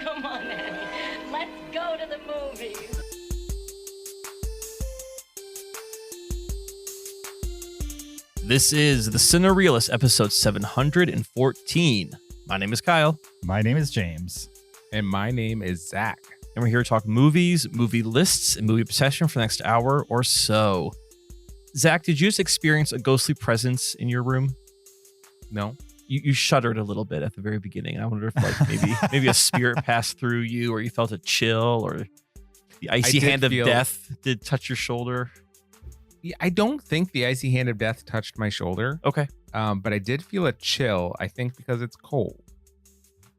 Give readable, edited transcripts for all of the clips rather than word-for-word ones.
Come on, Annie. Let's go to the movies. This is the Cinereelists episode 714. My name is Kyle. My name is James. And my name is Zach. And we're here to talk movies, movie lists, and movie obsession for the next hour or so. Zach, did you just experience a ghostly presence in your room? No. You shuddered a little bit at the very beginning. I wonder if maybe a spirit passed through you, or you felt a chill, or the icy hand of death did touch your shoulder. Yeah, I don't think the icy hand of death touched my shoulder. Okay. But I did feel a chill, I think because it's cold.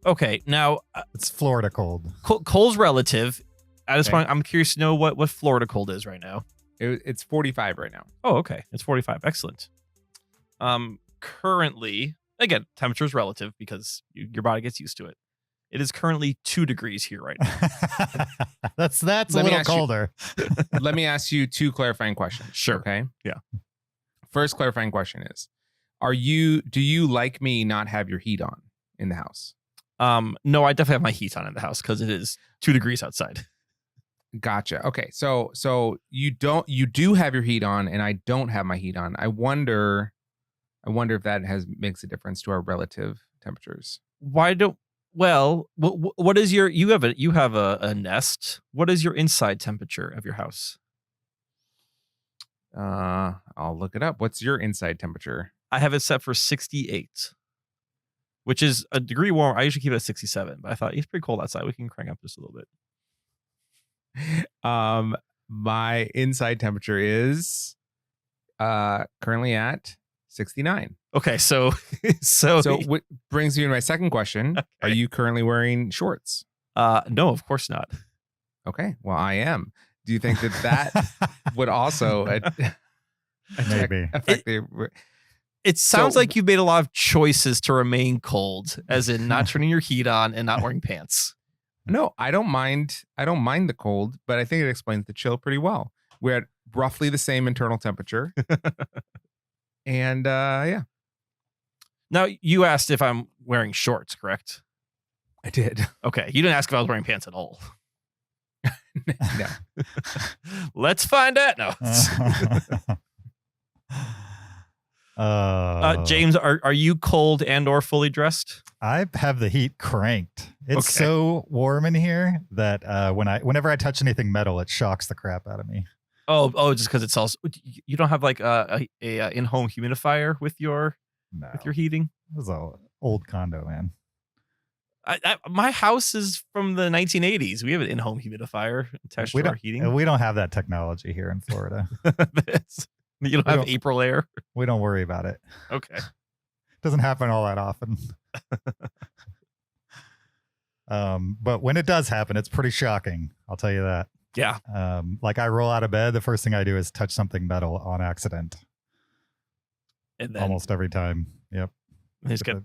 Okay, now It's Florida cold. cold's relative. Okay. I'm curious to know what Florida cold is right now. It's 45 right now. Oh, okay. It's 45. Excellent. Currently, again, temperature is relative because your body gets used to it. It is currently 2 degrees here right now. that's a Let me little ask you- colder. Let me ask you 2 clarifying questions. Sure. Okay. Yeah. First clarifying question is, do you like me not have your heat on in the house? No, I definitely have my heat on in the house because it is 2 degrees outside. Gotcha. Okay. So you do have your heat on and I don't have my heat on. I wonder if that makes a difference to our relative temperatures. What is you have a nest. What is your inside temperature of your house? I'll look it up. What's your inside temperature? I have it set for 68, which is a degree warm. I usually keep it at 67, but I thought it's pretty cold outside. We can crank up just a little bit. My inside temperature is currently at 69. Okay, so What brings me to my second question. Okay. Are you currently wearing shorts? no, of course not. Okay, well, I am. Do you think that would also Maybe. affect the... It sounds So- like you've made a lot of choices to remain cold, as in not turning your heat on and not wearing pants. No, I don't mind the cold, but I think it explains the chill pretty well. We're at roughly the same internal temperature. And yeah, Now, you asked if I'm wearing shorts, correct? I did. Okay, you didn't ask if I was wearing pants at all. No. Let's find out. No. James, are you cold and or fully dressed? I have the heat cranked. It's Okay. so warm in here that whenever I touch anything metal, it shocks the crap out of me. Oh, just because it's also you don't have like a in-home humidifier with your No, heating. this is an old condo, man. My house is from the 1980s. We have an in-home humidifier attached to our heating. We don't have that technology here in Florida. You don't have April air. We don't worry about it. Okay. Doesn't happen all that often. But when it does happen, it's pretty shocking. I'll tell you that. Yeah. Like I roll out of bed, the first thing I do is touch something metal on accident. And then Almost every time. Yep. just get,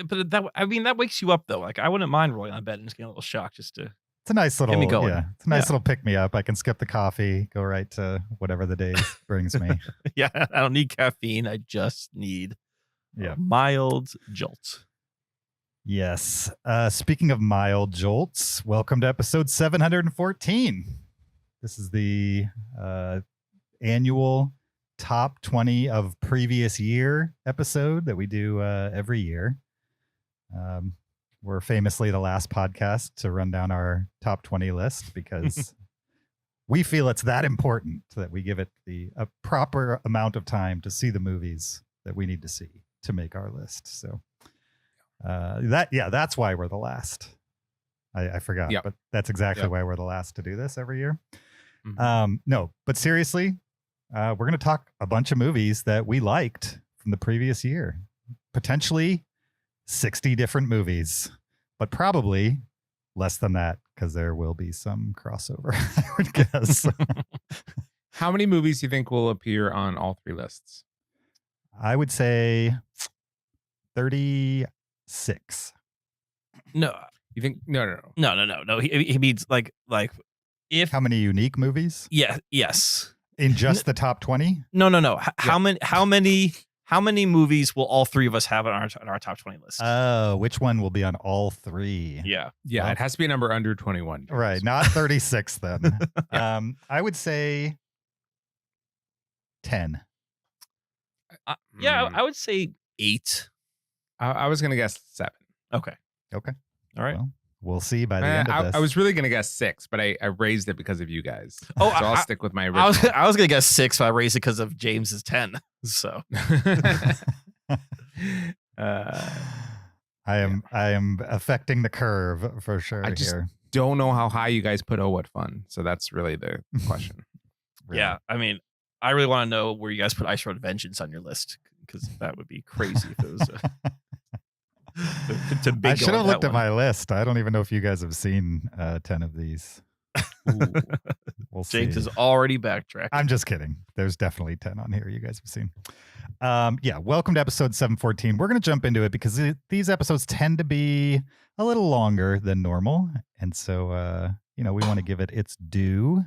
but that wakes you up though. Like I wouldn't mind rolling on bed and just getting a little shock just to. It's a nice little, me going. yeah. It's a nice Yeah. little pick me up. I can skip the coffee, go right to whatever the day brings me. Yeah, I don't need caffeine. I just need Yeah. a mild jolt. Yes. Speaking of mild jolts, welcome to episode 714. This is the annual top 20 of previous year episode that we do every year. We're famously the last podcast to run down our top 20 list because we feel it's that important that we give it a proper amount of time to see the movies that we need to see to make our list. So that's why we're the last. I forgot, Yep. but that's exactly Yep. why we're the last to do this every year. Mhm. No, but seriously, we're going to talk a bunch of movies that we liked from the previous year. Potentially 60 different movies, but probably less than that because there will be some crossover, I would guess. How many movies do you think will appear on all 3 lists? I would say 36. No, You think? No. no. He means like if How many unique movies yes. in just the top 20? No. How many How many movies will all three of us have on our top 20 list? Which one will be on all three? Yeah. Yeah, Well, it has to be a number under 21. Right, not 36 then. I would say 10. I would say 8. I was going to guess 7. Okay. Okay. All right. Well, we'll see by the end of this. I was really going to guess 6, but I raised it because of you guys. Oh, so I'll stick with my original. I was going to guess 6, but I raised it because of James's 10. So I am affecting the curve for sure I just here. don't know how high you guys put Oh What Fun. So that's really the question. Really. yeah, I mean, I really want to know where you guys put Ice Road Vengeance on your list because that would be crazy if it was to big. I should have looked at my list. I don't even know if you guys have seen 10 of these. We'll James see. is already backtracking. I'm just kidding. There's definitely 10 on here you guys have seen. Welcome to episode 714. We're going to jump into it because these episodes tend to be a little longer than normal. And so, we want to give it its due.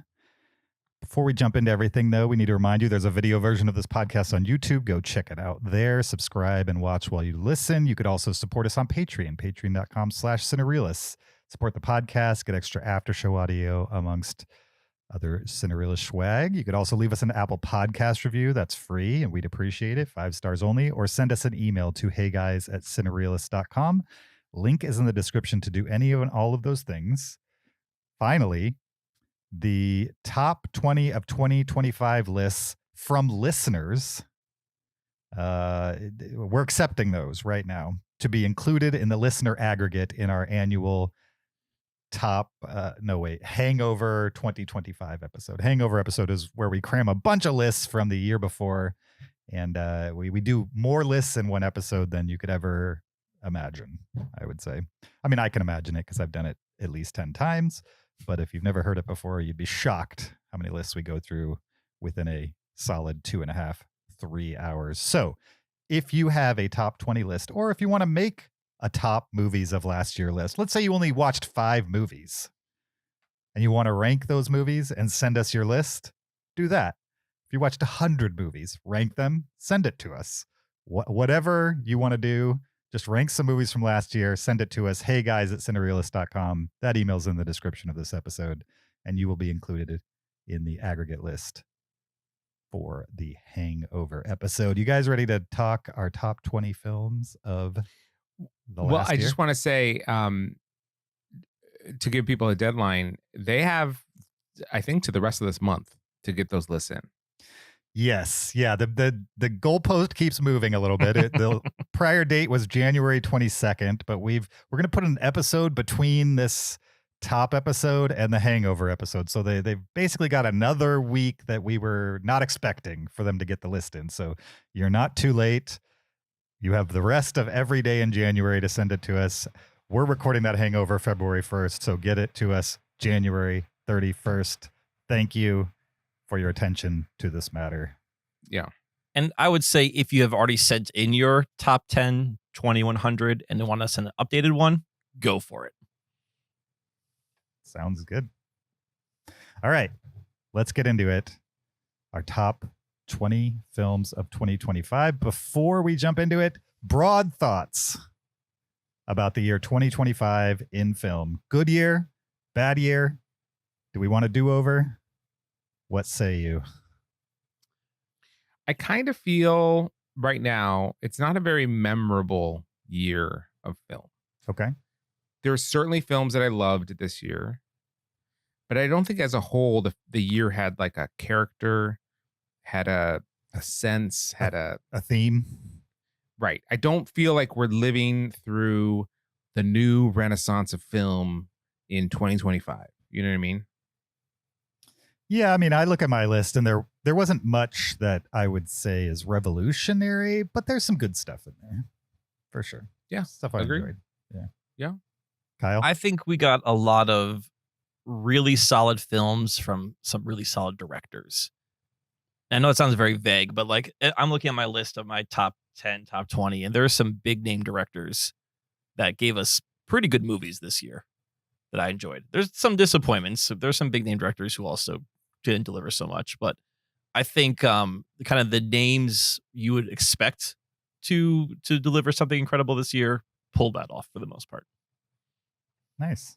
Before we jump into everything, though, we need to remind you there's a video version of this podcast on YouTube. Go check it out there. Subscribe and watch while you listen. You could also support us on Patreon, patreon.com/Cinereelists. Support the podcast, get extra after show audio amongst other Cinereelist swag. You could also leave us an Apple Podcast review. That's free, and we'd appreciate it. 5 stars only. Or send us an email to heyguys@cinereelists.com. Link is in the description to do any and all of those things. Finally, the top 20 of 2025 lists from listeners. We're accepting those right now to be included in the listener aggregate in our annual Hangover 2025 episode. Hangover episode is where we cram a bunch of lists from the year before, and we do more lists in one episode than you could ever imagine, I would say. I mean, I can imagine it because I've done it at least 10 times, but if you've never heard it before, you'd be shocked how many lists we go through within a solid 2.5-3 hours. So if you have a top 20 list, or if you want to make a top movies of last year list. Let's say you only watched 5 movies and you want to rank those movies and send us your list. Do that. If you watched 100 movies, rank them, send it to us. Whatever you want to do, just rank some movies from last year, send it to us. heyguys@cinereelists.com. That email's in the description of this episode, and you will be included in the aggregate list for the Hangover episode. You guys ready to talk our top 20 films of the last year? I just want to say, to give people a deadline, they have, I think, to the rest of this month to get those lists in. Yes. Yeah. The goalpost keeps moving a little bit. The prior date was January 22nd, but we're going to put an episode between this top episode and the Hangover episode. So they've basically got another week that we were not expecting for them to get the list in. So you're not too late. You have the rest of every day in January to send it to us. We're recording that Hangover February 1st, so get it to us January 31st. Thank you for your attention to this matter. Yeah. And I would say if you have already sent in your top 10, 20, 100, and want to send an updated one, go for it. Sounds good. All right, let's get into it. Our top 20 films of 2025. Before we jump into it, broad thoughts about the year 2025 in film. Good year, bad year. Do we want a do-over? What say you? I kind of feel right now it's not a very memorable year of film. Okay. There are certainly films that I loved this year, but I don't think as a whole the year had like a character, had a sense, had a theme. Right. I don't feel like we're living through the new renaissance of film in 2025. You know what I mean? Yeah, I mean, I look at my list and there wasn't much that I would say is revolutionary, but there's some good stuff in there. For sure. Yeah. Stuff I enjoyed. Yeah. Yeah. Kyle? I think we got a lot of really solid films from some really solid directors. I know it sounds very vague, but like I'm looking at my list of my top 10, top 20, and there are some big name directors that gave us pretty good movies this year that I enjoyed. There's some disappointments. There's some big name directors who also didn't deliver so much, but I think kind of the names you would expect to deliver something incredible this year pulled that off for the most part. Nice.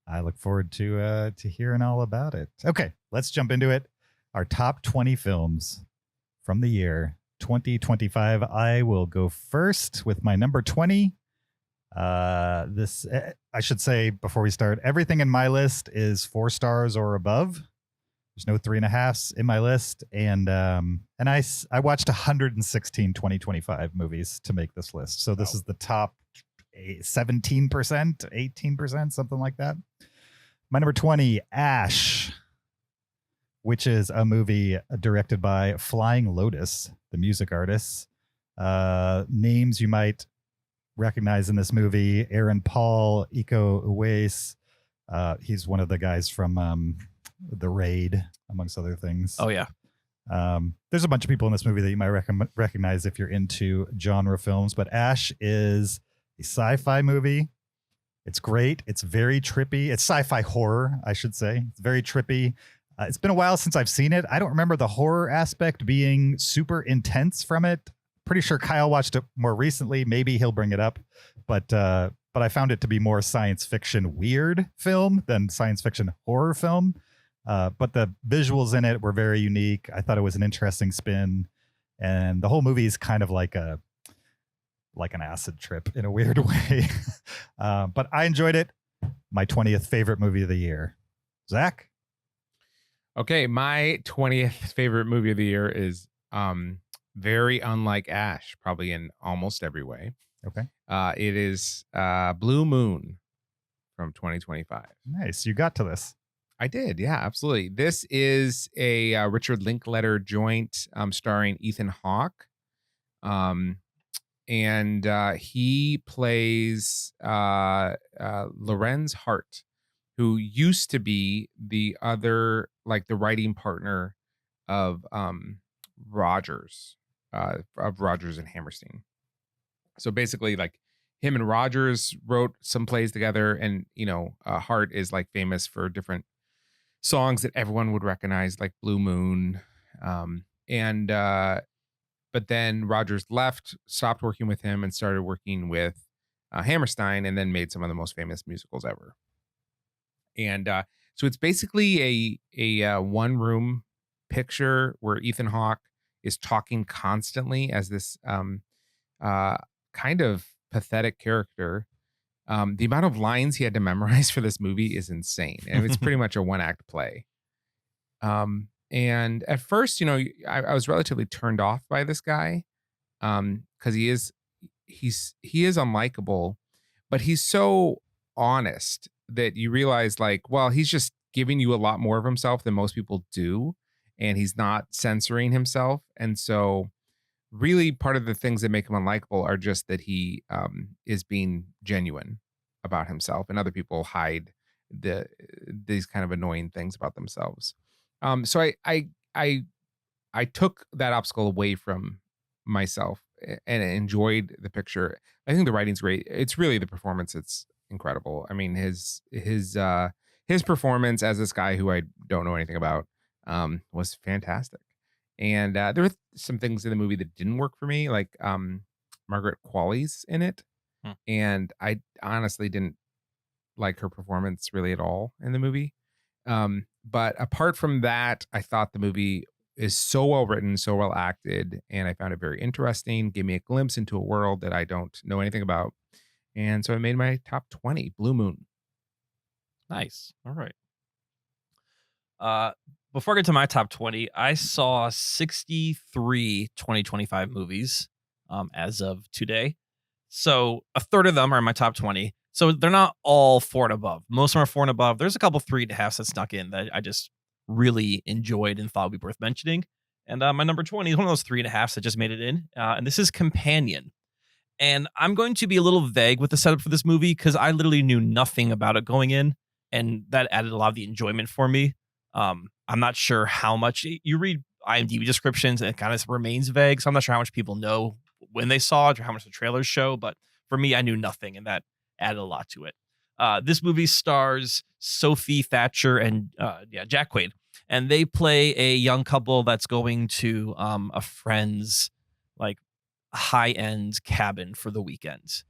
I look forward to hearing all about it. Okay, let's jump into it. Our top 20 films from the year 2025. I will go first with my number 20. I should say before we start, everything in my list is 4 stars or above. There's no 3.5s in my list, and I watched 116 2025 movies to make this list. So this is the top 17%, 18%, something like that. My number 20, Ash, which is a movie directed by Flying Lotus, the music artists. Names you might recognize in this movie: Aaron Paul, Iko Uwais. He's one of the guys from The Raid, amongst other things. Oh, yeah. There's a bunch of people in this movie that you might recognize if you're into genre films, but Ash is a sci-fi movie. It's great. It's very trippy. It's sci-fi horror, I should say. It's very trippy. It's been a while since I've seen it. I don't remember the horror aspect being super intense from it. Pretty sure Kyle watched it more recently. Maybe he'll bring it up, but I found it to be more science fiction weird film than science fiction horror film. But the visuals in it were very unique. I thought it was an interesting spin, and the whole movie is kind of like an acid trip in a weird way. But I enjoyed it. My 20th favorite movie of the year. Zach? Okay, my 20th favorite movie of the year is very unlike Ash, probably in almost every way. Okay. It is Blue Moon from 2025. Nice. You got to this. I did. Yeah, absolutely. This is a Richard Linklater joint starring Ethan Hawke. And he plays Lorenz Hart, who used to be the other, like the writing partner of Rogers and Hammerstein. So basically, like him and Rogers wrote some plays together, and Hart is like famous for different songs that everyone would recognize, like Blue Moon. But then Rogers left, stopped working with him, and started working with Hammerstein, and then made some of the most famous musicals ever. And so it's basically a one-room picture where Ethan Hawke is talking constantly as this kind of pathetic character. The amount of lines he had to memorize for this movie is insane, and it's pretty much a one-act play. And at first, I was relatively turned off by this guy, because he is unlikable, but he's so honest that you realize, like, well, he's just giving you a lot more of himself than most people do, and he's not censoring himself. And so really part of the things that make him unlikable are just that he is being genuine about himself, and other people hide these kind of annoying things about themselves. So I took that obstacle away from myself and enjoyed the picture. I think the writing's great. It's really the performance. It's incredible. I mean, his performance as this guy who I don't know anything about was fantastic. And there were some things in the movie that didn't work for me, like Margaret Qualley's in it. And I honestly didn't like her performance really at all in the movie. But apart from that, I thought the movie is so well written, so well acted, and I found it very interesting. Gave me a glimpse into a world that I don't know anything about. And so I made my top 20, Blue Moon. Nice. All right. Before I get to my top 20, I saw 63 2025 movies as of today. So a third of them are in my top 20. So they're not all 4 and above. Most of them are 4 and above. There's a couple 3.5s that snuck in that I just really enjoyed and thought would be worth mentioning. And my number 20 is one of those 3.5s that just made it in. And this is Companion. And I'm going to be a little vague with the setup for this movie because I literally knew nothing about it going in. And that added a lot of the enjoyment for me. I'm not sure how much you read IMDb descriptions and it kind of remains vague. So I'm not sure how much people know when they saw it or how much the trailers show. But for me, I knew nothing, and that added a lot to it. This movie stars Sophie Thatcher and Jack Quaid, and they play a young couple that's going to a friend's like high-end cabin for the weekend.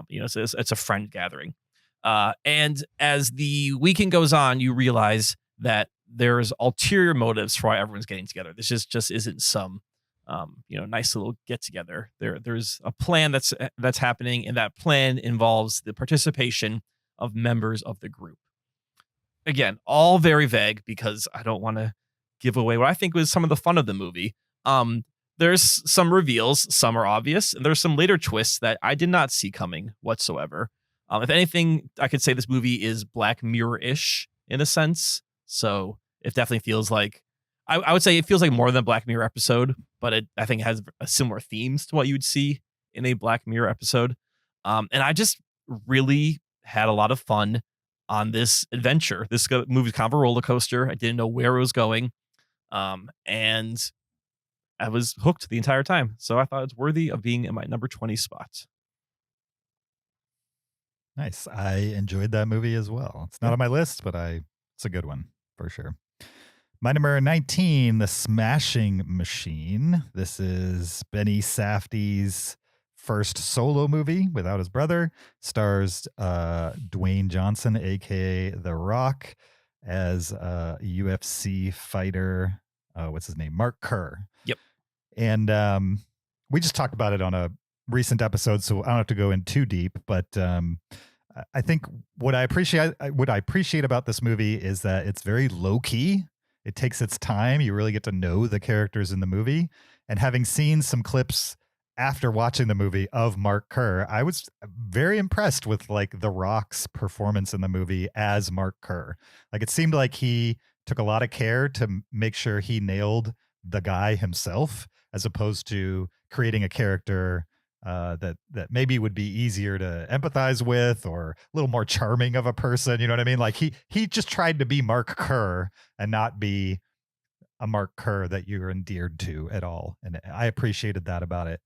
It's a friend gathering. And as the weekend goes on, you realize that there's ulterior motives for why everyone's getting together. This just isn't some nice little get together. There's a plan that's happening, and that plan involves the participation of members of the group. Again, all very vague because I don't want to give away what I think was some of the fun of the movie. There's some reveals, some are obvious, and there's some later twists that I did not see coming whatsoever. If anything, I could say this movie is Black Mirror-ish in a sense. So it definitely feels like, I would say it feels like more than a Black Mirror episode, but I think it has similar themes to what you would see in a Black Mirror episode. And I just really had a lot of fun on this adventure. This movie's kind of a roller coaster. I didn't know where it was going. And I was hooked the entire time. So I thought it's worthy of being in my number 20 spot. Nice. I enjoyed that movie as well. It's not on my list, but it's a good one for sure. My number 19, The Smashing Machine. This is Benny Safdie's first solo movie without his brother. Stars Dwayne Johnson, aka The Rock, as a UFC fighter. What's his name? Mark Kerr. Yep. And we just talked about it on a recent episode, so I don't have to go in too deep. But I think what I appreciate about this movie is that it's very low key. It takes its time. You really get to know the characters in the movie. And having seen some clips after watching the movie of Mark Kerr, I was very impressed with like The Rock's performance in the movie as Mark Kerr. Like it seemed like he took a lot of care to make sure he nailed the guy himself, as opposed to creating a character that maybe would be easier to empathize with or a little more charming of a person. You know what I mean? Like he just tried to be Mark Kerr and not be a Mark Kerr that you're endeared to at all. And I appreciated that about it.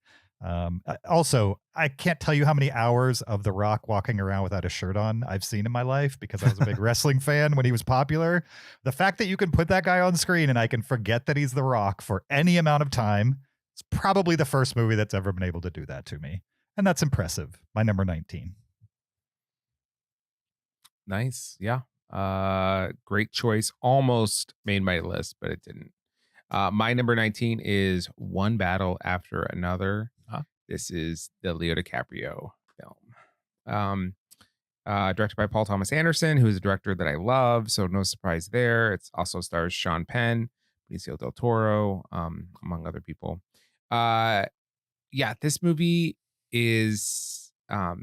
Also, I can't tell you how many hours of The Rock walking around without a shirt on I've seen in my life because I was a big wrestling fan when he was popular. The fact that you can put that guy on screen and I can forget that he's The Rock for any amount of time, it's probably the first movie that's ever been able to do that to me. And that's impressive. My number 19. Nice. Yeah. Great choice. Almost made my list, but it didn't. My number 19 is One Battle After Another. This is the Leo DiCaprio film. Directed by Paul Thomas Anderson, who is a director that I love, so no surprise there. It also stars Sean Penn, Benicio del Toro, among other people. This movie is, a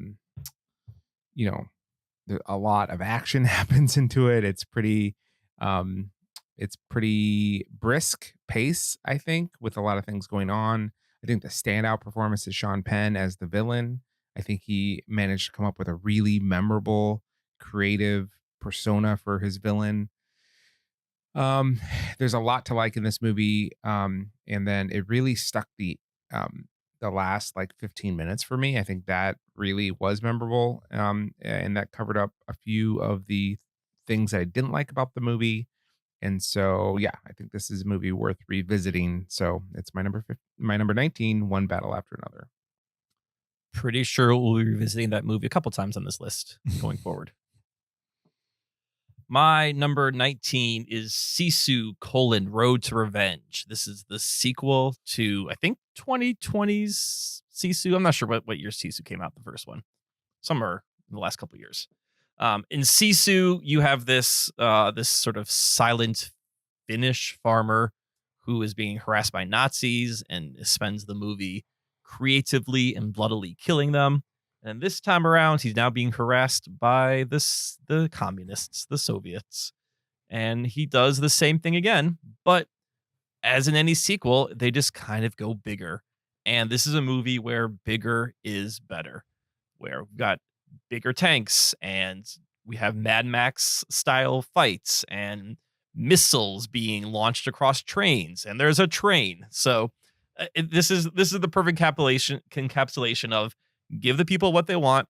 lot of action happens into it. It's pretty brisk pace, I think, with a lot of things going on. I think the standout performance is Sean Penn as the villain. I think he managed to come up with a really memorable, creative persona for his villain. There's a lot to like in this movie. And then it really stuck the last like 15 minutes for me. I think that really was memorable. And that covered up a few of the things that I didn't like about the movie. And so, yeah, I think this is a movie worth revisiting. So it's my number 19, One Battle After Another. Pretty sure we'll be revisiting that movie a couple times on this list going forward. My number 19 is Sisu: Road to Revenge. This is the sequel to, I think, 2020's Sisu. I'm not sure what year Sisu came out, the first one. Somewhere in the last couple of years. In Sisu, you have this sort of silent Finnish farmer who is being harassed by Nazis and spends the movie creatively and bloodily killing them. And this time around, he's now being harassed by the communists, the Soviets. And he does the same thing again. But as in any sequel, they just kind of go bigger. And this is a movie where bigger is better, where we've got bigger tanks and we have Mad Max style fights and missiles being launched across trains. And there's a train. So this is the perfect encapsulation of give the people what they want,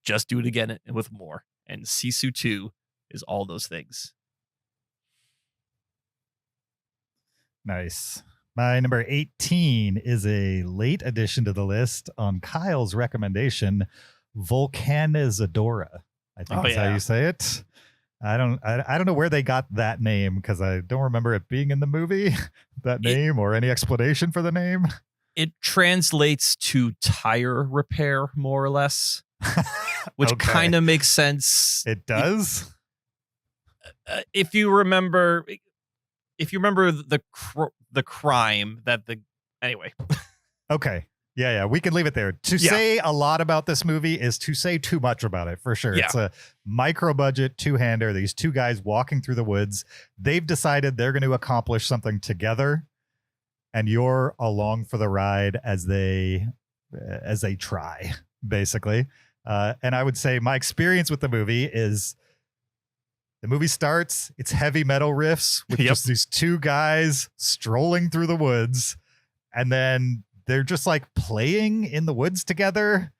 just do it again with more. And Sisu 2 is all those things. Nice. My number 18 is a late addition to the list on Kyle's recommendation, Volcanizadora, I think is how you say it. I don't know where they got that name because I don't remember it being in the movie, that name or any explanation for the name. It translates to tire repair, more or less, which kind of makes sense. It does. If you remember the crime that anyway. Okay. Yeah. We can leave it there. To say a lot about this movie is to say too much about it, for sure. Yeah. It's a micro budget two-hander. These two guys walking through the woods. They've decided they're going to accomplish something together, and you're along for the ride as they try, basically. And I would say my experience with the movie is the movie starts, it's heavy metal riffs with just these two guys strolling through the woods, and then they're just like playing in the woods together.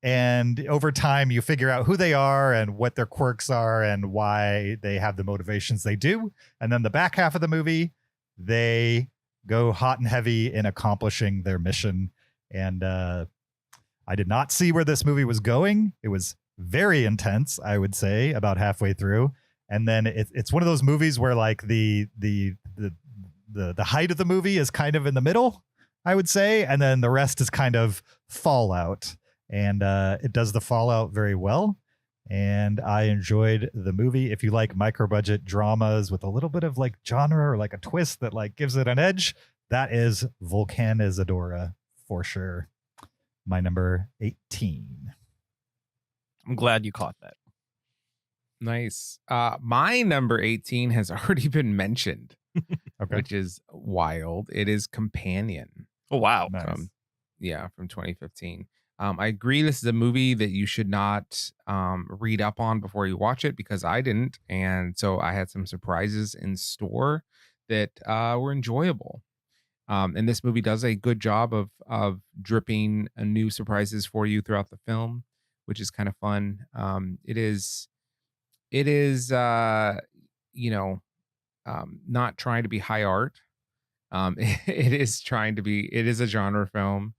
And over time, you figure out who they are and what their quirks are and why they have the motivations they do. And then the back half of the movie, they go hot and heavy in accomplishing their mission. And I did not see where this movie was going. It was very intense, I would say, about halfway through. And then it's one of those movies where like the height of the movie is kind of in the middle, I would say, and then the rest is kind of fallout, and it does the fallout very well. And I enjoyed the movie. If you like micro budget dramas with a little bit of like genre or like a twist that like gives it an edge, that is Volcanizadora for sure. My number 18. I'm glad you caught that. Nice. My number 18 has already been mentioned, which is wild. It is Companion. Oh, wow. Nice. From 2015. I agree. This is a movie that you should not read up on before you watch it, because I didn't. And so I had some surprises in store that were enjoyable. And this movie does a good job of dripping new surprises for you throughout the film, which is kind of fun. It is not trying to be high art. It is a genre film,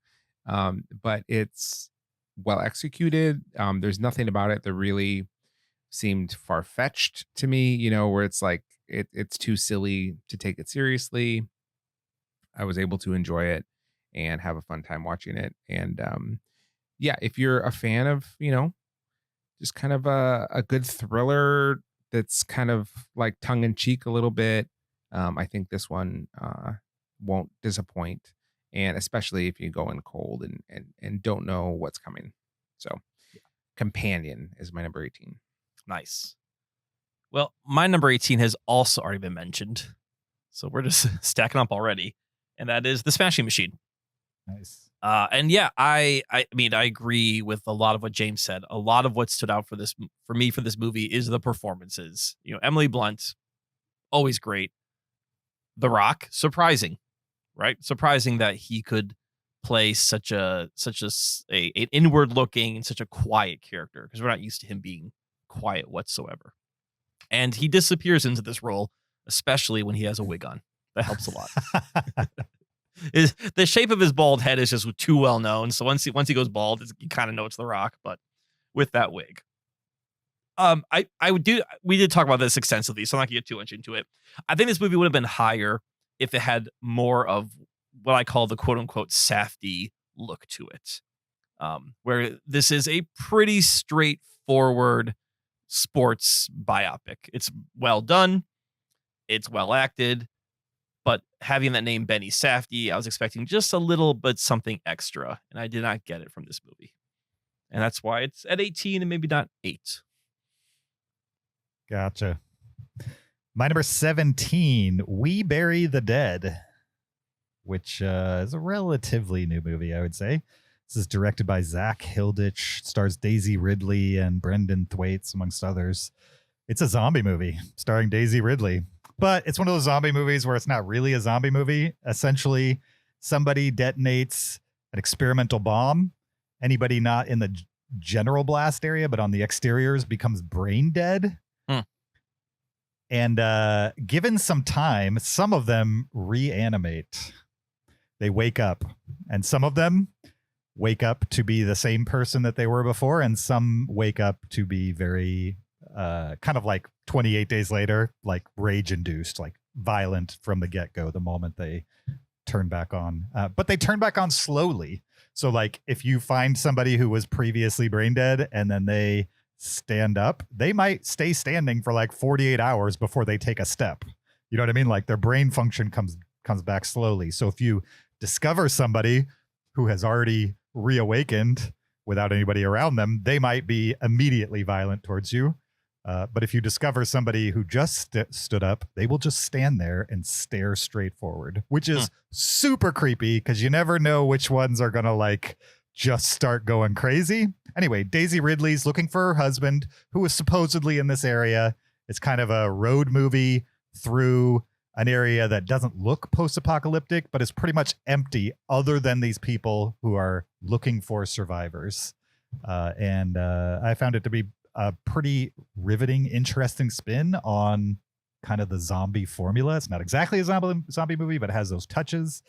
but it's well executed. There's nothing about it that really seemed far-fetched to me, where it's like it's too silly to take it seriously. I was able to enjoy it and have a fun time watching it. And if you're a fan of, just kind of a good thriller that's kind of like tongue-in-cheek a little bit, I think this one won't disappoint, and especially if you go in cold and don't know what's coming. So Companion is my number 18. Nice. Well, my number 18 has also already been mentioned, so we're just stacking up already, and that is The Smashing Machine. Nice. And yeah, I mean, I agree with a lot of what James said. A lot of what stood out for this movie is the performances. Emily Blunt, always great. The Rock, surprising, right? Surprising that he could play such an inward looking and such a quiet character, because we're not used to him being quiet whatsoever. And he disappears into this role, especially when he has a wig on. That helps a lot. The shape of his bald head is just too well known. So once he goes bald, you kind of know it's The Rock, but with that wig. We did talk about this extensively, so I'm not gonna get too much into it. I think this movie would have been higher if it had more of what I call the quote unquote Safdie look to it. Where this is a pretty straightforward sports biopic. It's well done, it's well acted. But having that name Benny Safdie, I was expecting just a little bit something extra, and I did not get it from this movie. And that's why it's at 18 and maybe not 8. Gotcha. My number 17, We Bury the Dead, which is a relatively new movie, I would say. This is directed by Zach Hilditch, stars Daisy Ridley and Brendan Thwaites, amongst others. It's a zombie movie starring Daisy Ridley. But it's one of those zombie movies where it's not really a zombie movie. Essentially, somebody detonates an experimental bomb. Anybody not in the general blast area, but on the exteriors, becomes brain dead. And given some time, some of them reanimate. they wake up, and some of them wake up to be the same person that they were before, and some wake up to be very kind of like 28 days later, like rage induced, like violent from the get-go the moment they turn back on. But they turn back on slowly. So like if you find somebody who was previously brain dead and then they stand up, they might stay standing for like 48 hours before they take a step. You know what I mean? Like their brain function comes back slowly. So if you discover somebody who has already reawakened without anybody around them, they might be immediately violent towards you. But if you discover somebody who just stood up, they will just stand there and stare straight forward, which is super creepy because you never know which ones are going to like just start going crazy. Anyway, Daisy Ridley's looking for her husband who is supposedly in this area. It's kind of a road movie through an area that doesn't look post-apocalyptic, but is pretty much empty other than these people who are looking for survivors. And I found it to be a pretty riveting, interesting spin on kind of the zombie formula. It's not exactly a zombie movie, but it has those touches.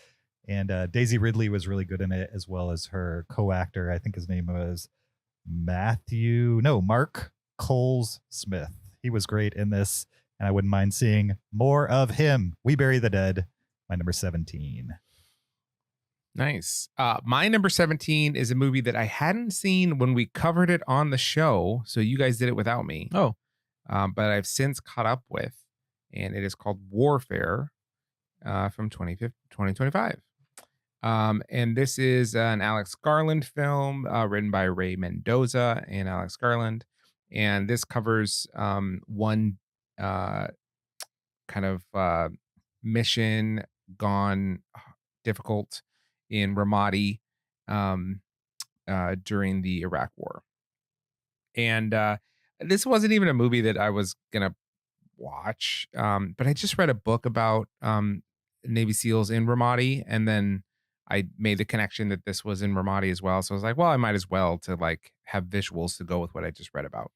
And Daisy Ridley was really good in it, as well as her co-actor. I think his name was Mark Coles-Smith. He was great in this, and I wouldn't mind seeing more of him. We Bury the Dead, my number 17. Nice. My number 17 is a movie that I hadn't seen when we covered it on the show, so you guys did it without me. Oh. But I've since caught up with, and it is called Warfare from 2025. And this is an Alex Garland film written by Ray Mendoza and Alex Garland. And this covers one kind of mission gone difficult in Ramadi during the Iraq War. And this wasn't even a movie that I was going to watch, but I just read a book about Navy SEALs in Ramadi, and then I made the connection that this was in Ramadi as well. So I was like, well, I might as well to like have visuals to go with what I just read about.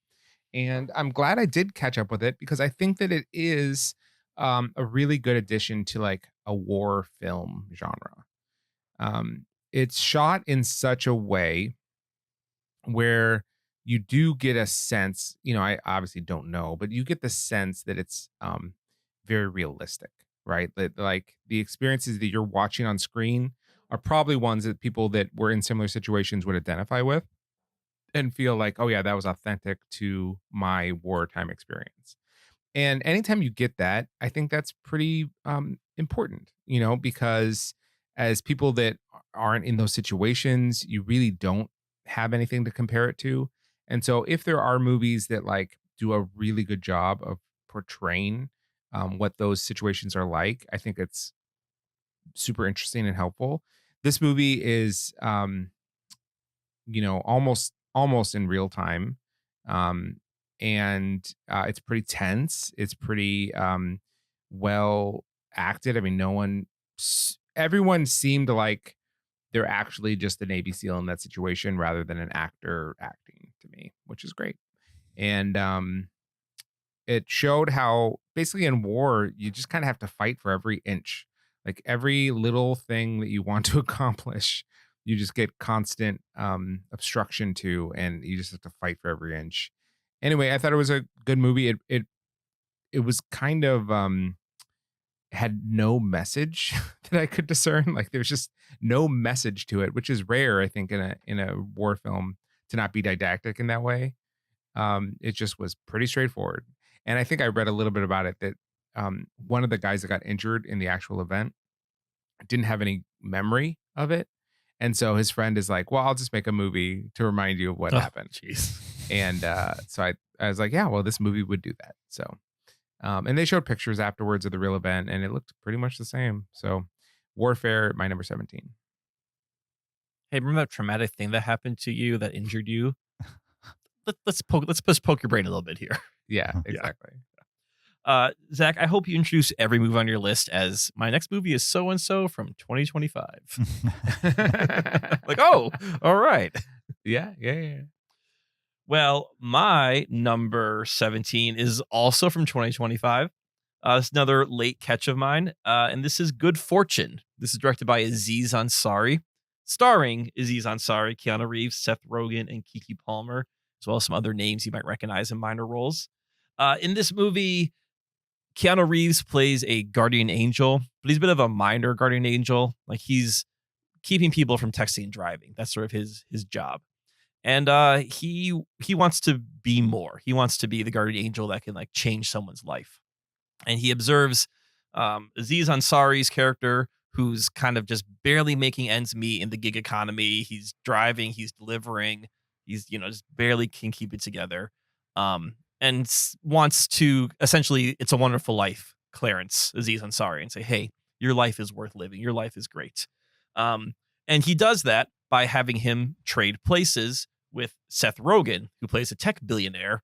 And I'm glad I did catch up with it because I think that it is a really good addition to like a war film genre. It's shot in such a way where you do get a sense, you know, I obviously don't know, but you get the sense that it's very realistic, right? That like the experiences that you're watching on screen are probably ones that people that were in similar situations would identify with and feel like, oh yeah, that was authentic to my wartime experience. And anytime you get that, I think that's pretty important, you know, because as people that aren't in those situations, you really don't have anything to compare it to. And so if there are movies that like do a really good job of portraying what those situations are like, I think it's super interesting and helpful. This movie is, you know, almost in real time. And it's pretty tense. It's pretty well acted. I mean, everyone seemed like they're actually just a Navy SEAL in that situation rather than an actor acting, to me, which is great. And it showed how basically in war, you just kind of have to fight for every inch. Like every little thing that you want to accomplish, you just get constant obstruction to, and you just have to fight for every inch. Anyway, I thought it was a good movie. It was kind of had no message that I could discern. Like there's just no message to it, which is rare, I think, in a war film to not be didactic in that way. It just was pretty straightforward. And I think I read a little bit about it that one of the guys that got injured in the actual event didn't have any memory of it. And so his friend is like, well, I'll just make a movie to remind you of what happened. Jeez. And so I was like, yeah, well, this movie would do that. So, and they showed pictures afterwards of the real event, and it looked pretty much the same. So Warfare, my number 17. Hey, remember that traumatic thing that happened to you that injured you? Let's poke your brain a little bit here. Yeah, exactly. Zach, I hope you introduce every movie on your list as my next movie is so-and-so from 2025. Like, oh, all right. Yeah. Well, my number 17 is also from 2025. It's another late catch of mine, and this is Good Fortune. This is directed by Aziz Ansari, starring Aziz Ansari, Keanu Reeves, Seth Rogen, and Keke Palmer, as well as some other names you might recognize in minor roles. In this movie, Keanu Reeves plays a guardian angel, but he's a bit of a minor guardian angel. Like, he's keeping people from texting and driving. That's sort of his job. And he wants to be more. He wants to be the guardian angel that can like change someone's life. And he observes Aziz Ansari's character, who's kind of just barely making ends meet in the gig economy. He's driving, he's delivering, he's just barely can keep it together. And wants to essentially, It's a Wonderful Life, Clarence Aziz Ansari, and say, hey, your life is worth living. Your life is great. And he does that by having him trade places with Seth Rogen, who plays a tech billionaire,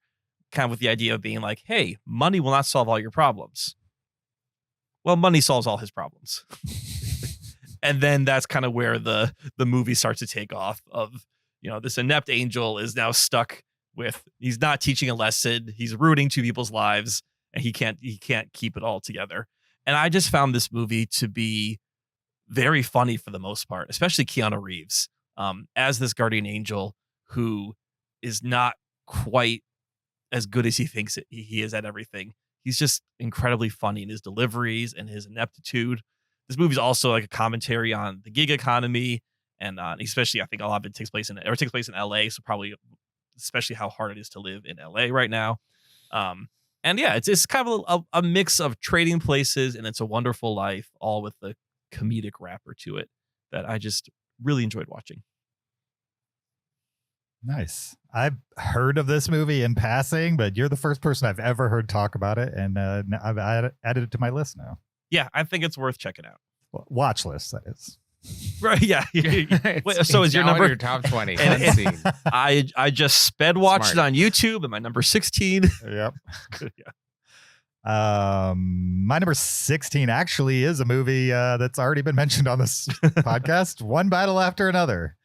kind of with the idea of being like, hey, money will not solve all your problems. Well, money solves all his problems. And then that's kind of where the movie starts to take off of, this inept angel is now stuck with, he's not teaching a lesson. He's ruining two people's lives, and he can't keep it all together. And I just found this movie to be very funny for the most part, especially Keanu Reeves as this guardian angel who is not quite as good as he thinks he is at everything. He's just incredibly funny in his deliveries and his ineptitude. This movie's also like a commentary on the gig economy, and especially I think a lot of it takes place in LA, so probably especially how hard it is to live in LA right now. And yeah, it's kind of a mix of trading places and It's a Wonderful Life, all with the comedic wrapper to it that I just really enjoyed watching. Nice. I've heard of this movie in passing, but you're the first person I've ever heard talk about it, and I've added it to my list now. Yeah, I think it's worth checking out. Watch list, that is. Right? Yeah. Wait, so is your now in number your top 20? And- Unseen. I just sped watched it on YouTube, and my number 16. Yep. Yeah. My number 16 actually is a movie that's already been mentioned on this podcast, One Battle After Another.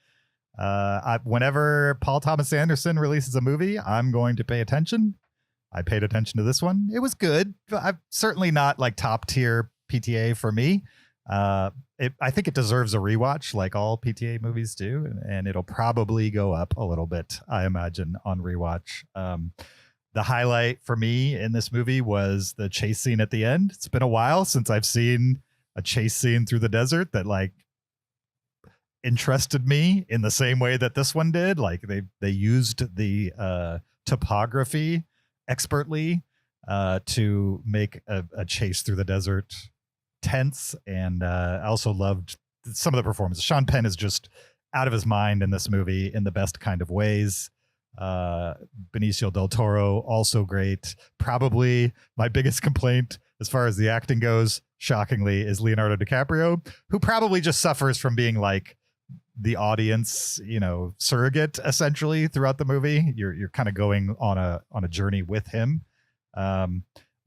Whenever Paul Thomas Anderson releases a movie, I'm going to pay attention. I paid attention to this one. It was good. I'm certainly not like top tier PTA for me. I think it deserves a rewatch, like all PTA movies do, and it'll probably go up a little bit, I imagine, on rewatch. The highlight for me in this movie was the chase scene at the end. It's been a while since I've seen a chase scene through the desert that like interested me in the same way that this one did. Like they used the topography expertly to make a chase through the desert tense, and I also loved some of the performances. Sean Penn is just out of his mind in this movie in the best kind of ways. Benicio del Toro, also great. Probably my biggest complaint as far as the acting goes, shockingly, is Leonardo DiCaprio, who probably just suffers from being like the audience, surrogate essentially throughout the movie. You're kind of going on a journey with him.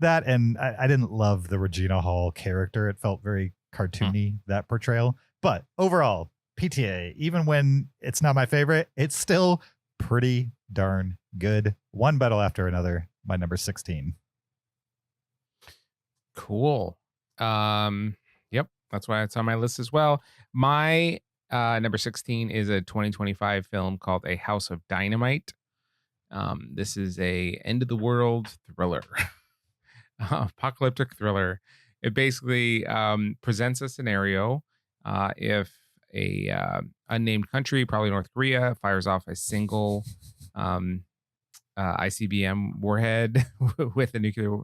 That, and I didn't love the Regina Hall character. It felt very cartoony, that portrayal. But overall, PTA, even when it's not my favorite, it's still pretty darn good. One Battle After Another, my number 16. Cool. Yep, that's why it's on my list as well. My number 16 is a 2025 film called A House of Dynamite. This is a end of the world thriller. Apocalyptic thriller. It basically presents a scenario if a unnamed country, probably North Korea, fires off a single ICBM warhead with a nuclear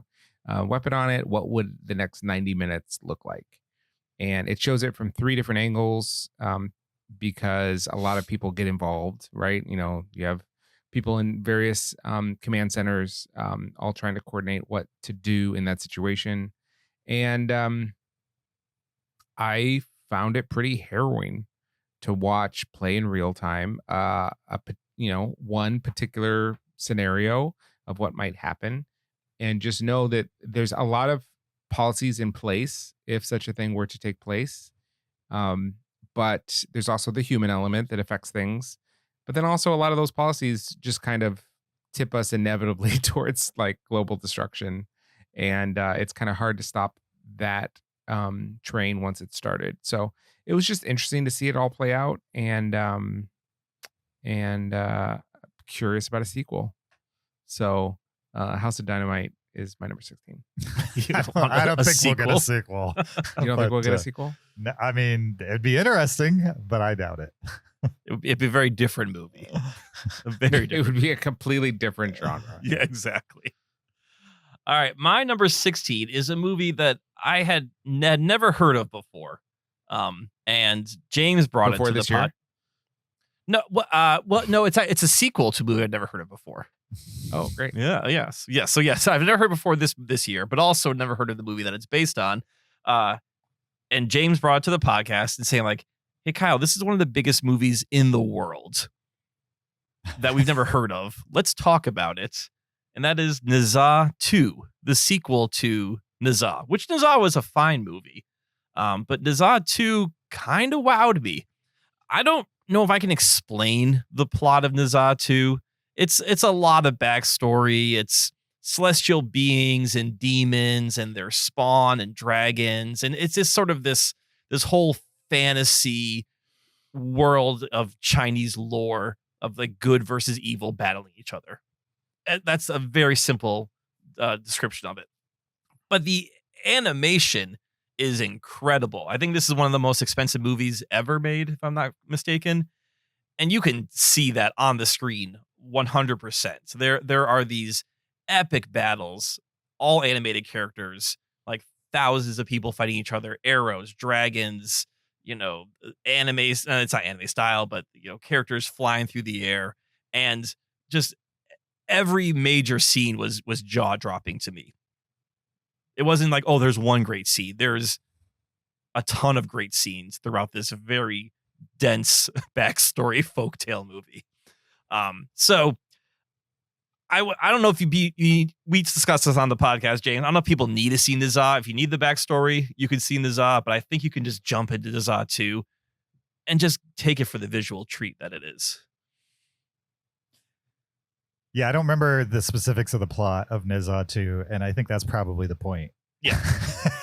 weapon on it, what would the next 90 minutes look like? And it shows it from 3 different angles because a lot of people get involved, right? You have people in various command centers all trying to coordinate what to do in that situation. And I found it pretty harrowing to watch play in real time one particular scenario of what might happen, and just know that there's a lot of policies in place if such a thing were to take place. But there's also the human element that affects things. But then also a lot of those policies just kind of tip us inevitably towards like global destruction. and it's kind of hard to stop that train once it started. So it was just interesting to see it all play out, and curious about a sequel. So House of Dynamite is my number 16. I don't think we'll get a sequel. You don't think we'll get a sequel? No, I mean, it'd be interesting, but I doubt it. It'd be a very different movie. It would be a completely different genre. Yeah, exactly. All right, my number 16 is a movie that I had never heard of before, and James brought Before it to this the year? pod. No, well, no, it's a sequel to a movie I'd never heard of before. Oh, great. Yeah, yes. So yes, I've never heard before this year, but also never heard of the movie that it's based on. And James brought it to the podcast and saying like, "Hey, Kyle, this is one of the biggest movies in the world that we've never heard of. Let's talk about it." And that is Naza 2, the sequel to Naza, which Naza was a fine movie. But Naza 2 kind of wowed me. I don't know if I can explain the plot of Naza 2. It's a lot of backstory. It's celestial beings and demons and their spawn and dragons. And it's just sort of this whole fantasy world of Chinese lore of like good versus evil battling each other. That's a very simple description of it. But the animation is incredible. I think this is one of the most expensive movies ever made, if I'm not mistaken. And you can see that on the screen 100%. So there are these epic battles, all animated characters, like thousands of people fighting each other, arrows, dragons, anime. It's not anime style, but characters flying through the air, and just every major scene was jaw-dropping to me. It wasn't like, oh, there's one great scene. There's a ton of great scenes throughout this very dense backstory folktale movie. So I don't know if we discussed this on the podcast, Jane. I don't know if people need to see Naza. If you need the backstory, you can see Naza, but I think you can just jump into Naza 2 and just take it for the visual treat that it is. Yeah, I don't remember the specifics of the plot of Naza 2, and I think that's probably the point. Yeah.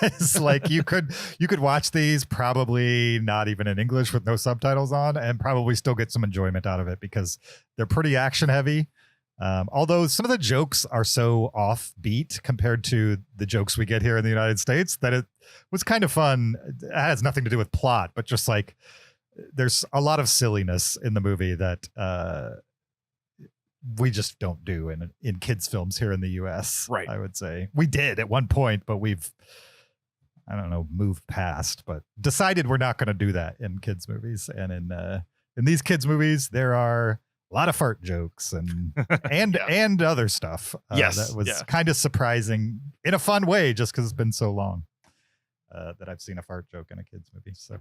It's like you could watch these probably not even in English with no subtitles on, and probably still get some enjoyment out of it because they're pretty action heavy. Although some of the jokes are so offbeat compared to the jokes we get here in the United States that it was kind of fun. It has nothing to do with plot, but just like there's a lot of silliness in the movie that we just don't do in kids films here in the US. Right. I would say we did at one point, but we've, I don't know, moved past, but decided we're not going to do that in kids movies. And in these kids movies, there are a lot of fart jokes and and other stuff. Yes. That was kind of surprising in a fun way, just because it's been so long that I've seen a fart joke in a kids movie. So,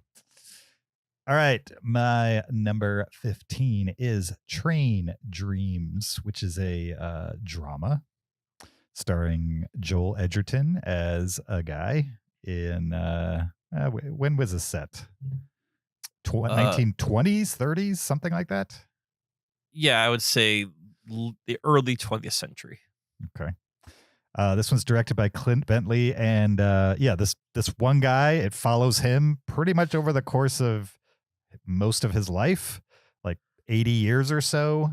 all right, my number 15 is Train Dreams, which is a drama starring Joel Edgerton as a guy in when was this set? 1920s, 30s, something like that. Yeah, I would say the early 20th century. Okay. This one's directed by Clint Bentley, and this one guy, it follows him pretty much over the course of most of his life, like 80 years or so,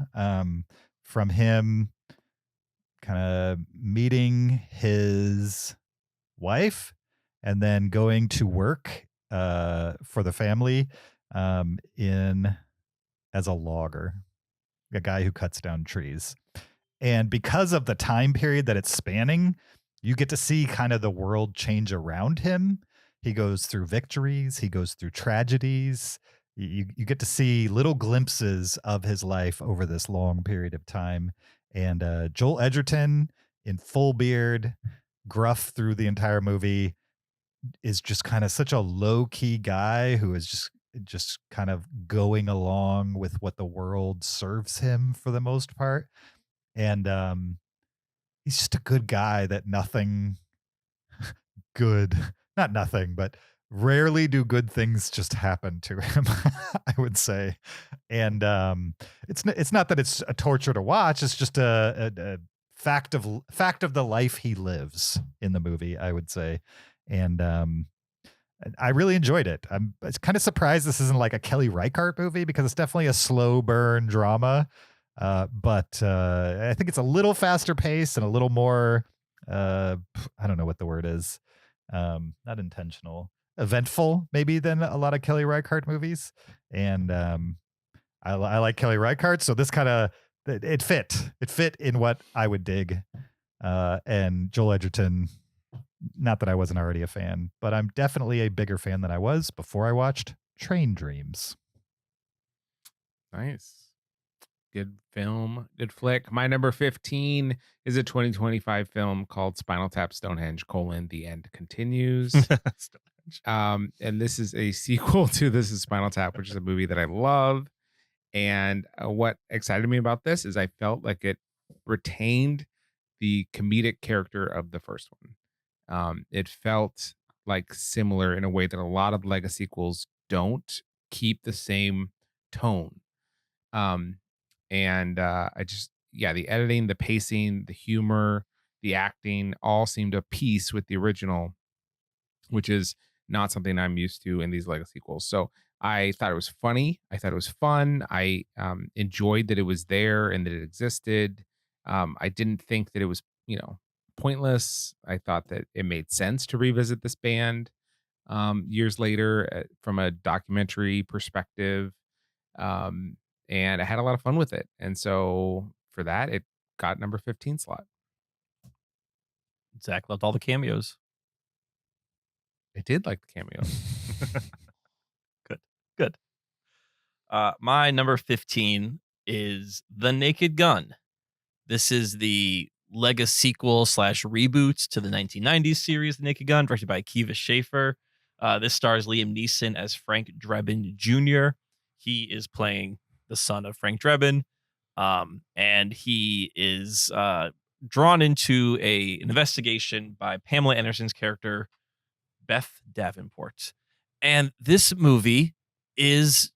from him kind of meeting his wife and then going to work for the family as a logger, a guy who cuts down trees. And because of the time period that it's spanning, you get to see kind of the world change around him. He goes through victories, he goes through tragedies. You get to see little glimpses of his life over this long period of time. And Joel Edgerton, in full beard, gruff through the entire movie, is just kind of such a low-key guy who is just kind of going along with what the world serves him for the most part. And he's just a good guy that nothing good, not nothing, but rarely do good things just happen to him, I would say. And it's not that it's a torture to watch. It's just a fact of the life he lives in the movie, I would say. And I really enjoyed it. I'm kind of surprised this isn't like a Kelly Reichardt movie, because it's definitely a slow burn drama. But I think it's a little faster paced and a little more, I don't know what the word is. Not intentional, eventful maybe, than a lot of Kelly Reichardt movies. And I like Kelly Reichardt, so this kind of, it fit in what I would dig. And Joel Edgerton, not that I wasn't already a fan, but I'm definitely a bigger fan than I was before I watched Train Dreams. Nice. Good film, good flick. My number 15 is a 2025 film called Spinal Tap Stonehenge: The End Continues. And this is a sequel to This Is Spinal Tap, which is a movie that I love. And what excited me about this is I felt like it retained the comedic character of the first one. It felt like similar in a way that a lot of Lego sequels don't keep the same tone. I just, the editing, the pacing, the humor, the acting all seemed of piece with the original, which is not something I'm used to in these Lego sequels. So I thought it was funny. I thought it was fun. I enjoyed that it was there and that it existed. I didn't think that it was, pointless. I thought that it made sense to revisit this band years later from a documentary perspective. And I had a lot of fun with it. And so for that, it got number 15 slot. Zach loved all the cameos. I did like the cameos. Good. My number 15 is The Naked Gun. This is the Lego sequel / reboot to the 1990s series, The Naked Gun, directed by Akiva Schaffer. This stars Liam Neeson as Frank Drebin Jr. He is playing the son of Frank Drebin, and he is drawn into an investigation by Pamela Anderson's character, Beth Davenport. And this movie is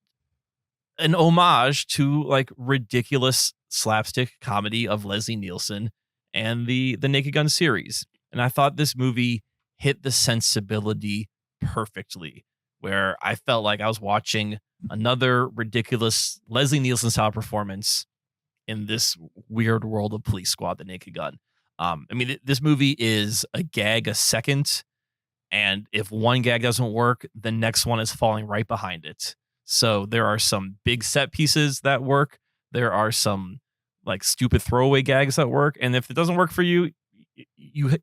an homage to like ridiculous slapstick comedy of Leslie Nielsen and the Naked Gun series. And I thought this movie hit the sensibility perfectly, where I felt like I was watching another ridiculous Leslie Nielsen style performance in this weird world of Police Squad, The Naked Gun. This movie is a gag a second, and if one gag doesn't work, the next one is falling right behind it. So there are some big set pieces that work. There are some like stupid throwaway gags that work. And if it doesn't work for you,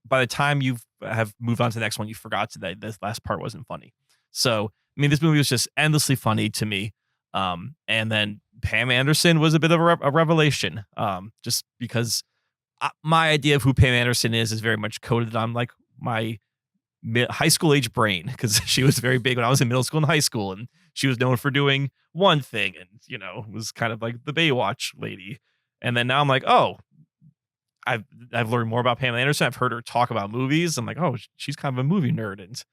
by the time you have moved on to the next one, you forgot that this last part wasn't funny. So, this movie was just endlessly funny to me. And then Pam Anderson was a bit of a revelation, just because my idea of who Pam Anderson is very much coded on like my high school age brain, because she was very big when I was in middle school and high school, and she was known for doing one thing and, was kind of like the Baywatch lady. And then now I'm like, oh, I've learned more about Pam Anderson. I've heard her talk about movies. I'm like, oh, she's kind of a movie nerd, and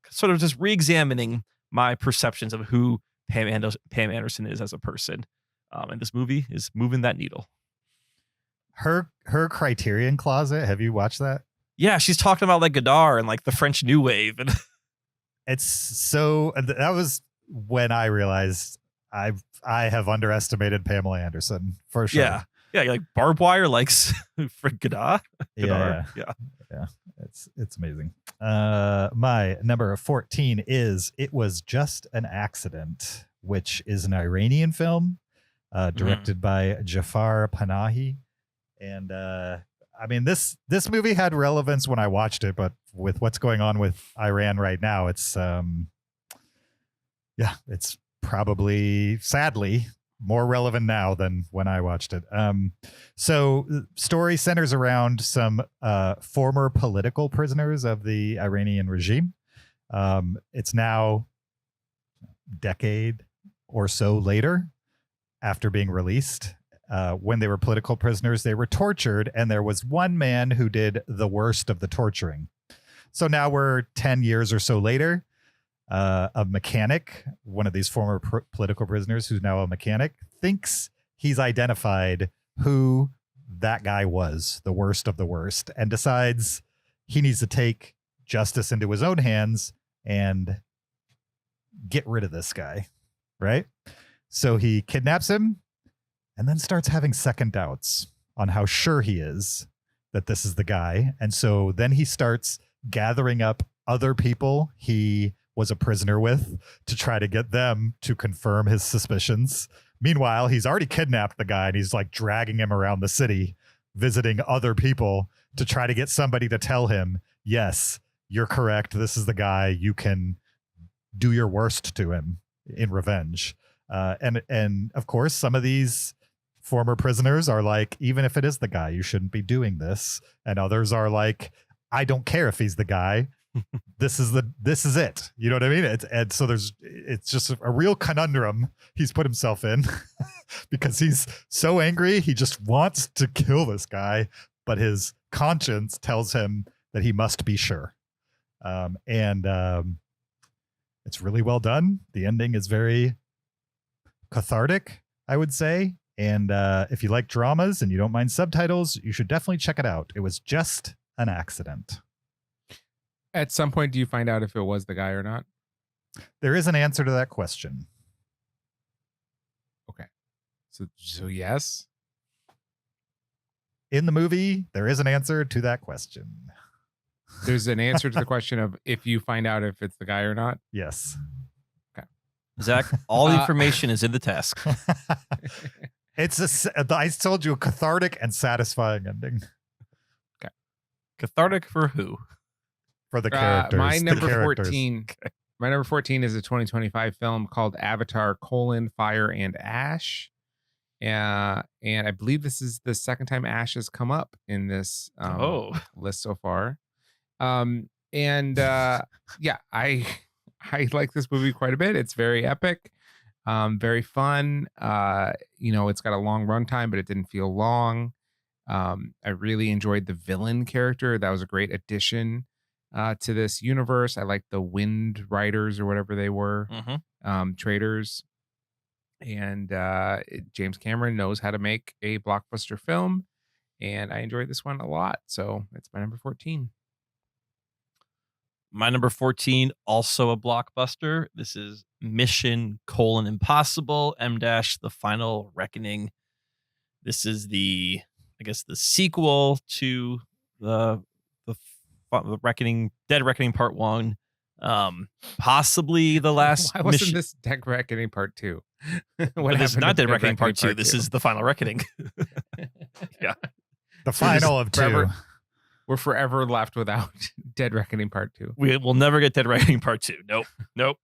sort of just re-examining my perceptions of who Pam Anderson is as a person. And this movie is moving that needle. Her Criterion Closet. Have you watched that? Yeah, she's talking about like Godard and like the French New Wave, and it's so. That was when I realized I have underestimated Pamela Anderson for sure. Yeah, like Barbed Wire likes for Godard. Yeah. It's amazing. My number 14 is It Was Just an Accident, which is an Iranian film directed by Jafar Panahi. And this movie had relevance when I watched it, but with what's going on with Iran right now, it's it's probably sadly more relevant now than when I watched it. So the story centers around some former political prisoners of the Iranian regime. It's now a decade or so later after being released. When they were political prisoners, they were tortured, and there was one man who did the worst of the torturing. So now we're 10 years or so later. A mechanic, one of these former political prisoners who's now a mechanic, thinks he's identified who that guy was the worst of the worst and decides he needs to take justice into his own hands and get rid of this guy, right? So he kidnaps him and then starts having second doubts on how sure he is that this is the guy. And so then he starts gathering up other people he was a prisoner with to try to get them to confirm his suspicions. Meanwhile, he's already kidnapped the guy and he's like dragging him around the city, visiting other people to try to get somebody to tell him, yes, you're correct. This is the guy. You can do your worst to him in revenge. And of course, some of these former prisoners are like, even if it is the guy, you shouldn't be doing this. And others are like, I don't care if he's the guy. This is it. You know what I mean? And so it's just a real conundrum he's put himself in because he's so angry. He just wants to kill this guy, but his conscience tells him that he must be sure. It's really well done. The ending is very cathartic, I would say. And if you like dramas and you don't mind subtitles, you should definitely check it out. It was just an accident. At some point, do you find out if it was the guy or not? There is an answer to that question. Okay. So yes. In the movie, there is an answer to that question. There's an answer to the question of if you find out if it's the guy or not. Yes. Okay. Zach, all the information is in the task. I told you, a cathartic and satisfying ending. Okay. Cathartic for who? For the characters. My the number characters. 14. My number 14 is a 2025 film called Avatar: Fire and Ash. And I believe this is the second time Ash has come up in this list so far. Yeah, I like this movie quite a bit. It's very epic, very fun. It's got a long runtime, but it didn't feel long. I really enjoyed the villain character. That was a great addition to this universe. I like the Wind Riders or whatever they were, traders. And James Cameron knows how to make a blockbuster film, and I enjoyed this one a lot. So it's my number 14. My number 14, also a blockbuster. This is Mission: Impossible, The Final Reckoning. This is the sequel to the Reckoning, Dead Reckoning Part 1. Possibly the last. Why wasn't this Dead Reckoning Part 2? This is not Dead Reckoning Part 2. This is the Final Reckoning. Yeah. The final of two. We're forever left without Dead Reckoning Part 2. We will never get Dead Reckoning Part 2. Nope.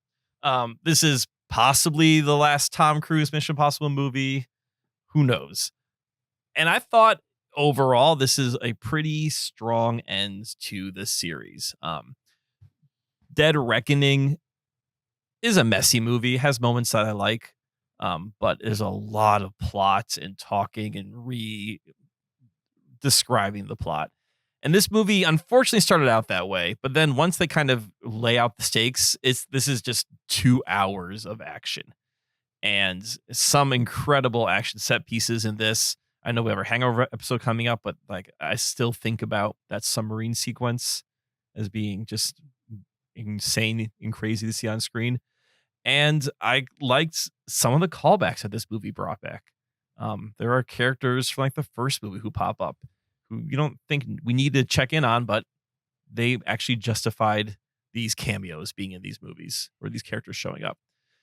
This is possibly the last Tom Cruise Mission Impossible movie. Who knows? And I thought overall this is a pretty strong end to the series. Dead Reckoning is a messy movie, has moments that I like, but there's a lot of plot and talking and describing the plot. And this movie unfortunately started out that way, but then once they kind of lay out the stakes, this is just 2 hours of action and some incredible action set pieces in this. I know we have our Hangover episode coming up, but like I still think about that submarine sequence as being just insane and crazy to see on screen. And I liked some of the callbacks that this movie brought back. There are characters from like the first movie who pop up who you don't think we need to check in on, but they actually justified these cameos being in these movies or these characters showing up.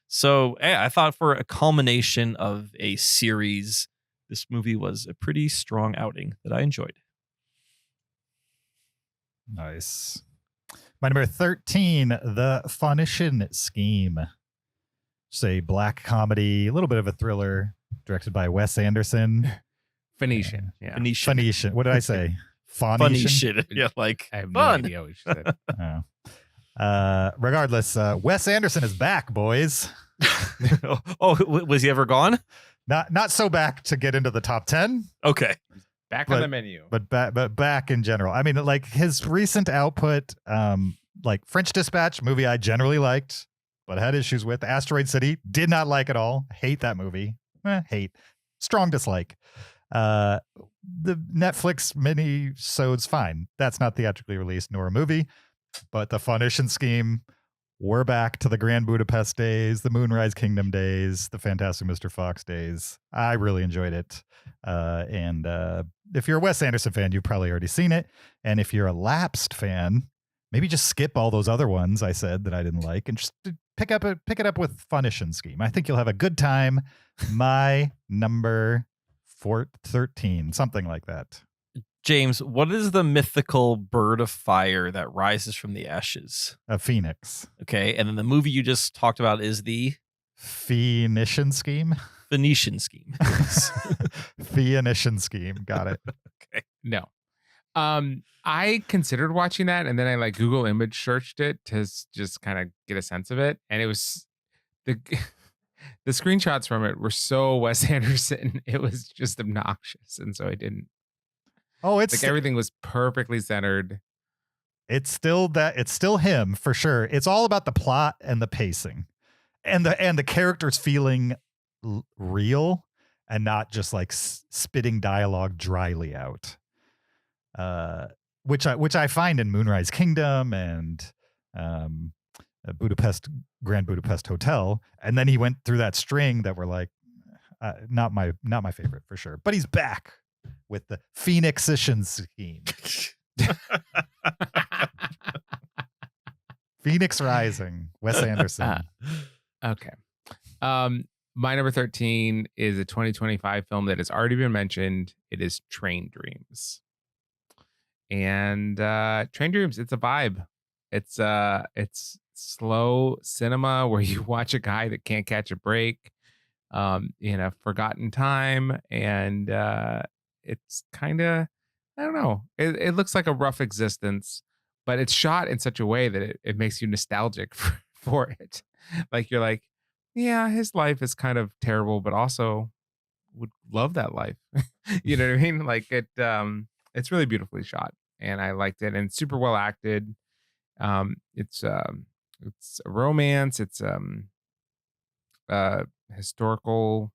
So I thought for a culmination of a series, this movie was a pretty strong outing that I enjoyed. Nice. My number 13, The Phoenician Scheme. It's a black comedy, a little bit of a thriller, directed by Wes Anderson. Phoenician. Yeah. Phoenician. What did I say? Phoenician. Yeah, like I have fun. no idea what you said. Regardless, Wes Anderson is back, boys. Was he ever gone? Not so back to get into the top 10. Okay. Back on the menu. But back in general. I mean, like his recent output, like French Dispatch, movie I generally liked, but had issues with. Asteroid City, did not like at all. Hate that movie. Hate. Strong dislike. the Netflix mini-sode's fine. That's not theatrically released nor a movie, but the Funimation scheme, we're back to the Grand Budapest days, the Moonrise Kingdom days, the Fantastic Mr. Fox days. I really enjoyed it. And if you're a Wes Anderson fan, you've probably already seen it. And if you're a lapsed fan, maybe just skip all those other ones I said that I didn't like and just pick it up with Funimation scheme. I think you'll have a good time. My number 13, something like that. James, what is the mythical bird of fire that rises from the ashes? A phoenix. Okay, and then the movie you just talked about is the Phoenician scheme. Phoenician scheme. Phoenician scheme. Got it. Okay. No. I considered watching that, and then I like Google image searched it to just kind of get a sense of it, and it was the screenshots from it were so Wes Anderson. It was just obnoxious, and so I didn't. Oh, it's like everything was perfectly centered. It's still him for sure. It's all about the plot and the pacing, and the characters feeling real and not just like spitting dialogue dryly out. Which I find in Moonrise Kingdom and Grand Budapest Hotel, and then he went through that string that were like not my favorite for sure. But he's back with the Phoenician scheme. Phoenix Rising, Wes Anderson. Okay. My number 13 is a 2025 film that has already been mentioned. It is Train Dreams. And Train Dreams, it's a vibe. It's slow cinema where you watch a guy that can't catch a break in a forgotten time, and it's kind of, I don't know, it looks like a rough existence, but it's shot in such a way that it makes you nostalgic for it. Like you're like, yeah, his life is kind of terrible, but also would love that life. You know what I mean? Like it's really beautifully shot, and I liked it, and super well acted. It's a romance. It's historical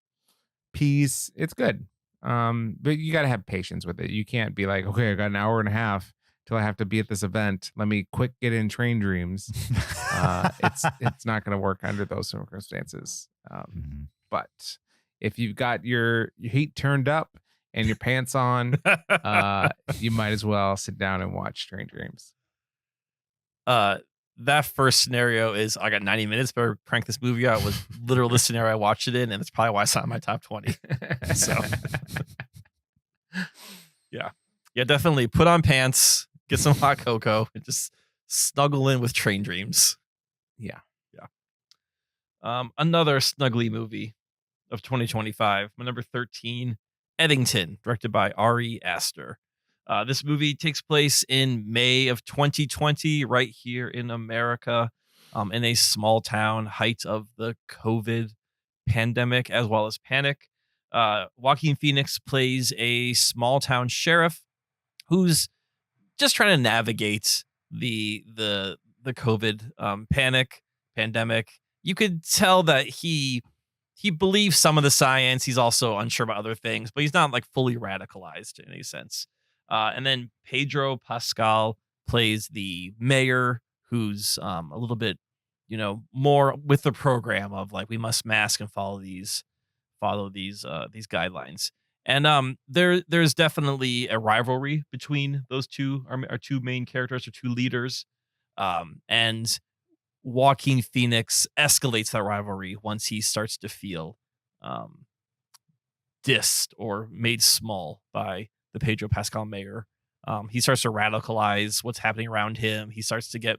piece. It's good. But you got to have patience with it. You can't be like, okay, I got an hour and a half till I have to be at this event. Let me quick get in Train Dreams. It's not going to work under those circumstances. But if you've got your heat turned up and your pants on, you might as well sit down and watch Train Dreams. That first scenario is I got 90 minutes, but crank this movie out was literally the scenario I watched it in, and it's probably why it's not in my top 20. So, yeah, definitely put on pants, get some hot cocoa, and just snuggle in with Train Dreams. Yeah. Another snuggly movie of 2025. My number 13, Eddington, directed by Ari Aster. This movie takes place in May of 2020, right here in America, in a small town, height of the COVID pandemic as well as panic. Joaquin Phoenix plays a small town sheriff who's just trying to navigate the COVID pandemic. You could tell that he believes some of the science. He's also unsure about other things, but he's not like fully radicalized in any sense. And then Pedro Pascal plays the mayor, who's a little bit, more with the program of like, we must mask and follow these guidelines. And there's definitely a rivalry between those two, our two main characters, or two leaders. And Joaquin Phoenix escalates that rivalry once he starts to feel dissed or made small by the Pedro Pascal mayor. He starts to radicalize what's happening around him. He starts to get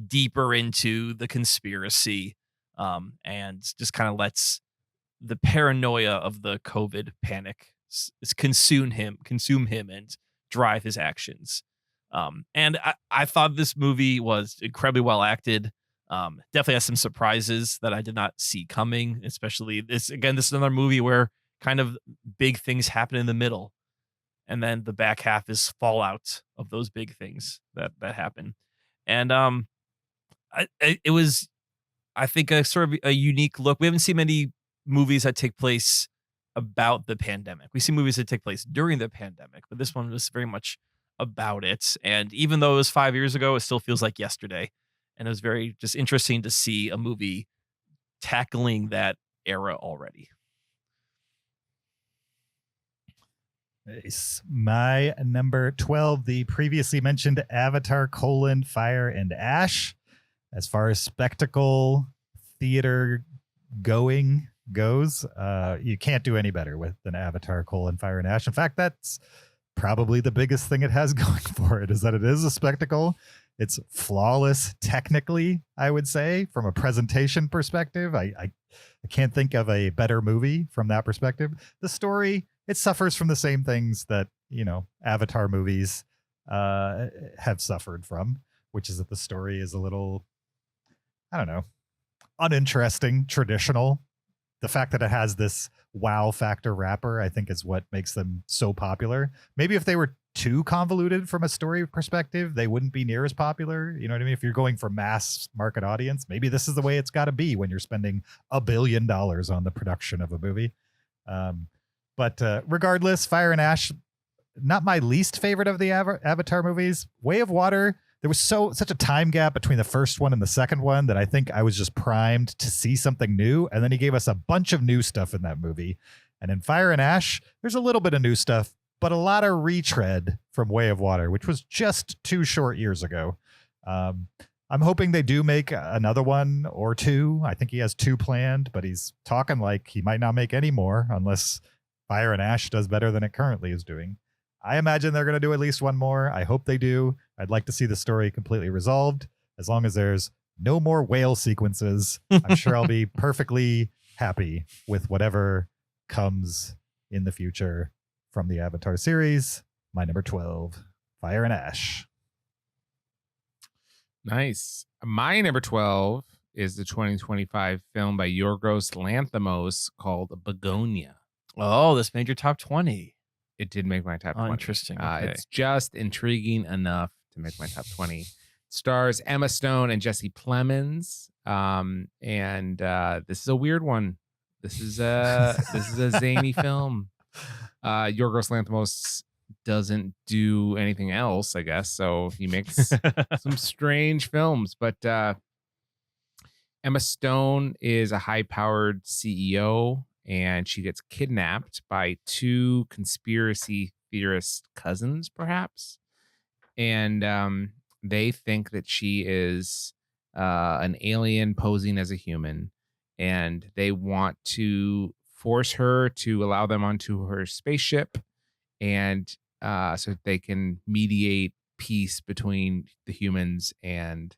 deeper into the conspiracy, and just kind of lets the paranoia of the COVID panic consume him and drive his actions. And I thought this movie was incredibly well acted. Definitely has some surprises that I did not see coming, especially this is another movie where kind of big things happen in the middle, and then the back half is fallout of those big things that happen. And it was, I think, a sort of a unique look. We haven't seen many movies that take place about the pandemic. We see movies that take place during the pandemic, but this one was very much about it. And even though it was 5 years ago, it still feels like yesterday. And it was very just interesting to see a movie tackling that era already. Nice. My number 12, the previously mentioned Avatar: Fire and Ash. As far as spectacle theater going goes, you can't do any better with an Avatar: Fire and Ash. In fact, that's probably the biggest thing it has going for it, is that it is a spectacle. It's flawless technically, I would say, from a presentation perspective. I can't think of a better movie from that perspective. The story, it suffers from the same things that, Avatar movies have suffered from, which is that the story is a little, I don't know, uninteresting, traditional. The fact that it has this wow factor wrapper, I think, is what makes them so popular. Maybe if they were too convoluted from a story perspective, they wouldn't be near as popular. You know what I mean? If you're going for mass market audience, maybe this is the way it's got to be when you're spending $1 billion on the production of a movie. But regardless, Fire and Ash, not my least favorite of the Avatar movies. Way of Water, there was such a time gap between the first one and the second one that I think I was just primed to see something new. And then he gave us a bunch of new stuff in that movie. And in Fire and Ash, there's a little bit of new stuff, but a lot of retread from Way of Water, which was just 2 short years ago. I'm hoping they do make another one or two. I think he has 2 planned, but he's talking like he might not make any more unless Fire and Ash does better than it currently is doing. I imagine they're going to do at least one more. I hope they do. I'd like to see the story completely resolved. As long as there's no more whale sequences, I'm sure I'll be perfectly happy with whatever comes in the future from the Avatar series. My number 12, Fire and Ash. Nice. My number 12 is the 2025 film by Yorgos Lanthimos called Begonia. Oh, this made your top 20. It did make my top 20. Interesting. Okay. It's just intriguing enough to make my top 20. Stars Emma Stone and Jesse Plemons. This is a weird one. This is a zany film. Yorgos Lanthimos doesn't do anything else, I guess. So he makes some strange films. But Emma Stone is a high-powered CEO, and she gets kidnapped by 2 conspiracy theorist cousins, perhaps. And they think that she is an alien posing as a human, and they want to force her to allow them onto her spaceship, and so that they can mediate peace between the humans and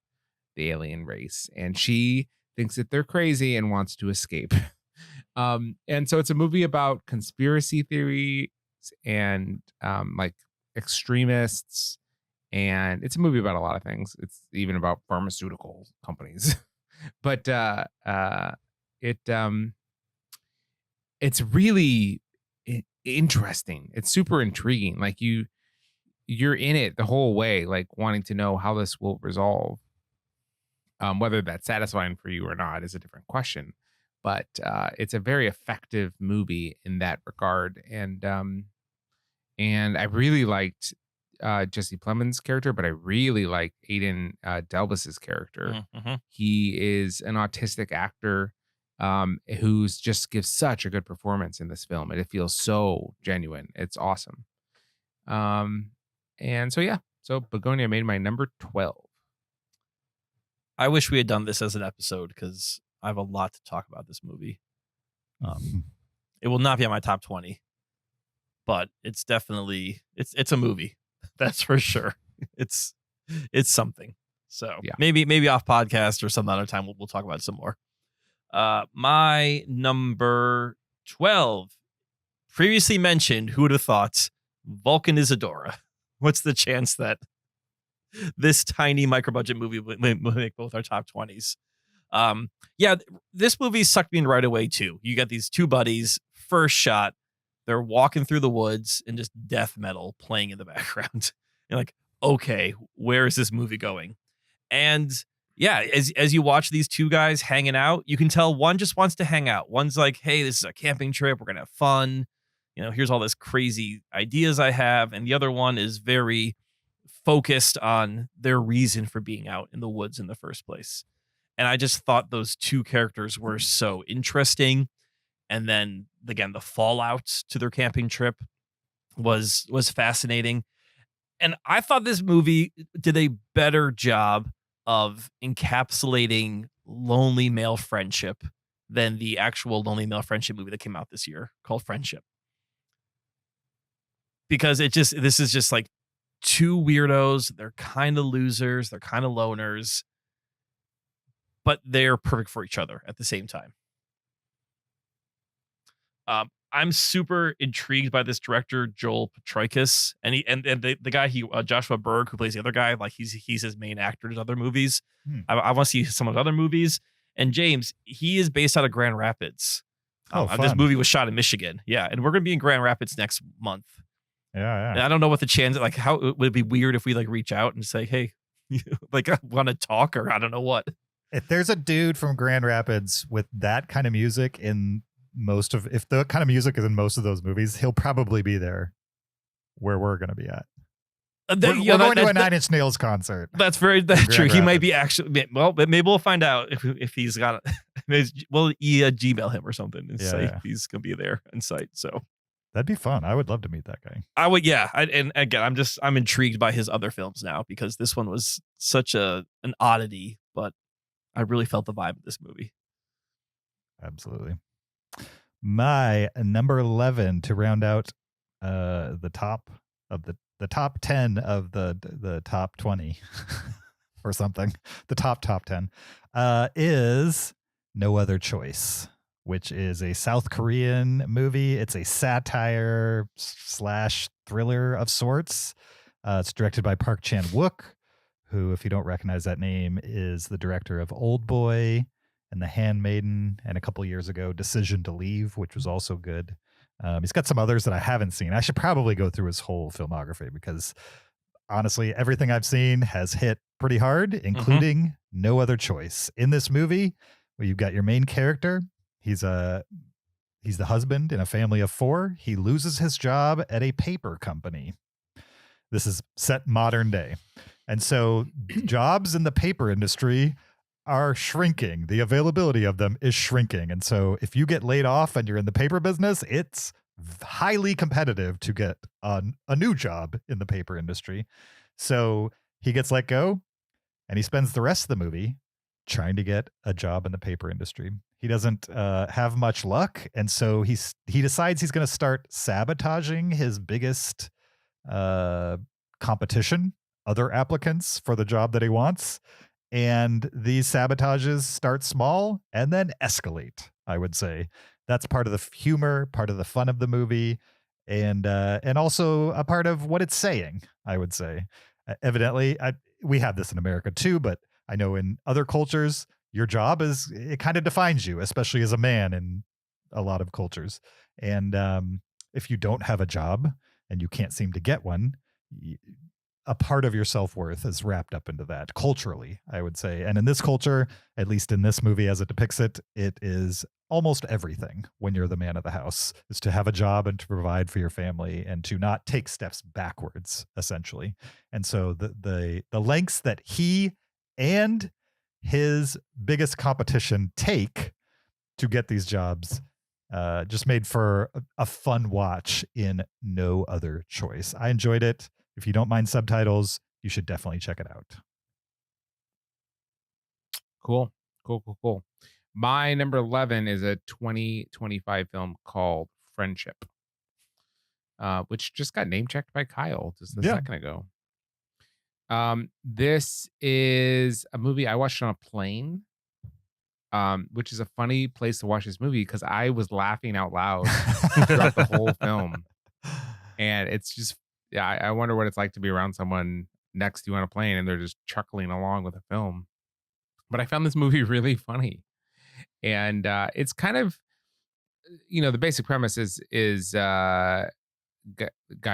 the alien race. And she thinks that they're crazy and wants to escape. And so it's a movie about conspiracy theories and like extremists, and it's a movie about a lot of things. It's even about pharmaceutical companies. But it's really interesting. It's super intriguing. Like you're in it the whole way, like wanting to know how this will resolve. Whether that's satisfying for you or not is a different question. But it's a very effective movie in that regard. And I really liked Jesse Plemons' character, but I really like Aidan Delbus's character. Mm-hmm. He is an autistic actor who's just gives such a good performance in this film, and it feels so genuine. It's awesome. And so Begonia made my number 12. I wish we had done this as an episode because I have a lot to talk about this movie. It will not be on my top 20, but it's definitely it's a movie. That's for sure. It's something. So yeah. maybe off podcast or some other time we'll talk about it some more. My number 12, previously mentioned, who would have thought, Vulcan Isadora. What's the chance that this tiny micro budget movie will make both our top 20s? This movie sucked me in right away too. You got these 2 buddies, first shot, they're walking through the woods and just death metal playing in the background. You're like, okay, where is this movie going? And yeah, as you watch these two guys hanging out, you can tell one just wants to hang out. One's like, hey, this is a camping trip. We're going to have fun. Here's all this crazy ideas I have. And the other one is very focused on their reason for being out in the woods in the first place. And I just thought those two characters were so interesting. And then again, the fallout to their camping trip was fascinating. And I thought this movie did a better job of encapsulating lonely male friendship than the actual lonely male friendship movie that came out this year called Friendship. Because this is just like two weirdos. They're kind of losers. They're kind of loners, but they're perfect for each other at the same time. I'm super intrigued by this director, Joel Petrikis, and the guy Joshua Berg, who plays the other guy, like he's his main actor in his other movies. I want to see some of his other movies. And James, he is based out of Grand Rapids. This movie was shot in Michigan. Yeah, and we're gonna be in Grand Rapids next month. Yeah. And I don't know what the chance, like, how would it be weird if we like reach out and say, hey, like, I want to talk, or I don't know what. If there's a dude from Grand Rapids with that kind of music in if the kind of music is in most of those movies, he'll probably be there where we're going to be at. We're going to a Nine Inch Nails concert. That's true. He might be actually, well, but maybe we'll find out if he's got we'll Gmail him or something and say if he's going to be there in sight. So that'd be fun. I would love to meet that guy. I would. Yeah. And again, I'm intrigued by his other films now, because this one was such an oddity, but I really felt the vibe of this movie. Absolutely. My number 11 to round out the top of the top 10 of the top 20 or something, the top 10 is No Other Choice, which is a South Korean movie. It's a satire / thriller of sorts. It's directed by Park Chan-wook, who, if you don't recognize that name, is the director of Old Boy and The Handmaiden, and a couple years ago, Decision to Leave, which was also good. He's got some others that I haven't seen. I should probably go through his whole filmography, because honestly, everything I've seen has hit pretty hard, including No Other Choice. In this movie, where you've got your main character, he's the husband in a family of 4. He loses his job at a paper company. This is set modern day. And so jobs in the paper industry are shrinking. The availability of them is shrinking. And so if you get laid off and you're in the paper business, it's highly competitive to get a new job in the paper industry. So he gets let go, and he spends the rest of the movie trying to get a job in the paper industry. He doesn't have much luck. And so he decides he's going to start sabotaging his biggest competition, other applicants for the job that he wants. And these sabotages start small and then escalate, I would say. That's part of the humor, part of the fun of the movie, and also a part of what it's saying, I would say. Evidently, we have this in America too, but I know in other cultures, your job it kind of defines you, especially as a man in a lot of cultures. And if you don't have a job and you can't seem to get one, a part of your self-worth is wrapped up into that culturally, I would say. And in this culture, at least in this movie as it depicts it, it is almost everything when you're the man of the house, is to have a job and to provide for your family and to not take steps backwards, essentially. And so the lengths that he and his biggest competition take to get these jobs just made for a fun watch in No Other Choice. I enjoyed it. If you don't mind subtitles, you should definitely check it out. Cool. My number 11 is a 2025 film called Friendship, which just got name checked by Kyle just a second ago. This is a movie I watched on a plane, which is a funny place to watch this movie because I was laughing out loud throughout the whole film. And it's just, I wonder what it's like to be around someone next to you on a plane and they're just chuckling along with the film. But I found this movie really funny. And it's kind of, the basic premise is guy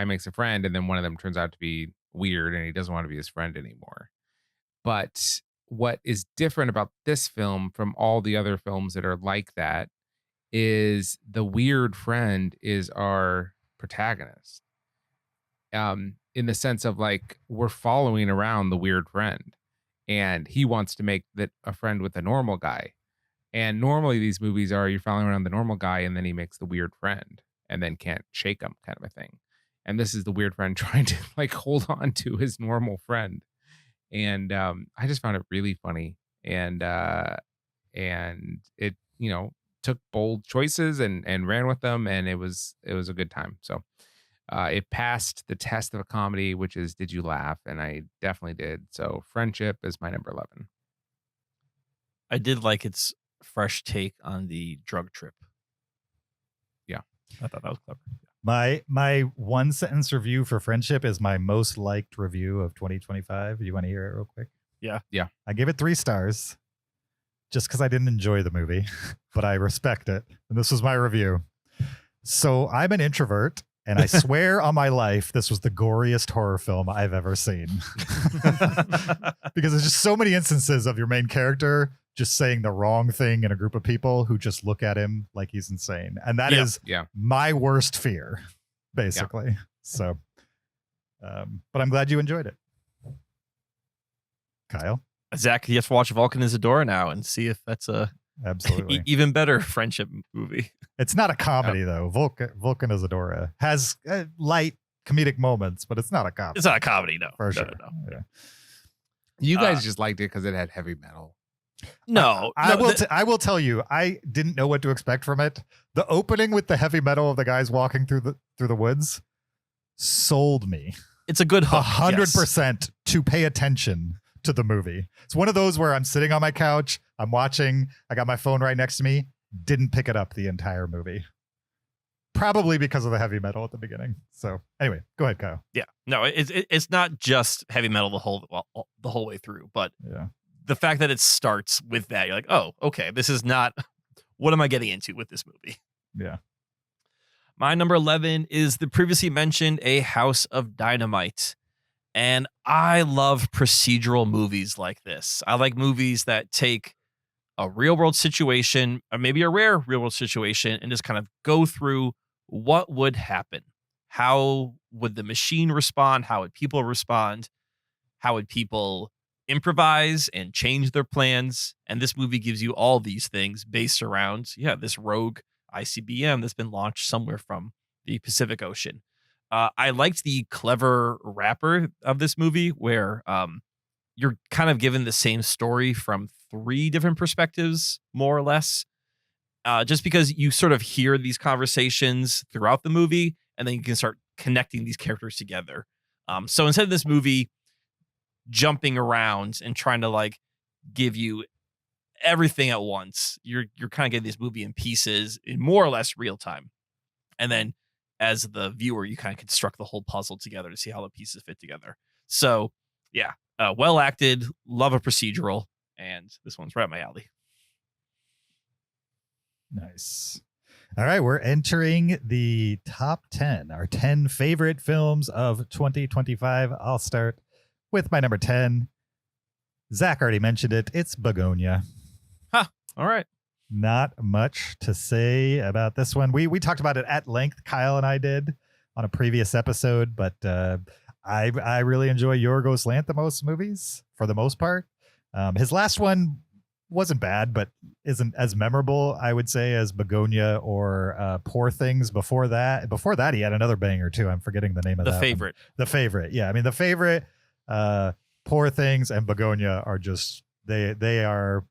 makes a friend and then one of them turns out to be weird and he doesn't want to be his friend anymore. But what is different about this film from all the other films that are like that is the weird friend is our protagonist. In the sense of like, we're following around the weird friend, and he wants to make that a friend with a normal guy. And normally these movies are you're following around the normal guy and then he makes the weird friend and then can't shake him, kind of a thing. And this is the weird friend trying to like hold on to his normal friend. And I just found it really funny. And it, took bold choices and ran with them, and it was a good time. So it passed the test of a comedy, which is, did you laugh? And I definitely did. So Friendship is my number 11. I did like its fresh take on the drug trip. Yeah. I thought that was clever. My one sentence review for Friendship is my most liked review of 2025. You want to hear it real quick? Yeah. I gave it 3 stars just because I didn't enjoy the movie, but I respect it. And this was my review. So I'm an introvert, and I swear on my life, this was the goriest horror film I've ever seen. Because there's just so many instances of your main character just saying the wrong thing in a group of people who just look at him like he's insane. And that is my worst fear, basically. Yeah. So, but I'm glad you enjoyed it. Kyle? Zach, you have to watch Vulcan Isadora now and see if that's a absolutely even better friendship movie. It's not a comedy, though. Vulcan Isadora has light comedic moments, but it's not a comedy. It's not a comedy, no. For sure. No. Yeah. You guys just liked it because it had heavy metal. No. I will tell you, I didn't know what to expect from it. The opening with the heavy metal of the guys walking through the woods sold me. It's a good hook. 100% to pay attention to the movie. It's one of those where I'm sitting on my couch, I'm watching, I got my phone right next to me, didn't pick it up the entire movie. Probably because of the heavy metal at the beginning. So anyway, go ahead, Kyle. Yeah. No, it's not just heavy metal the whole way through, but the fact that it starts with that, you're like, oh, okay, this is not, what am I getting into with this movie? Yeah. My number 11 is the previously mentioned A House of Dynamite. And I love procedural movies like this. I like movies that take a real world situation, or maybe a rare real world situation, and just kind of go through what would happen. How would the machine respond? How would people respond? How would people improvise and change their plans? And this movie gives you all these things based around, this rogue ICBM that's been launched somewhere from the Pacific Ocean. I liked the clever wrapper of this movie where you're kind of given the same story from 3 different perspectives, more or less, just because you sort of hear these conversations throughout the movie, and then you can start connecting these characters together. So instead of this movie jumping around and trying to like give you everything at once, you're kind of getting this movie in pieces in more or less real time. And then as the viewer, you kind of construct the whole puzzle together to see how the pieces fit together. So well acted, love a procedural, and this one's right up my alley. Nice. All right, we're entering the top 10, our 10 favorite films of 2025. I'll start with my number 10. Zach already mentioned it. It's Begonia. All right. Not much to say about this one. We talked about it at length, Kyle and I did, on a previous episode, but I really enjoy Yorgos Lanthimos movies for the most part. His last one wasn't bad, but isn't as memorable, I would say, as Begonia or Poor Things. Before that, he had another banger too. I'm forgetting the name of The that Favorite. One. The Favorite. Yeah, I mean, The Favorite, Poor Things, and Begonia are just they are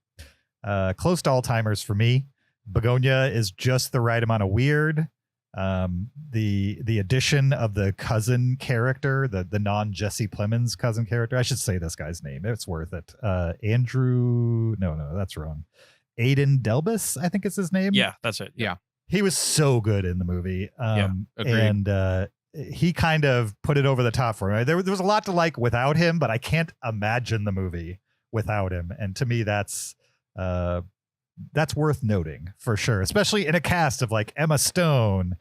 close to all-timers for me. Begonia is just the right amount of weird. The addition of the cousin character, the non-Jesse Plemons cousin character. I should say this guy's name. It's worth it. Andrew. No, that's wrong. Aiden Delbus, I think is his name. Yeah, that's it. Yeah. He was so good in the movie. Agreed. And he kind of put it over the top for me. There was a lot to like without him, but I can't imagine the movie without him. And to me, that's worth noting for sure, especially in a cast of like Emma Stone,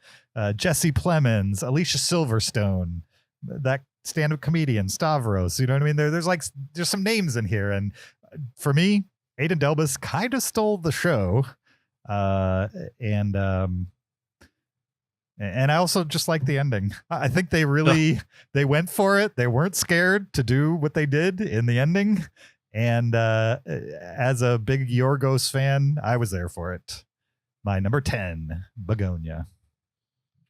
Jesse Plemons, Alicia Silverstone, that stand-up comedian Stavros. You know what I mean? There's some names in here, and for me, Aidan Delbus kind of stole the show. And I also just like the ending. I think they really they went for it. They weren't scared to do what they did in the ending. And as a big Yorgos fan, I was there for it. My number 10, Begonia.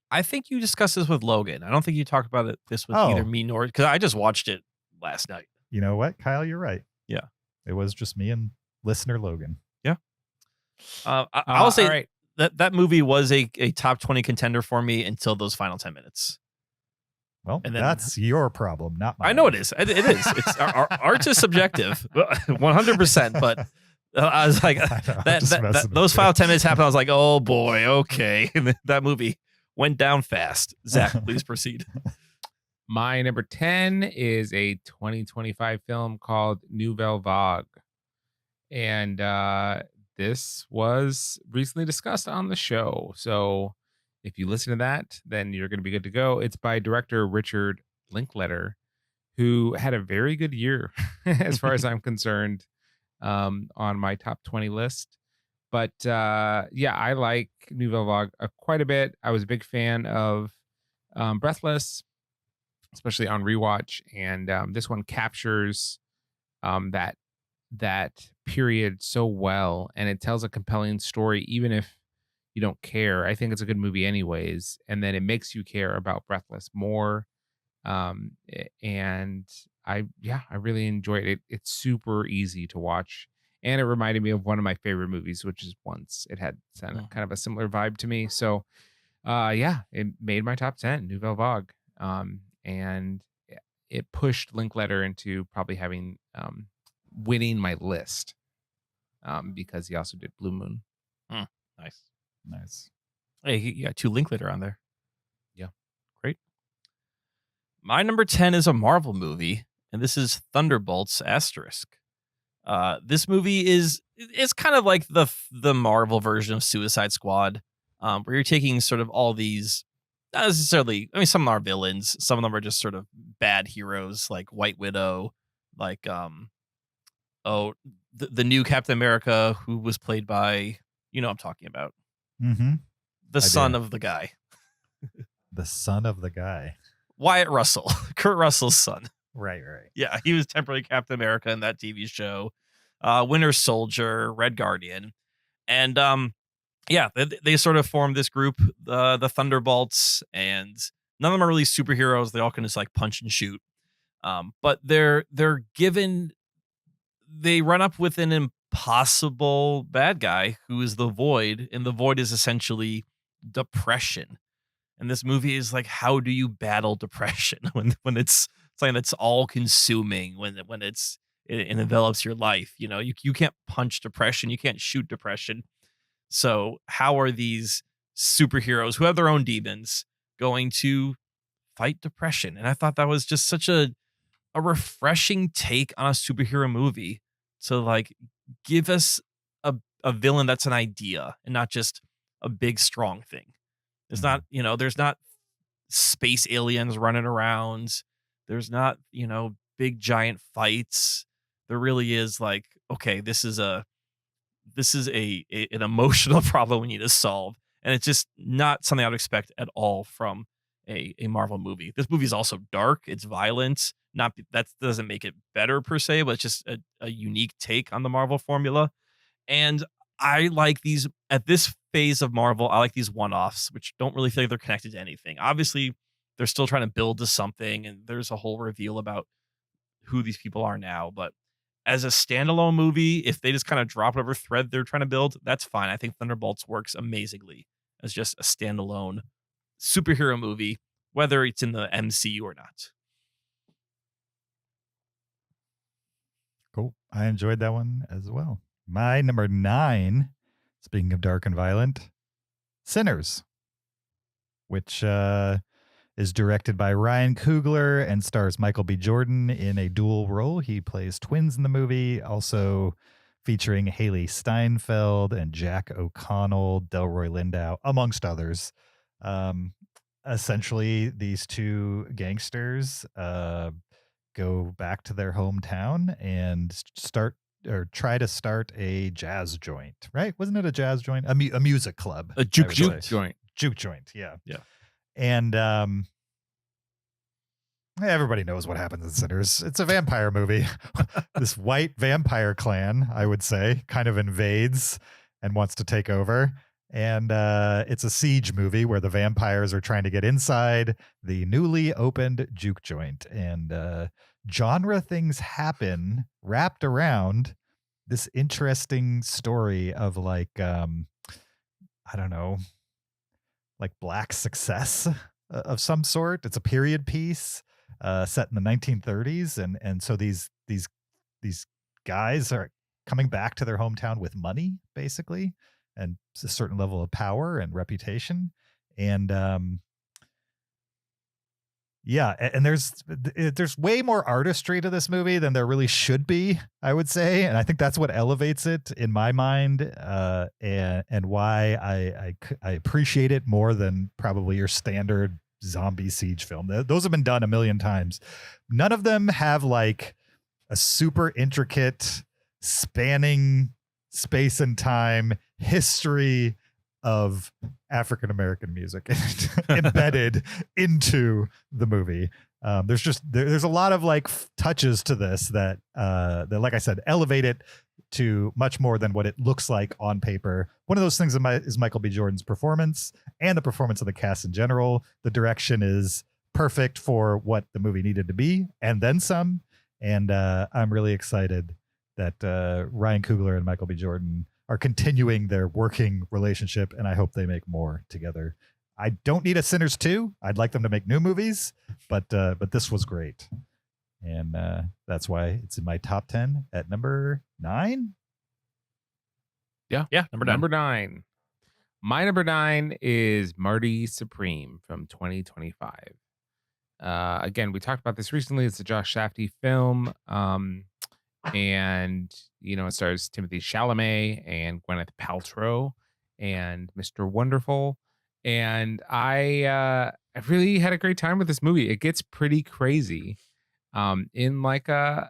I think you discussed this with Logan. I don't think you talked about this with either me nor, because I just watched it last night. You know what, Kyle? You're right. Yeah. It was just me and listener Logan. Yeah. I will say right. that movie was a top 20 contender for me until those final 10 minutes. Well, And then- that's your problem, not mine. I know it is. It is. It's art is subjective, 100%. But I was like, those final 10 minutes happened. I was like, oh boy, okay. And that movie went down fast. Zach, please proceed. My number 10 is a 2025 film called Nouvelle Vague. And this was recently discussed on the show. So if you listen to that, then you're going to be good to go. It's by director Richard Linklater, who had a very good year as far as I'm concerned on my top 20 list. But yeah, I like Nouvelle Vague quite a bit. I was a big fan of Breathless, especially on rewatch. And this one captures that period so well. And it tells a compelling story, even if you don't care. I think it's a good movie anyways. And then it makes you care about Breathless more. And I really enjoyed it. It's super easy to watch. And it reminded me of one of my favorite movies, which is Once. It had kind of a similar vibe to me. So it made my top 10, Nouvelle Vague. And it pushed Linklater into probably having winning my list because he also did Blue Moon. Nice. Hey, you got 2 Linklater on there. Yeah. Great. My number 10 is a Marvel movie, and this is Thunderbolts ***. This movie is kind of like the Marvel version of Suicide Squad, where you're taking sort of all these, not necessarily, I mean, some of them are villains, some of them are just sort of bad heroes, like White Widow, like the new Captain America, who was played by, you know what I'm talking about. Mm-hmm. The son of the guy. The son of the guy. Wyatt Russell. Kurt Russell's son. Right. Yeah, he was temporarily Captain America in that TV show. Winter Soldier, Red Guardian. And they sort of formed this group, the Thunderbolts, and none of them are really superheroes. They all can just like punch and shoot. But they're given, they run up with an impossible bad guy who is the Void, and the Void is essentially depression. And this movie is like, how do you battle depression when it's something that's all consuming, when it envelops your life? You know, you can't punch depression, you can't shoot depression. So how are these superheroes who have their own demons going to fight depression? And I thought that was just such a refreshing take on a superhero movie to like give us a villain that's an idea and not just a big strong thing. It's not, there's not space aliens running around. There's not, big giant fights. There really is like, okay, this is an emotional problem we need to solve. And it's just not something I would expect at all from a Marvel movie. This movie is also dark. It's violent. That doesn't make it better per se, but it's just a unique take on the Marvel formula. And I like these, at this phase of Marvel, I like these one-offs, which don't really feel like they're connected to anything. Obviously, they're still trying to build to something, and there's a whole reveal about who these people are now. But as a standalone movie, if they just kind of drop whatever thread they're trying to build, that's fine. I think Thunderbolts works amazingly as just a standalone superhero movie, whether it's in the MCU or not. Cool. I enjoyed that one as well. My number 9, speaking of dark and violent, Sinners, which is directed by Ryan Coogler and stars Michael B. Jordan in a dual role. He plays twins in the movie, also featuring Haley Steinfeld and Jack O'Connell, Delroy Lindo, amongst others. Essentially, these two gangsters go back to their hometown and start or try to start a jazz joint, right? Wasn't it a jazz joint? A music club. A juke joint. Joint. Juke joint, yeah. Yeah. And everybody knows what happens in Sinners. It's a vampire movie. This white vampire clan, I would say, kind of invades and wants to take over. And it's a siege movie where the vampires are trying to get inside the newly opened juke joint. And genre things happen wrapped around this interesting story of like, I don't know, like Black success of some sort. It's a period piece set in the 1930s. And so these guys are coming back to their hometown with money, basically, and a certain level of power and reputation. And and there's way more artistry to this movie than there really should be, I would say. And I think that's what elevates it in my mind, and why I appreciate it more than probably your standard zombie siege film. Those have been done a million times. None of them have like a super intricate, spanning space and time history of African American music embedded into the movie. There's a lot of like touches to this that like I said, elevate it to much more than what it looks like on paper. One of those things is Michael B. Jordan's performance and the performance of the cast in general. The direction is perfect for what the movie needed to be, and then some. And I'm really excited that Ryan Coogler and Michael B. Jordan are continuing their working relationship, and I hope they make more together. I don't need a Sinners 2. I'd like them to make new movies, but this was great. And that's why it's in my top 10 at number 9. Yeah, number 9. Number 9. My number 9 is Marty Supreme from 2025. Again, we talked about this recently. It's a Josh Safdie film. And, you know, it stars Timothée Chalamet and Gwyneth Paltrow and Mr. Wonderful. And I really had a great time with this movie. It gets pretty crazy in like a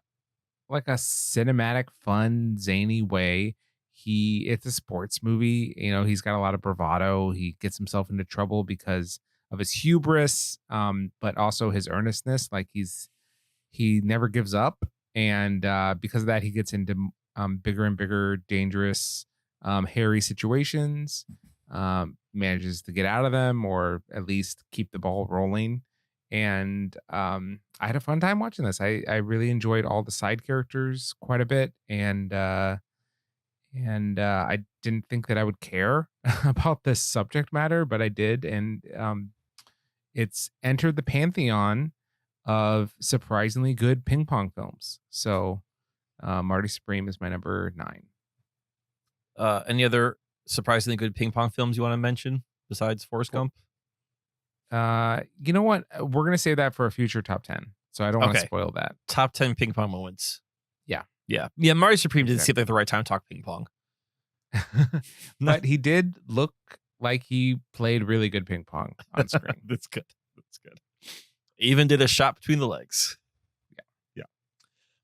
cinematic, fun, zany way. It's a sports movie. You know, he's got a lot of bravado. He gets himself into trouble because of his hubris, but also his earnestness. Like he never gives up. And because of that, he gets into bigger and bigger, dangerous, hairy situations, manages to get out of them or at least keep the ball rolling. And I had a fun time watching this. I really enjoyed all the side characters quite a bit. And I didn't think that I would care about this subject matter, but I did. And it's entered the pantheon of surprisingly good ping pong films. So Marty Supreme is my number 9. Any other surprisingly good ping pong films you want to mention besides Forrest Gump? You know what? We're going to save that for a future top 10. So I don't want to spoil that. Top 10 ping pong moments. Yeah. Marty Supreme didn't seem like the right time to talk ping pong. But he did look like he played really good ping pong on screen. That's good. Even did a shot between the legs. Yeah.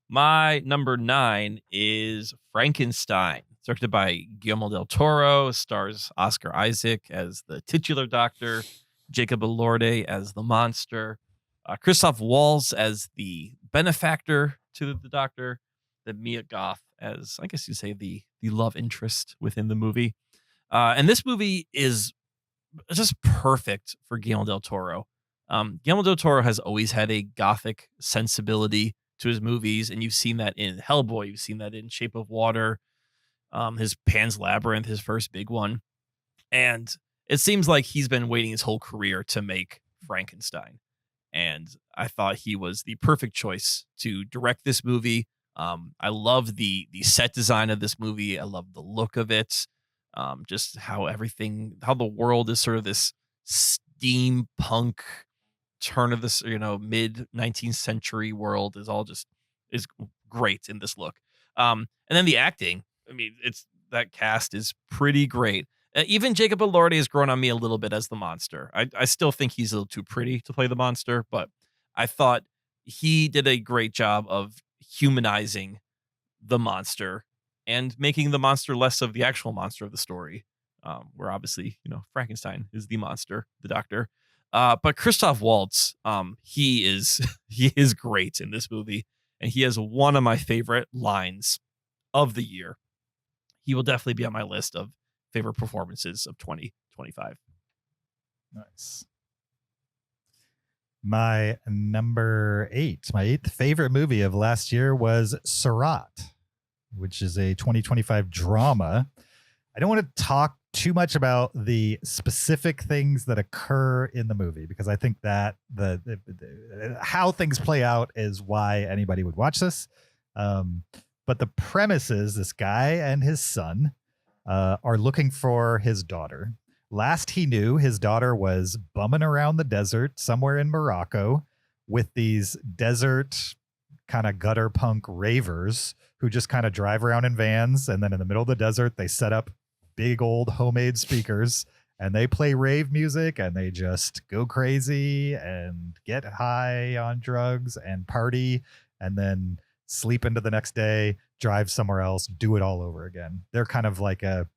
My number 9 is Frankenstein, directed by Guillermo del Toro, stars Oscar Isaac as the titular doctor, Jacob Elordi as the monster, Christoph Waltz as the benefactor to the doctor, then Mia Goth as, I guess you'd say, the love interest within the movie. And this movie is just perfect for Guillermo del Toro. Guillermo del Toro has always had a gothic sensibility to his movies, and you've seen that in Hellboy, you've seen that in Shape of Water, his Pan's Labyrinth, his first big one. And it seems like he's been waiting his whole career to make Frankenstein. And I thought he was the perfect choice to direct this movie. I love the set design of this movie. I love the look of it. Just how the world is sort of this steampunk turn of this, mid 19th century world is great in this look. And then the acting, I mean, that cast is pretty great. Even Jacob Elordi has grown on me a little bit as the monster. I still think he's a little too pretty to play the monster, but I thought he did a great job of humanizing the monster and making the monster less of the actual monster of the story. Where obviously, Frankenstein is the monster, the doctor. But Christoph Waltz, he is he is great in this movie, and he has one of my favorite lines of the year. He will definitely be on my list of favorite performances of 2025. Nice. My number 8, my 8th favorite movie of last year was Surat, which is a 2025 drama. I don't want to talk too much about the specific things that occur in the movie, because I think that the how things play out is why anybody would watch this. But the premise is this guy and his son are looking for his daughter. Last he knew, his daughter was bumming around the desert somewhere in Morocco with these desert kind of gutter punk ravers who just kind of drive around in vans. And then in the middle of the desert, they set up big old homemade speakers and they play rave music and they just go crazy and get high on drugs and party and then sleep into the next day, drive somewhere else, do it all over again. They're kind of like a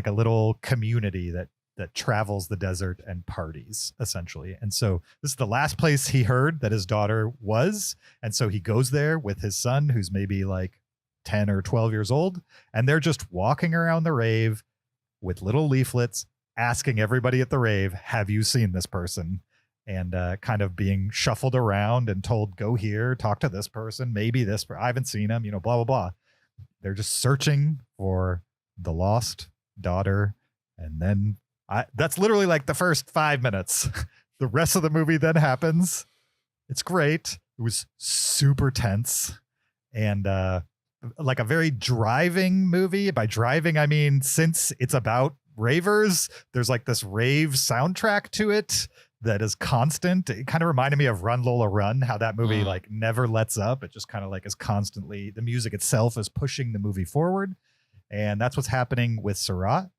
little community that travels the desert and parties, essentially. And so this is the last place he heard that his daughter was. And so he goes there with his son, who's maybe like 10 or 12 years old. And they're just walking around the rave with little leaflets asking everybody at the rave, have you seen this person? And kind of being shuffled around and told, go here, talk to this person, maybe this, I haven't seen him, blah, blah, blah. They're just searching for the lost daughter. And then that's literally like the first 5 minutes. The rest of the movie then happens. It's great. It was super tense and like a very driving movie. By driving, I mean, since it's about ravers, there's like this rave soundtrack to it that is constant. It kind of reminded me of Run Lola Run, how that movie like never lets up. It just kind of like is constantly, the music itself is pushing the movie forward. And that's what's happening with Surat.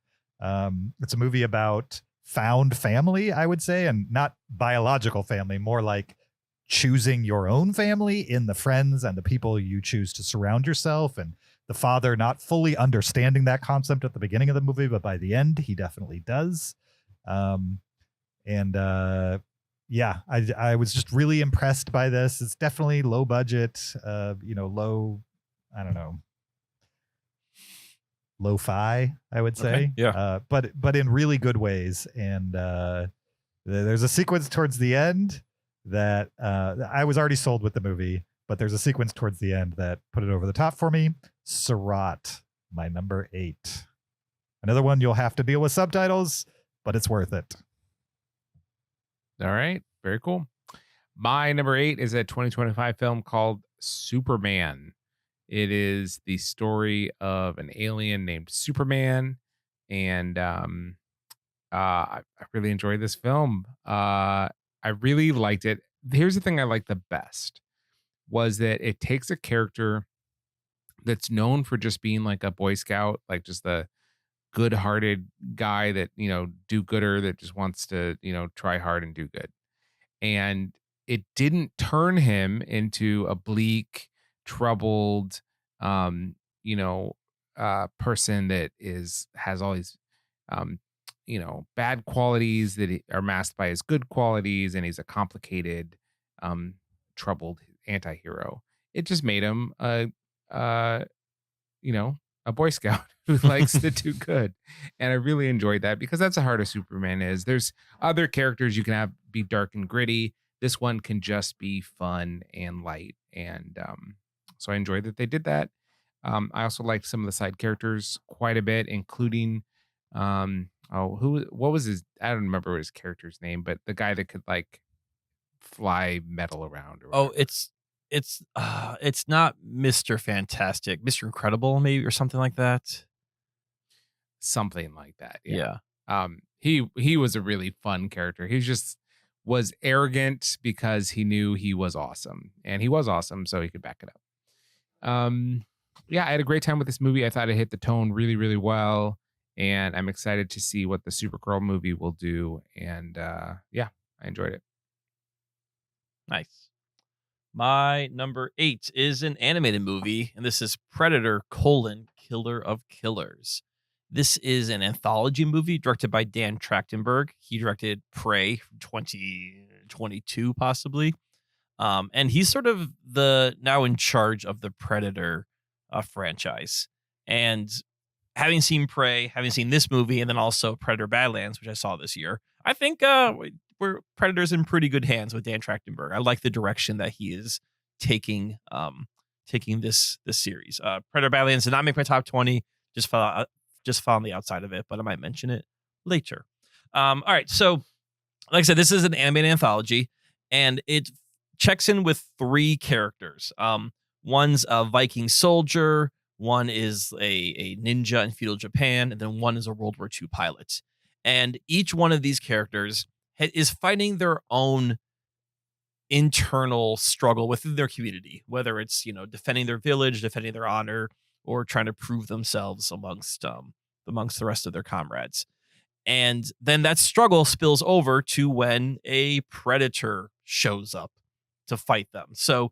It's a movie about found family, I would say, and not biological family, more like choosing your own family in the friends and the people you choose to surround yourself. And the father not fully understanding that concept at the beginning of the movie, but by the end, he definitely does. Yeah, I was just really impressed by this. It's definitely low budget, low, I don't know, lo-fi, I would say. Okay, yeah. But in really good ways. And there's a sequence towards the end that I was already sold with the movie, but there's a sequence towards the end that put it over the top for me. Surat, my number 8. Another one you'll have to deal with subtitles, but it's worth it. All right. Very cool. My number 8 is a 2025 film called Superman. It is the story of an alien named Superman. And I really enjoyed this film. I really liked it. Here's the thing I liked the best was that it takes a character that's known for just being like a Boy Scout, like just the good-hearted guy that, do-gooder that just wants to, try hard and do good. And it didn't turn him into a bleak, troubled, person that has all these, bad qualities that are masked by his good qualities, and he's a complicated, troubled anti-hero. It just made him a Boy Scout who likes to do good. And I really enjoyed that because that's how hard Superman is. There's other characters you can have be dark and gritty. This one can just be fun and light. And so I enjoyed that they did that. I also liked some of the side characters quite a bit, including what was his, I don't remember what his character's name, but the guy that could like fly metal around. Oh, it's not Mr. Fantastic, Mr. Incredible, maybe, or something like that. Something like that. Yeah. He was a really fun character. He just was arrogant because he knew he was awesome, and he was awesome, so he could back it up. I had a great time with this movie. I thought it hit the tone really, really well, and I'm excited to see what the Supergirl movie will do. And I enjoyed it. Nice. My number 8 is an animated movie, and this is Predator: Killer of Killers. This is an anthology movie directed by Dan Trachtenberg. He directed Prey from 2022, possibly. And he's sort of now in charge of the Predator franchise. And having seen Prey, having seen this movie, and then also Predator Badlands, which I saw this year, I think Predator's in pretty good hands with Dan Trachtenberg. I like the direction that he is taking this series. Predator Badlands did not make my top 20, just fell on the outside of it, but I might mention it later. All right, so like I said, this is an animated anthology, and it checks in with 3 characters. One's a Viking soldier, one is a ninja in feudal Japan, and then one is a World War II pilot. And each one of these characters is fighting their own internal struggle within their community, whether it's, defending their village, defending their honor, or trying to prove themselves amongst the rest of their comrades. And then that struggle spills over to when a predator shows up to fight them. So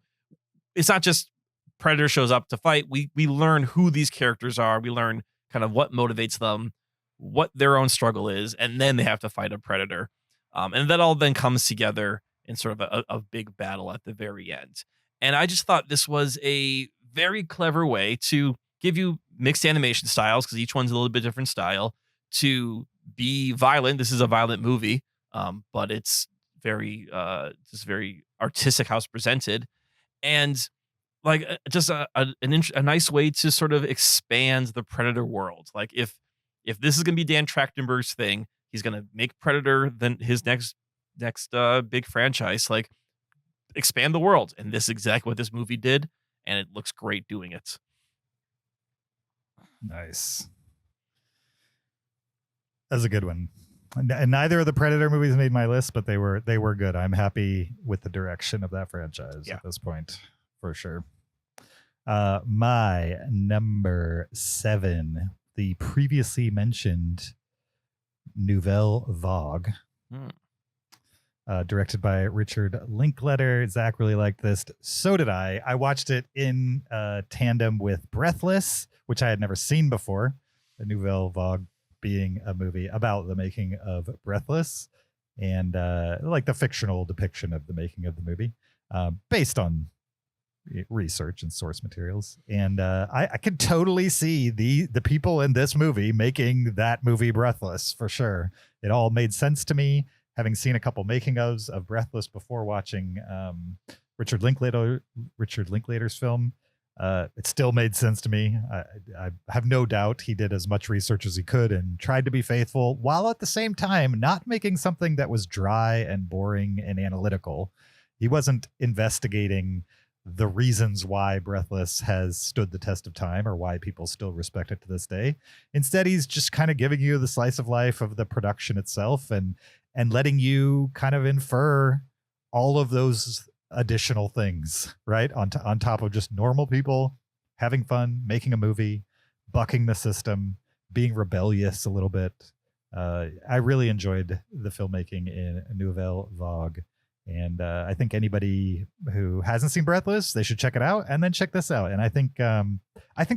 it's not just Predator shows up to fight. We learn who these characters are. We learn kind of what motivates them, what their own struggle is, and then they have to fight a predator. And that all then comes together in sort of a big battle at the very end. And I just thought this was a very clever way to give you mixed animation styles, because each one's a little bit different style, to be violent. This is a violent movie, but it's very artistic how it's presented. And like just a nice way to sort of expand the Predator world. Like if this is going to be Dan Trachtenberg's thing, he's going to make Predator then his next big franchise, like expand the world. And this is exactly what this movie did. And it looks great doing it. Nice. That's a good one. And neither of the Predator movies made my list, but they were good. I'm happy with the direction of that franchise at this point, for sure. My number 7, the previously mentioned Nouvelle Vague, directed by Richard Linklater. Zach really liked this. So did I. I watched it in tandem with Breathless, which I had never seen before. The Nouvelle Vague being a movie about the making of Breathless, and like the fictional depiction of the making of the movie, based on research and source materials. And I could totally see the people in this movie making that movie Breathless, for sure. It all made sense to me, having seen a couple making ofs of Breathless before watching Richard Linklater's film. It still made sense to me. I have no doubt he did as much research as he could and tried to be faithful, while at the same time not making something that was dry and boring and analytical. He wasn't investigating the reasons why Breathless has stood the test of time or why people still respect it to this day. Instead, he's just kind of giving you the slice of life of the production itself and letting you kind of infer all of those additional things, right? On top of just normal people having fun, making a movie, bucking the system, being rebellious a little bit. I really enjoyed the filmmaking in Nouvelle Vague. And I think anybody who hasn't seen Breathless, they should check it out and then check this out. And I think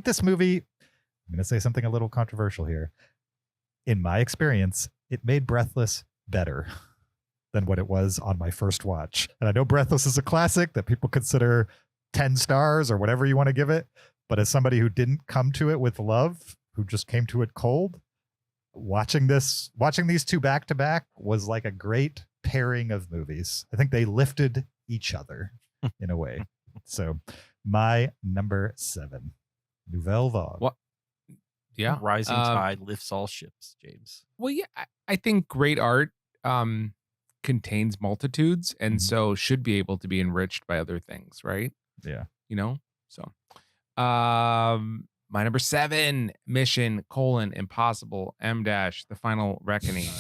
this movie, I'm going to say something a little controversial here. In my experience, it made Breathless better than what it was on my first watch. And I know Breathless is a classic that people consider 10 stars or whatever you want to give it. But as somebody who didn't come to it with love, who just came to it cold, watching these two back to back was like a great pairing of movies. I think they lifted each other in a way. So my number 7, Nouvelle Vague. What? Yeah. Rising tide lifts all ships, James. Well, yeah, I think great art contains multitudes, and so should be able to be enriched by other things, right? Yeah. So my number 7, Mission: Impossible: The Final Reckoning.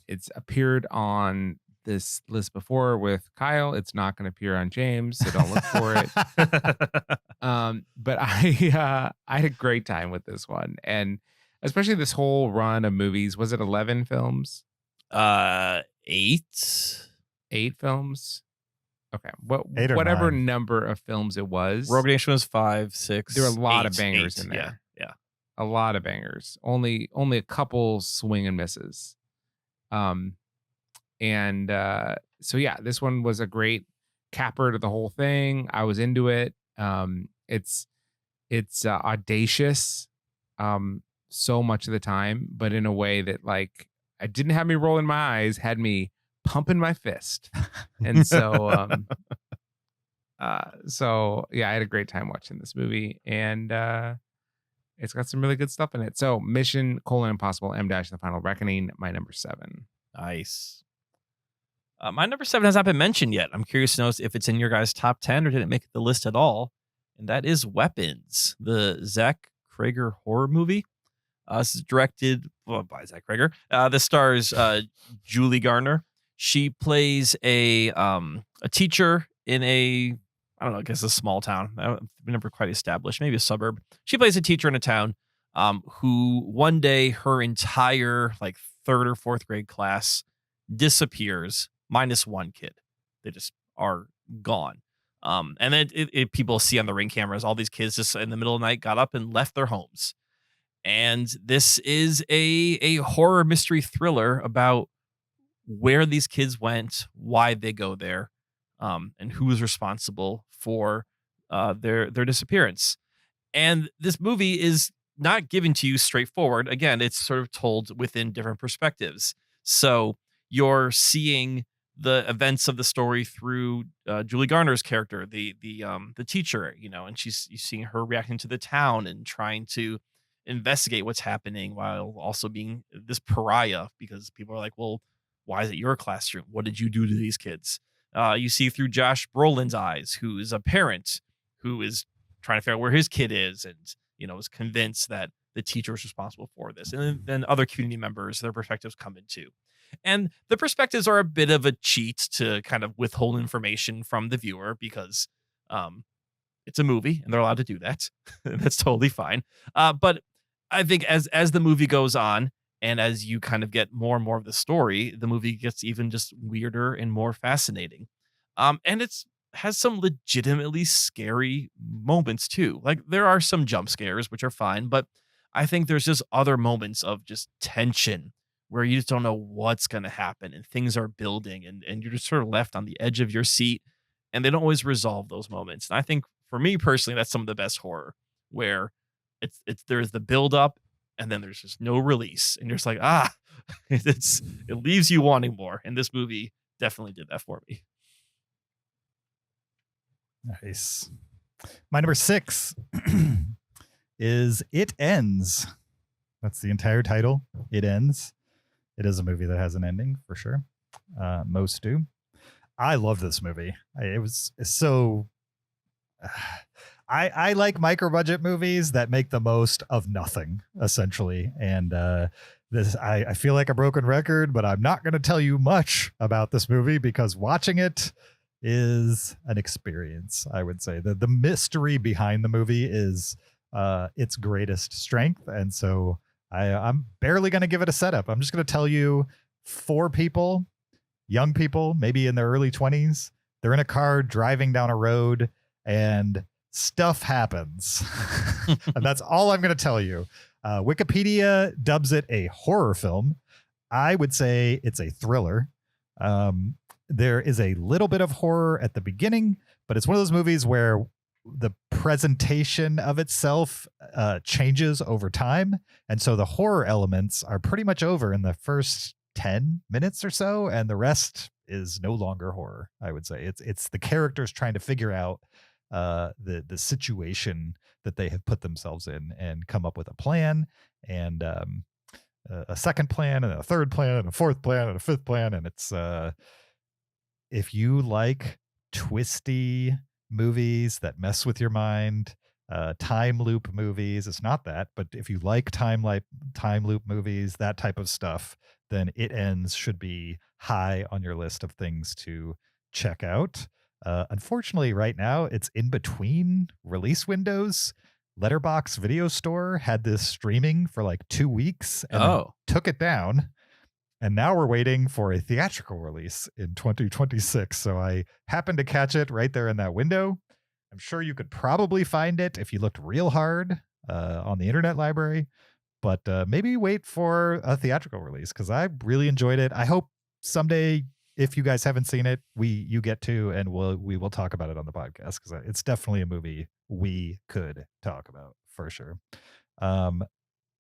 It's appeared on this list before with Kyle. It's not going to appear on James, so don't look for it. But I had a great time with this one, and especially this whole run of movies. Was it 11 films? 8 8 films. Okay. 8 or Whatever 9. number of films it was. Rogue Nation was 5, 6. There are a lot of 8, bangers 8. in there. Yeah. A lot of bangers. Only a couple swing and misses. So yeah, this one was a great capper to the whole thing. I was into it. It's audacious so much of the time, but in a way that like it didn't have me rolling my eyes, had me pumping my fist. And so so yeah, I had a great time watching this movie, and it's got some really good stuff in it. So Mission: Impossible M- The Final Reckoning, my number 7. Nice. My number 7 has not been mentioned yet. I'm curious to know if it's in your guys' top 10 or did it make the list at all. And that is Weapons, the Zach Cregger horror movie. This is directed by Zach Cregger. This stars Julie Garner. She plays a teacher in I don't know, I guess a small town. I've never quite established, maybe a suburb. She plays a teacher in a town who one day her entire like 3rd or 4th grade class disappears, minus one kid. They just are gone. And then people see on the Ring cameras, all these kids just in the middle of the night got up and left their homes. And this is a horror mystery thriller about where these kids went, why they go there, and who is responsible for their disappearance. And this movie is not given to you straightforward. Again, it's sort of told within different perspectives. So you're seeing the events of the story through Julie Garner's character, the teacher, and you're seeing her reacting to the town and trying to investigate what's happening while also being this pariah, because people are like, well, why is it your classroom? What did you do to these kids? You see through Josh Brolin's eyes, who is a parent who is trying to figure out where his kid is, and is convinced that the teacher was responsible for this. And then other community members, their perspectives come into. And the perspectives are a bit of a cheat to kind of withhold information from the viewer, because it's a movie and they're allowed to do that. That's totally fine. But I think as the movie goes on, and as you kind of get more and more of the story, the movie gets even just weirder and more fascinating. And has some legitimately scary moments too. Like there are some jump scares, which are fine, but I think there's just other moments of just tension where you just don't know what's going to happen, and things are building, and you're just sort of left on the edge of your seat, and they don't always resolve those moments. And I think for me personally, that's some of the best horror, where there's the build up and then there's just no release, and you're just like, it leaves you wanting more. And this movie definitely did that for me. Nice. My number 6 is It Ends. That's the entire title. It Ends. It is a movie that has an ending for sure. Most do. I love this movie. It's so. I like micro budget movies that make the most of nothing, essentially. And I feel like a broken record, but I'm not going to tell you much about this movie because watching it is an experience. I would say the mystery behind the movie is its greatest strength, and so I'm barely going to give it a setup. I'm just going to tell you 4 people, young people, maybe in their early 20s. They're in a car driving down a road, and stuff happens. And that's all I'm going to tell you. Wikipedia dubs it a horror film. I would say it's a thriller. There is a little bit of horror at the beginning, but it's one of those movies where the presentation of itself changes over time. And so the horror elements are pretty much over in the first 10 minutes or so, and the rest is no longer horror. I would say it's the characters trying to figure out the situation that they have put themselves in and come up with a plan, and a second plan, and a third plan, and a fourth plan, and a fifth plan. And it's if you like twisty movies that mess with your mind, time loop movies, it's not that, but if you like time loop movies, that type of stuff, then It Ends should be high on your list of things to check out. Unfortunately, right now it's in between release windows. Letterboxd Video Store had this streaming for like 2 weeks and then took it down. And now we're waiting for a theatrical release in 2026. So I happened to catch it right there in that window. I'm sure you could probably find it if you looked real hard on the Internet Library. But maybe wait for a theatrical release because I really enjoyed it. I hope someday, if you guys haven't seen it, you get to, and we will talk about it on the podcast because it's definitely a movie we could talk about for sure.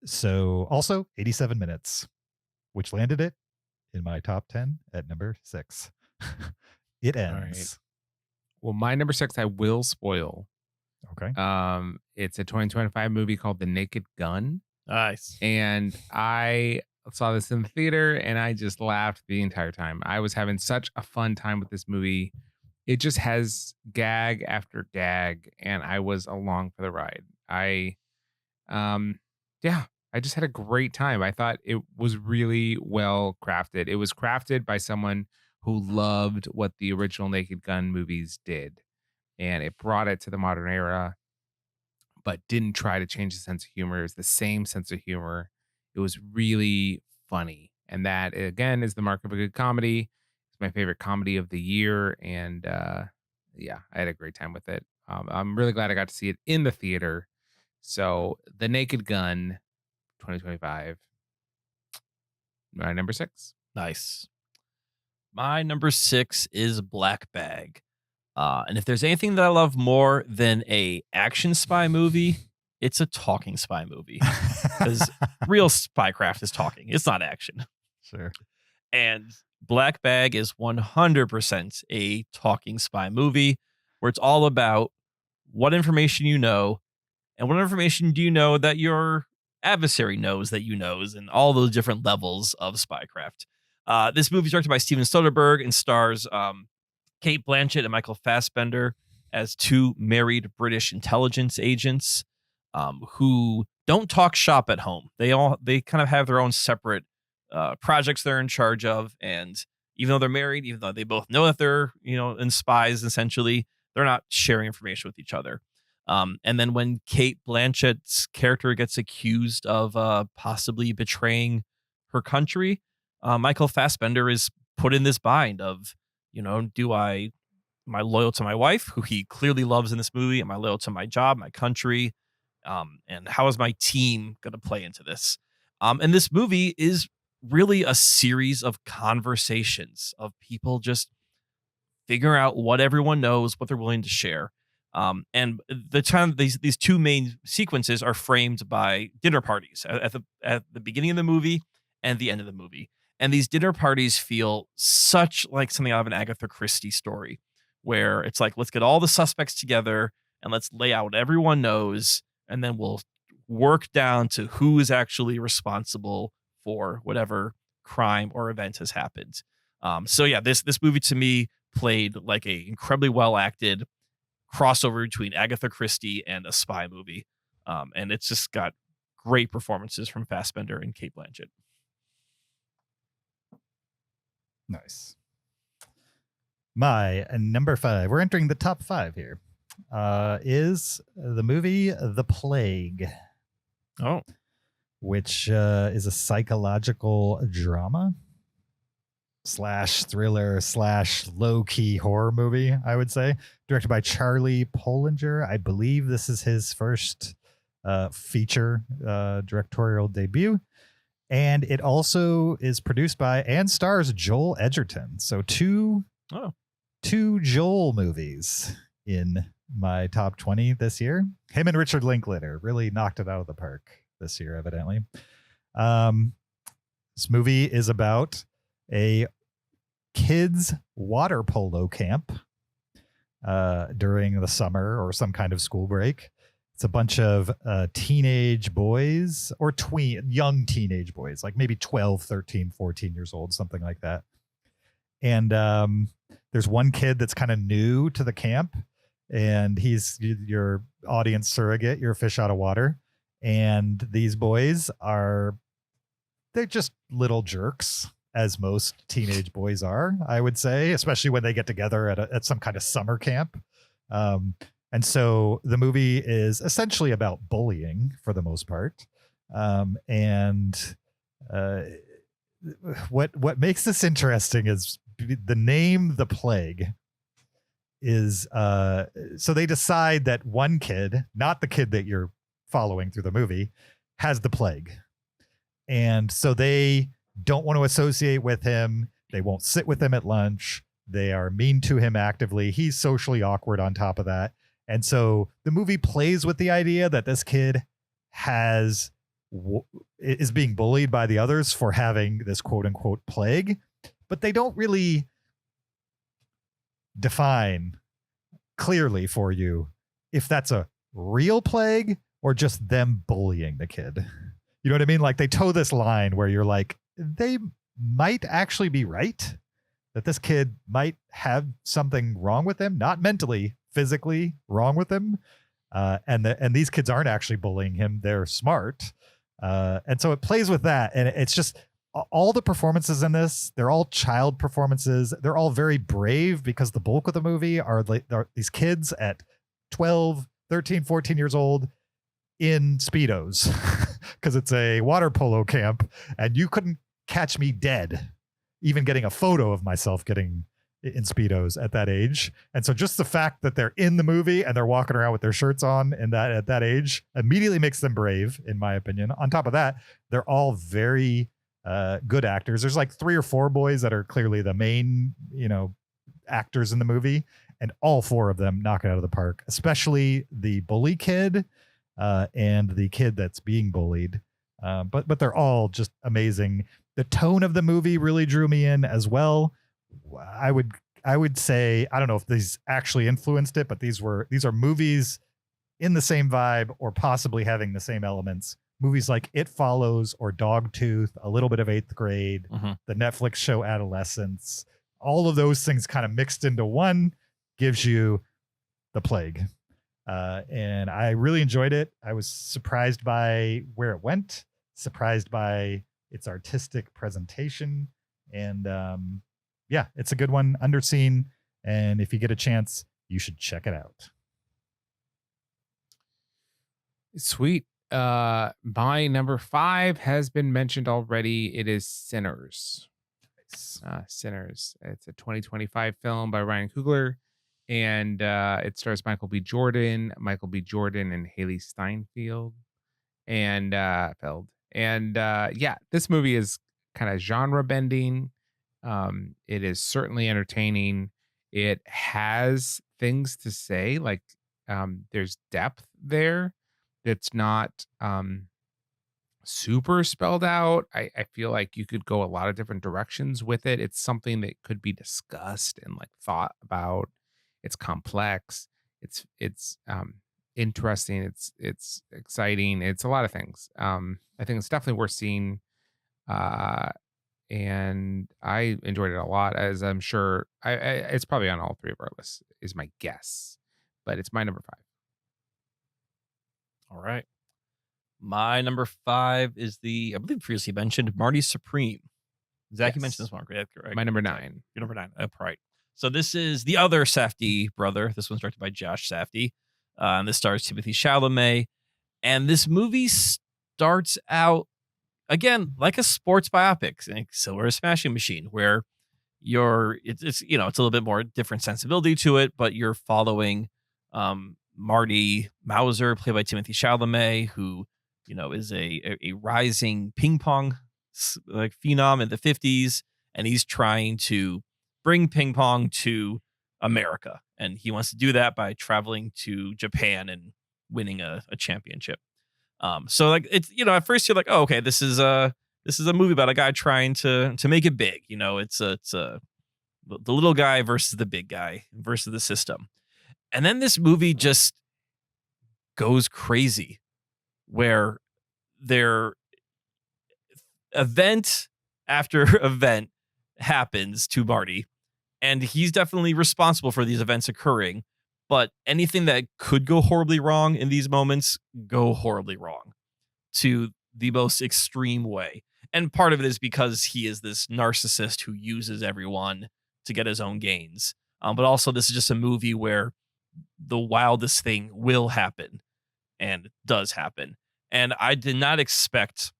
So also 87 minutes, which landed it in my top 10 at number 6. It ends. Well, my number 6, I will spoil. Okay. It's a 2025 movie called The Naked Gun. Nice. And I saw this in the theater and I just laughed the entire time. I was having such a fun time with this movie. It just has gag after gag, and I was along for the ride. I just had a great time. I thought it was really well crafted. It was crafted by someone who loved what the original Naked Gun movies did, and it brought it to the modern era, but didn't try to change the sense of humor. It was the same sense of humor. It was really funny. And that, again, is the mark of a good comedy. It's my favorite comedy of the year. And I had a great time with it. I'm really glad I got to see it in the theater. So The Naked Gun, 2025. My number 6. Nice. My number 6 is Black Bag. And if there's anything that I love more than a action spy movie, it's a talking spy movie. Because real spycraft is talking. It's not action. Sure. And Black Bag is 100% a talking spy movie where it's all about what information you know and what information do you know that your adversary knows that you knows, and all those different levels of spycraft. This movie is directed by Steven Soderbergh and stars Kate Blanchett and Michael Fassbender as two married British intelligence agents who don't talk shop at home. They kind of have their own separate projects they're in charge of, and even though they're married, even though they both know that they're in spies, essentially, they're not sharing information with each other. And then when Kate Blanchett's character gets accused of possibly betraying her country, Michael Fassbender is put in this bind of, am I loyal to my wife, who he clearly loves in this movie? Am I loyal to my job, my country? And how is my team going to play into this? And this movie is really a series of conversations of people just figuring out what everyone knows, what they're willing to share. And the time these two main sequences are framed by dinner parties at the beginning of the movie and the end of the movie. And these dinner parties feel such like something out of an Agatha Christie story, where it's like, let's get all the suspects together and let's lay out what everyone knows, and then we'll work down to who is actually responsible for whatever crime or event has happened. This movie to me played like a incredibly well acted crossover between Agatha Christie and a spy movie. And it's just got great performances from Fassbender and Kate Blanchett. Nice. My number 5, we're entering the top 5 here, is the movie The Plague. Oh. Which is a psychological drama / thriller / low-key horror movie, I would say. Directed by Charlie Pollinger. I believe this is his first feature directorial debut. And it also is produced by and stars Joel Edgerton. So two Joel movies in my top 20 this year. Him and Richard Linklater really knocked it out of the park this year, evidently. This movie is about a kids water polo camp during the summer or some kind of school break. It's a bunch of teenage boys or young teenage boys, like maybe 12, 13, 14 years old, something like that. And there's one kid that's kind of new to the camp, and he's your audience surrogate, your fish out of water. And these boys they're just little jerks, as most teenage boys are, I would say, especially when they get together at some kind of summer camp. And so the movie is essentially about bullying for the most part. what makes this interesting is the name The Plague is so they decide that one kid, not the kid that you're following through the movie, has the plague. And so they don't want to associate with him. They won't sit with him at lunch. They are mean to him actively. He's socially awkward on top of that. And so the movie plays with the idea that this kid is being bullied by the others for having this quote unquote plague, but they don't really define clearly for you if that's a real plague or just them bullying the kid. You know what I mean? Like they toe this line where you're like, they might actually be right, that this kid might have something wrong with him, not mentally, physically wrong with him. And these kids aren't actually bullying him. They're smart. And so it plays with that. And it's just all the performances in this, they're all child performances. They're all very brave because the bulk of the movie are these kids at 12, 13, 14 years old in Speedos because it's a water polo camp and you couldn't catch me dead, even getting a photo of myself getting in Speedos at that age. And so just the fact that they're in the movie and they're walking around with their shirts on at that age immediately makes them brave, in my opinion. On top of that, they're all very good actors. There's like 3 or 4 boys that are clearly the main, actors in the movie, and all 4 of them knock it out of the park, especially the bully kid and the kid that's being bullied. But they're all just amazing. The tone of the movie really drew me in as well. I would say, I don't know if these actually influenced it, but these are movies in the same vibe or possibly having the same elements. Movies like It Follows or Dogtooth, a little bit of 8th Grade, the Netflix show Adolescence, all of those things kind of mixed into one gives you The Plague. And I really enjoyed it. I was surprised by where it went, surprised by its artistic presentation. And yeah, it's a good one, underseen. And if you get a chance, you should check it out. Sweet. My number 5 has been mentioned already. It is Sinners. Sinners. It's a 2025 film by Ryan Coogler, and it stars Michael B. Jordan, and Haley Steinfeld, and yeah, this movie is kind of genre bending. It is certainly entertaining. It has things to say, like there's depth there. It's not super spelled out. I feel like you could go a lot of different directions with it. It's something that could be discussed and like thought about. It's complex. It's interesting. It's exciting. It's a lot of things. I think it's definitely worth seeing. And I enjoyed it a lot, as I'm sure it's probably on all 3 of our lists, is my guess. But it's my number 5. All right. My number 5 is I believe previously mentioned, Marty Supreme. Zach, Yes. You mentioned this one, right? My number 9. Your number 9. Right. So this is the other Safdie brother. This one's directed by Josh Safdie. And this stars Timothée Chalamet. And this movie starts out, again, like a sports biopic, like Silver Smashing Machine, where it's a little bit more different sensibility to it, but you're following Marty Mauser, played by Timothée Chalamet, who is a rising ping pong like phenom in the 50s, and he's trying to bring ping pong to America, and he wants to do that by traveling to Japan and winning a championship. So like it's at first you're like, oh, okay, this is a movie about a guy trying to make it big. It's the little guy versus the big guy versus the system. And then this movie just goes crazy, where their event after event happens to Marty, and he's definitely responsible for these events occurring. But anything that could go horribly wrong in these moments go horribly wrong to the most extreme way. And part of it is because he is this narcissist who uses everyone to get his own gains. But also this is just a movie where the wildest thing will happen and does happen. And I did not expect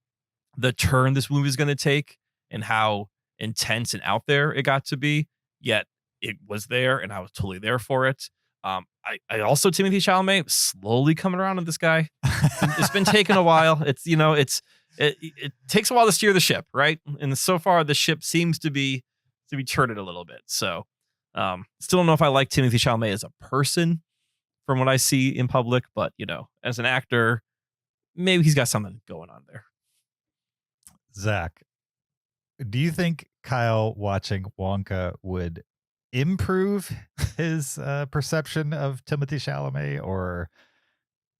the turn this movie is going to take and how intense and out there it got to be, yet it was there and I was totally there for it. I also, Timothée Chalamet, slowly coming around on this guy. It's been taking a while. It takes a while to steer the ship, right? And so far the ship seems to be turning a little bit. So still don't know if I like Timothée Chalamet as a person from what I see in public, but as an actor, maybe he's got something going on there. Zach, do you think Kyle watching Wonka would improve his perception of Timothée Chalamet, or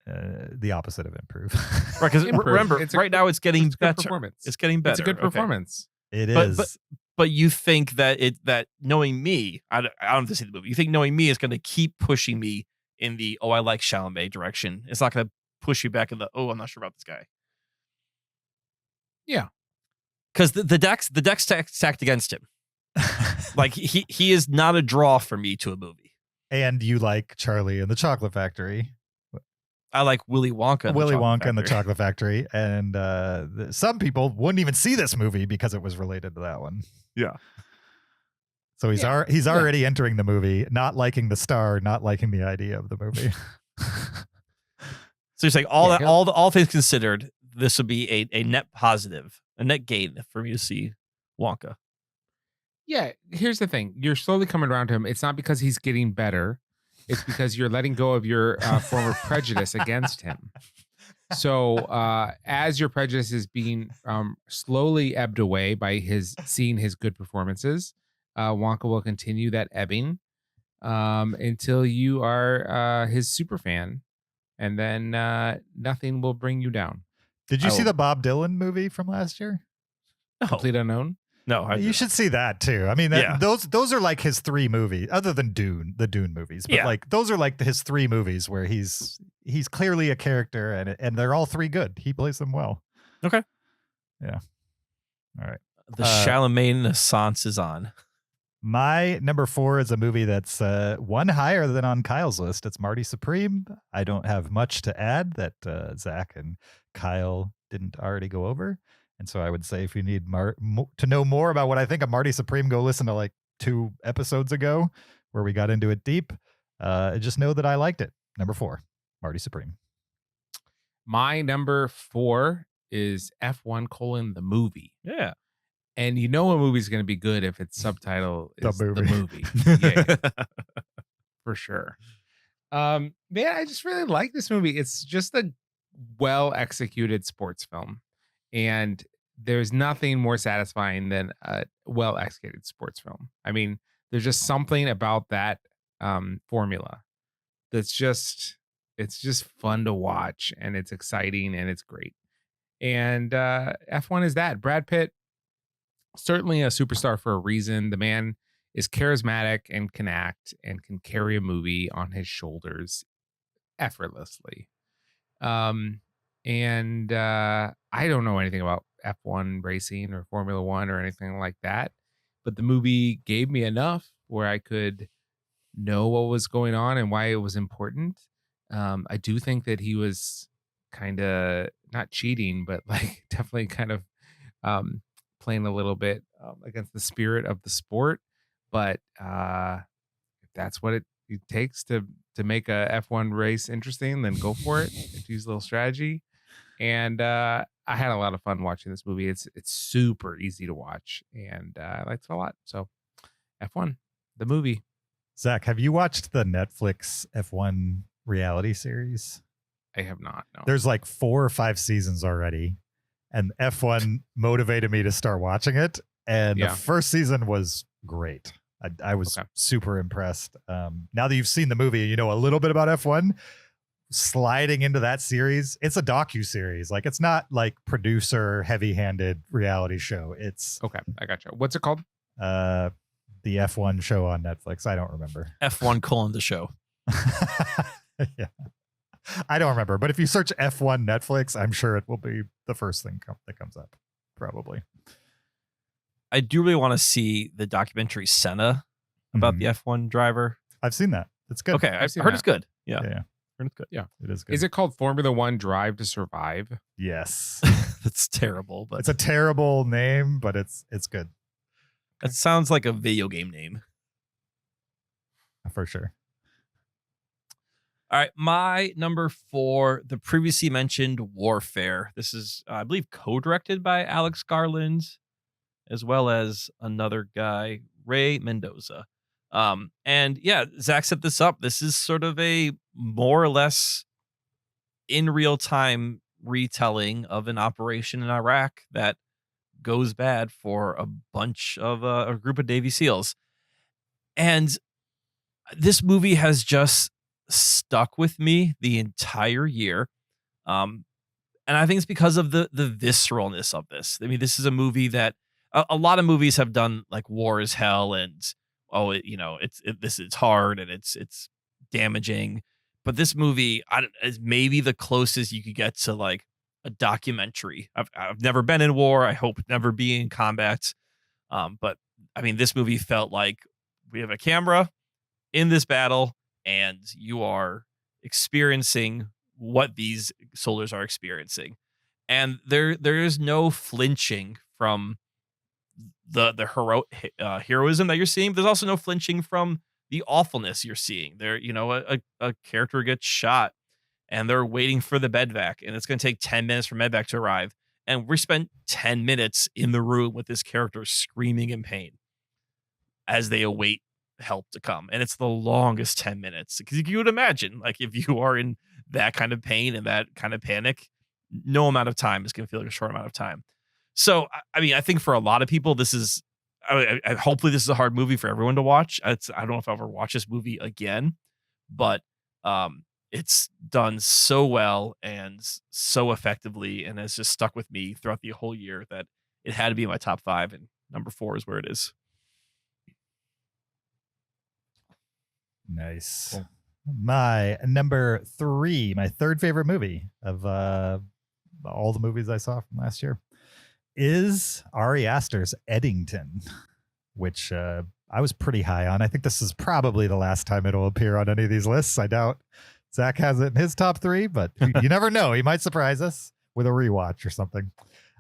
the opposite of improve? Right, because remember, right now it's getting better. Performance. It's getting better. It's a good performance. It is. But you think that knowing me, I don't have to see the movie. You think knowing me is going to keep pushing me in the I like Chalamet direction. It's not going to push you back in the I'm not sure about this guy. Yeah, because the deck's stacked against him. Like he is not a draw for me to a movie. And you like Charlie and the Chocolate Factory. I like Willy Wonka. And the Chocolate Factory, and some people wouldn't even see this movie because it was related to that one. Yeah. So he's already entering the movie, not liking the star, not liking the idea of the movie. So you're saying all things considered, this would be a net positive, a net gain for me to see Wonka. Yeah, here's the thing. You're slowly coming around to him. It's not because he's getting better. It's because you're letting go of your former prejudice against him. So as your prejudice is being slowly ebbed away by seeing his good performances, Wonka will continue that ebbing until you are his super fan, and then nothing will bring you down. Did you see the Bob Dylan movie from last year? No. Complete Unknown? No, you should see that too. I mean, those are like his 3 movies, other than the Dune movies. But like those are like his 3 movies where he's clearly a character, and they're all 3 good. He plays them well. Okay. Yeah. All right. The Chalamet Renaissance is on. My number 4 is a movie that's one higher than on Kyle's list. It's Marty Supreme. I don't have much to add that Zach and Kyle didn't already go over. And so I would say if you need to know more about what I think of Marty Supreme, go listen to like 2 episodes ago where we got into it deep. Just know that I liked it. Number 4, Marty Supreme. My number 4 is F1: the movie. Yeah. And you know a movie's going to be good if its subtitle is the movie. Yeah. For sure. Man, I just really like this movie. It's just a well-executed sports film. And there's nothing more satisfying than a well-executed sports film. I mean, there's just something about that formula that's just fun to watch, and it's exciting, and it's great. And F1 is that. Brad Pitt, certainly a superstar for a reason. The man is charismatic and can act and can carry a movie on his shoulders effortlessly. And I don't know anything about F1 racing or Formula One or anything like that, but the movie gave me enough where I could know what was going on and why it was important. I do think that he was kind of not cheating, but like definitely kind of playing a little bit against the spirit of the sport. But if that's what it takes to make a F1 race interesting, then go for it. Use a little strategy. And I had a lot of fun watching this movie. It's super easy to watch, and I liked it a lot. So F1, the movie. Zach, have you watched the Netflix F1 reality series? I have not. No. There's like 4 or 5 seasons already, and F1 motivated me to start watching it. And the first season was great. I was super impressed. Now that you've seen the movie and you know a little bit about F1, sliding into that series, it's a docu-series. Like, it's not like producer heavy-handed reality show. It's okay. I gotcha. What's it called? The F1 show on Netflix. I don't remember. F1: the show. Yeah. I don't remember, but if you search F1 Netflix, I'm sure it will be the first thing that comes up, probably. I do really want to see the documentary Senna about the F1 driver. I've seen that. It's good. Okay, I've heard it's good. Yeah. Yeah. Heard it's good. Yeah. It is good. Is it called Formula One Drive to Survive? Yes. It's terrible, but It's a terrible name, but it's good it sounds like a video game name. for sure. All right, my number 4, the previously mentioned Warfare. This is, I believe, co-directed by Alex Garland, as well as another guy, Ray Mendoza. And yeah, Zach set this up. This is sort of a more or less in real time retelling of an operation in Iraq that goes bad for a bunch of a group of Navy SEALs. And this movie has just stuck with me the entire year. And I think it's because of the visceralness of this. I mean, this is a movie that a lot of movies have done, like War is Hell, and it's hard and it's damaging. But this movie is maybe the closest you could get to like a documentary. I've never been in war. I hope never be in combat. But I mean, this movie felt like we have a camera in this battle, and you are experiencing what these soldiers are experiencing. And there is no flinching from the heroism that you're seeing. There's also no flinching from the awfulness you're seeing. There, a character gets shot and they're waiting for the medvac, and it's going to take 10 minutes for medvac to arrive. And we spent 10 minutes in the room with this character screaming in pain as they await help to come. And it's the longest 10 minutes, because you would imagine, like, if you are in that kind of pain and that kind of panic, no amount of time is going to feel like a short amount of time. So, I mean, I think for a lot of people, this is, hopefully this is a hard movie for everyone to watch. I don't know if I'll ever watch this movie again, but it's done so well and so effectively, and has just stuck with me throughout the whole year that it had to be in my top 5, and number 4 is where it is. Nice. Cool. My number 3, my third favorite movie of all the movies I saw from last year, is Ari Aster's Eddington, which I was pretty high on. I think this is probably the last time it'll appear on any of these lists. I doubt Zach has it in his top 3, but you never know. He might surprise us with a rewatch or something.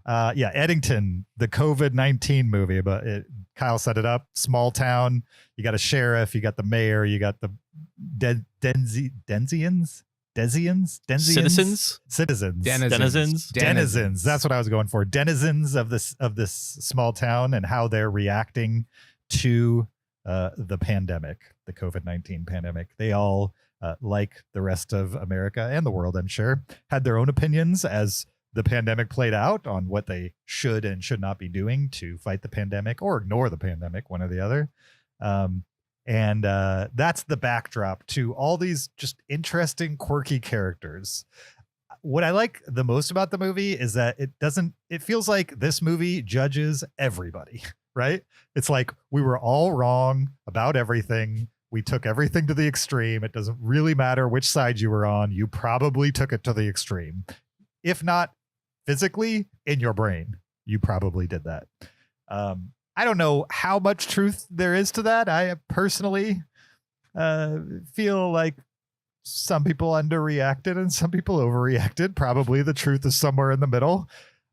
Yeah, Eddington, the COVID-19 movie, but Kyle set it up. Small town. You got a sheriff. You got the mayor. You got the Denzians. Denizens. That's what I was going for. Denizens of this small town, and how they're reacting to the pandemic, the COVID-19 pandemic. They all, like the rest of America and the world, I'm sure, had their own opinions as the pandemic played out on what they should and should not be doing to fight the pandemic or ignore the pandemic, one or the other. And that's the backdrop to all these just interesting, quirky characters. What I like the most about the movie is that it feels like this movie judges everybody, right? It's like we were all wrong about everything. We took everything to the extreme. It doesn't really matter which side you were on. You probably took it to the extreme. If not physically, in your brain, you probably did that. I don't know how much truth there is to that. I personally feel like some people underreacted and some people overreacted. Probably the truth is somewhere in the middle.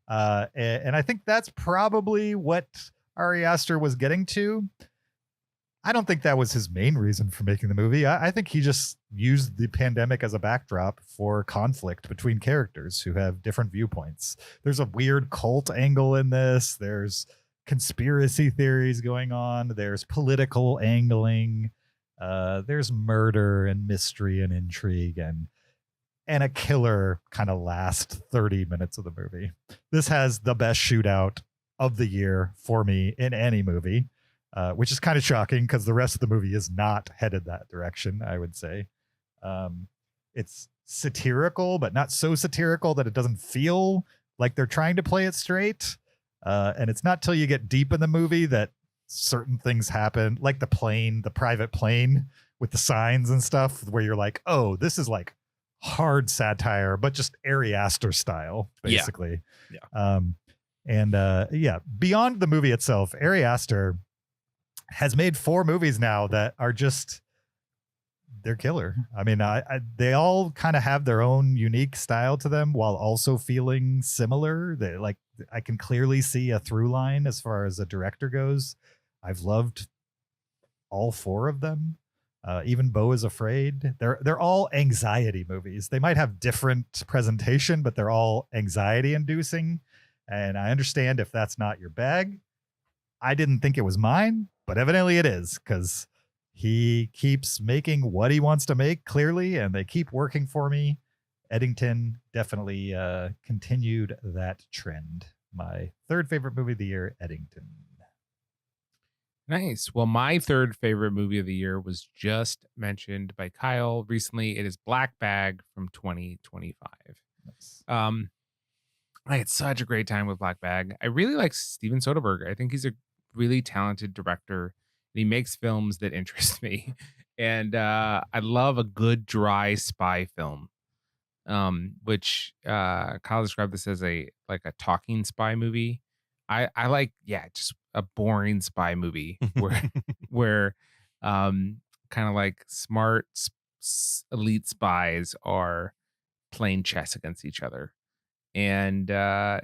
And I think that's probably what Ari Aster was getting to. I don't think that was his main reason for making the movie. I think he just used the pandemic as a backdrop for conflict between characters who have different viewpoints. There's a weird cult angle in this. There's conspiracy theories going on. There's political angling. There's murder and mystery and intrigue and a killer kind of last 30 minutes of the movie. This has the best shootout of the year for me in any movie. Which is kind of shocking because the rest of the movie is not headed that direction, I would say. It's satirical, but not so satirical that it doesn't feel like they're trying to play it straight. And it's not till you get deep in the movie that certain things happen, like the private plane with the signs and stuff, where you're like, oh, this is like hard satire, but just Ari Aster style, basically. Yeah. Beyond the movie itself, Ari Aster has made 4 movies now that are just they're killer. I mean, they all kind of have their own unique style to them while also feeling similar. They, like, I can clearly see a through line as far as a director goes. I've loved all four of them. Even Beau is Afraid. They're all anxiety movies. They might have different presentation, but they're all anxiety inducing. And I understand if that's not your bag. I didn't think it was mine, but evidently it is, because he keeps making what he wants to make, clearly, and they keep working for me. Eddington definitely continued that trend. My third favorite movie of the year, Eddington. Nice. Well, my third favorite movie of the year was just mentioned by Kyle recently. It is Black Bag from 2025. Nice. I had such a great time with Black Bag. I really like Steven Soderbergh. I think he's a really talented director, and he makes films that interest me. And I love a good dry spy film, which Kyle described this as a talking spy movie. I like, just a boring spy movie where kind of like smart elite spies are playing chess against each other. And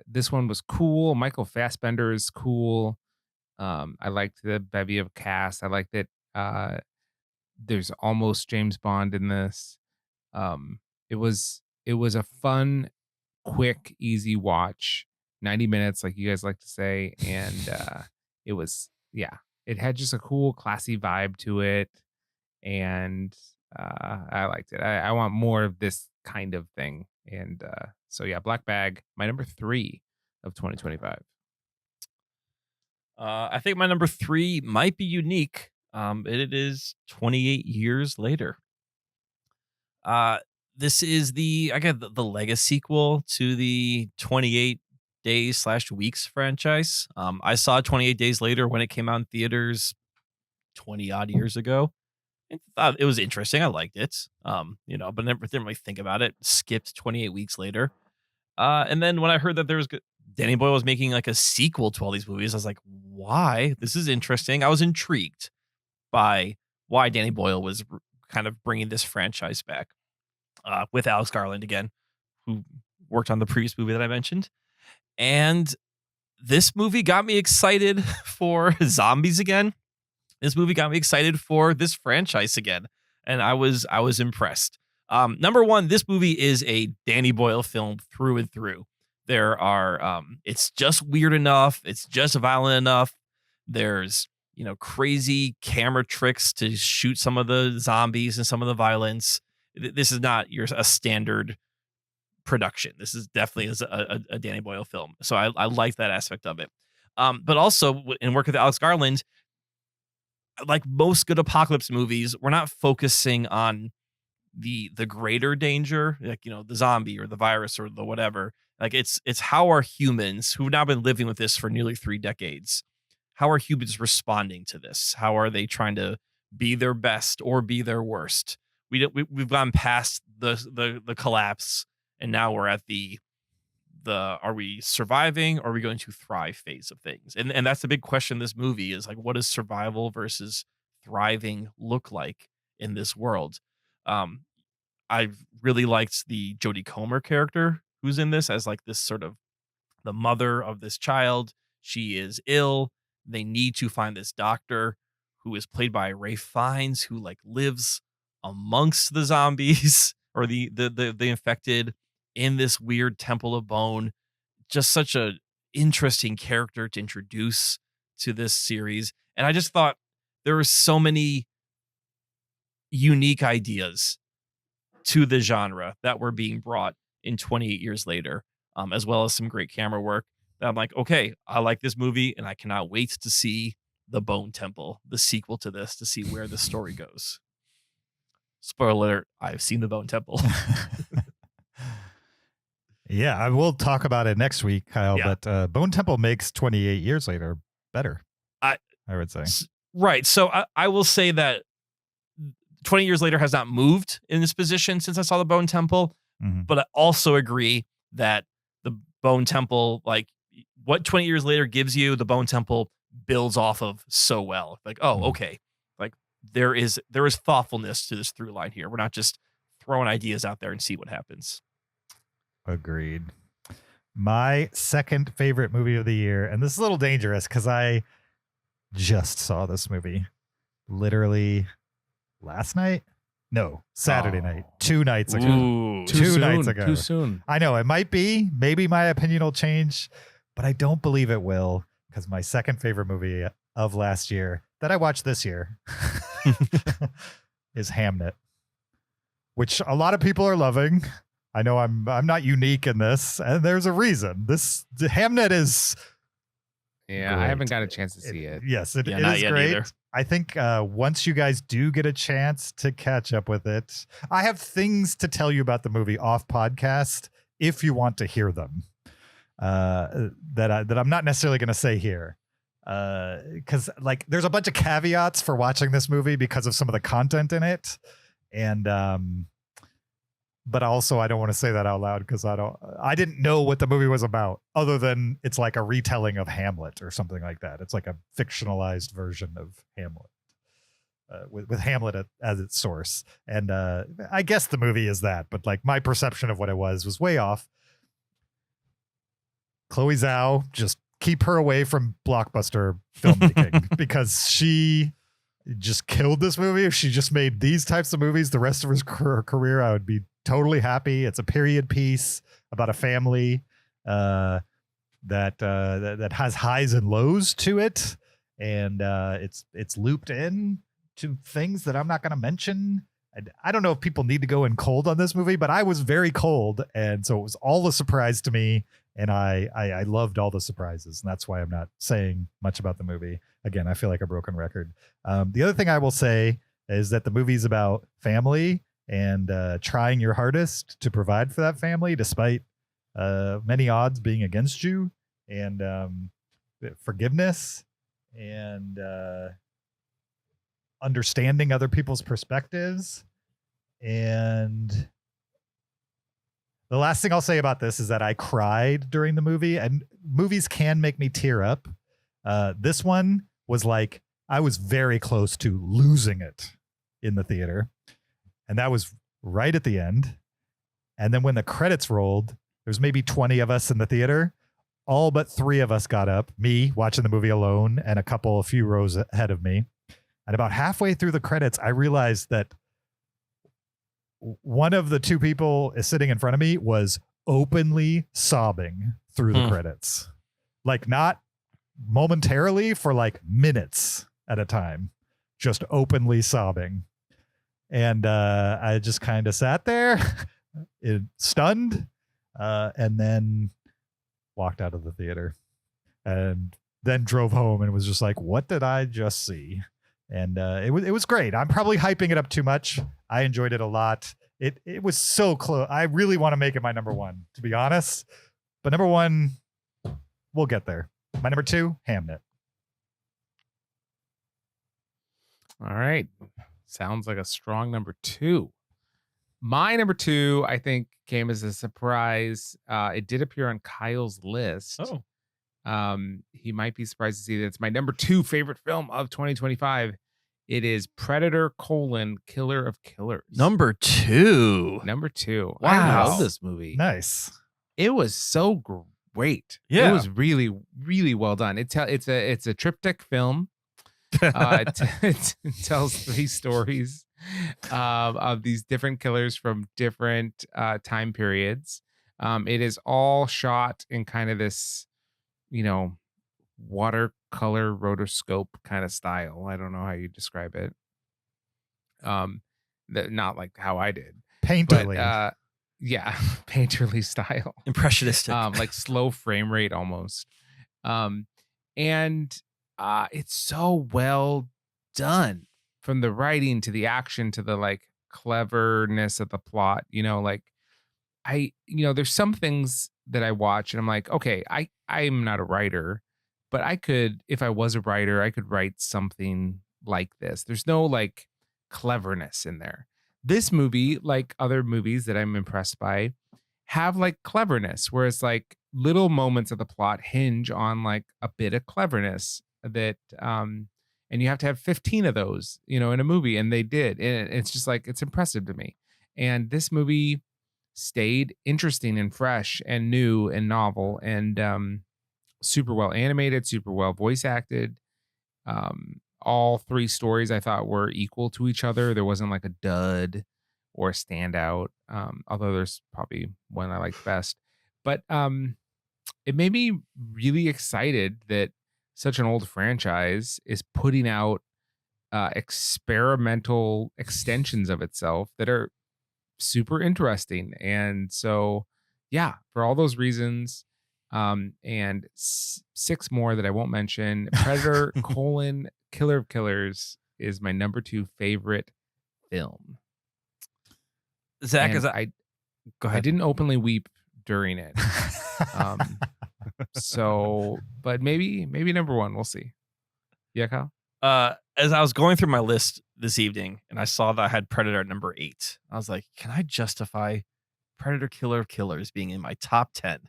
this one was cool. Michael Fassbender is cool. I liked the bevy of cast. I like that there's almost James Bond in this. It was a fun, quick, easy watch. 90 minutes, like you guys like to say. And it had just a cool, classy vibe to it. And I liked it. I want more of this kind of thing. And Black Bag, my number 3 of 2025. I think my number 3 might be unique. It is 28 years later. This is the Legacy sequel to the 28 Days / Weeks franchise. I saw 28 Days Later when it came out in theaters 20 odd years ago. And thought it was interesting. I liked it. But never didn't really think about it. Skipped 28 weeks later. And then when I heard that Danny Boyle was making like a sequel to all these movies, I was like, why? This is interesting. I was intrigued by why Danny Boyle was kind of bringing this franchise back with Alex Garland again, who worked on the previous movie that I mentioned. And this movie got me excited for zombies again. This movie got me excited for this franchise again. And I was impressed. Number one, this movie is a Danny Boyle film through and through. There are, it's just weird enough. It's just violent enough. There's, crazy camera tricks to shoot some of the zombies and some of the violence. This is not a standard production. This is definitely a Danny Boyle film. So I like that aspect of it. But also in work with Alex Garland, like most good apocalypse movies, we're not focusing on the greater danger, like, the zombie or the virus or the whatever. Like it's how are humans who've now been living with this for nearly 3 decades, how are humans responding to this? How are they trying to be their best or be their worst? We've gone past the collapse, and now we're at the are we surviving or are we going to thrive phase of things? And that's the big question in this movie is like, what does survival versus thriving look like in this world? I really liked the Jodie Comer character who's in this as like this sort of the mother of this child. She is ill. They need to find this doctor who is played by Ralph Fiennes, who like lives amongst the zombies or the infected in this weird temple of bone. Just such a interesting character to introduce to this series. And I just thought there were so many unique ideas to the genre that were being brought in 28 years later, as well as some great camera work that I'm like, okay, I like this movie and I cannot wait to see The Bone Temple, the sequel to this, to see where the story goes. Spoiler alert, I've seen The Bone Temple. Yeah, I will talk about it next week, Kyle, Yeah. but Bone Temple makes 28 years later better, I would say. Right. So I will say that 20 years later has not moved in this position since I saw The Bone Temple, but I also agree that The Bone Temple, like what 20 years later gives you, The Bone Temple builds off of so well. Like, okay, like there is thoughtfulness to this through line here. We're not just throwing ideas out there and see what happens. Agreed. My second favorite movie of the year, and this is a little dangerous because I just saw this movie literally last night. No, Saturday night, 2 nights ago. Ooh, Two nights ago. Too soon. I know it might be. Maybe my opinion will change, but I don't believe it will because my second favorite movie of last year that I watched this year is Hamnet, which a lot of people are loving. I know I'm not unique in this, and there's a reason. Hamnet is Yeah, great. I haven't got a chance to see it. Yes, it not is yet great. either. I think once you guys do get a chance to catch up with it, I have things to tell you about the movie off podcast if you want to hear them. That I'm not necessarily going to say here. Because like there's a bunch of caveats for watching this movie because of some of the content in it. And but also I don't want to say that out loud because I didn't know what the movie was about other than it's like a retelling of Hamlet or something like that. It's like a fictionalized version of Hamlet. With Hamlet as its source. And I guess the movie is that, but like my perception of what it was way off. Chloe Zhao, just keep her away from blockbuster filmmaking because she just killed this movie. If she just made these types of movies the rest of her career, I would be totally happy. It's a period piece about a family that has highs and lows to it, and it's looped in to things that I'm not going to mention. I don't know if people need to go in cold on this movie, but I was very cold, and so it was all a surprise to me. And I loved all the surprises, and that's why I'm not saying much about the movie. Again, I feel like a broken record. The other thing I will say is that the movie's about family and trying your hardest to provide for that family, despite many odds being against you, and forgiveness and understanding other people's perspectives. And the last thing I'll say about this is that I cried during the movie, and movies can make me tear up. This one was like, I was very close to losing it in the theater. And that was right at the end. And then when the credits rolled, there's maybe 20 of us in the theater. All but 3 of us got up, me watching the movie alone and a few rows ahead of me. And about halfway through the credits, I realized that one of the 2 people sitting in front of me was openly sobbing through the credits. Like not momentarily, for like minutes at a time, just openly sobbing. And I just kind of sat there stunned and then walked out of the theater and then drove home and was just like, what did I just see? And it was great. I'm probably hyping it up too much. I enjoyed it a lot. It was so close. I really want to make it my number 1, to be honest. But number 1, we'll get there. My number 2, Hamnet. All right. Sounds like a strong number 2. My number 2, I think, came as a surprise. It did appear on Kyle's list. He might be surprised to see that it's my number 2 favorite film of 2025. It is Predator: Killer of Killers. Number 2. Wow. Wow. I love this movie. Nice. It was so great. Yeah. It was really, really well done. It's a triptych film. It tells 3 stories of these different killers from different time periods. It is all shot in kind of this, watercolor rotoscope kind of style. I don't know how you describe it. Not like how I did. Painterly. But, yeah, painterly style. Impressionistic. Like slow frame rate almost. And it's so well done, from the writing to the action to the like cleverness of the plot. There's some things that I watch and I'm like, okay, I'm not a writer, but if I was a writer, I could write something like this. There's no like cleverness in there. This movie, like other movies that I'm impressed by, have like cleverness, where it's like little moments of the plot hinge on like a bit of cleverness that and you have to have 15 of those, in a movie, and they did. And it's just like, it's impressive to me. And this movie stayed interesting and fresh and new and novel, and super well animated, super well voice acted. All three stories I thought were equal to each other. There wasn't like a dud or a standout, although there's probably one I liked best. But it made me really excited that such an old franchise is putting out experimental extensions of itself that are super interesting. And so, yeah, for all those reasons, and six more that I won't mention, Predator: Killer of Killers is my number 2 favorite film. Zach, And go I ahead. didn't openly weep during it. So, but maybe number 1, we'll see. Yeah, Kyle? As I was going through my list this evening and I saw that I had Predator at number 8, I was like, can I justify Predator: Killer of Killers being in my top 10?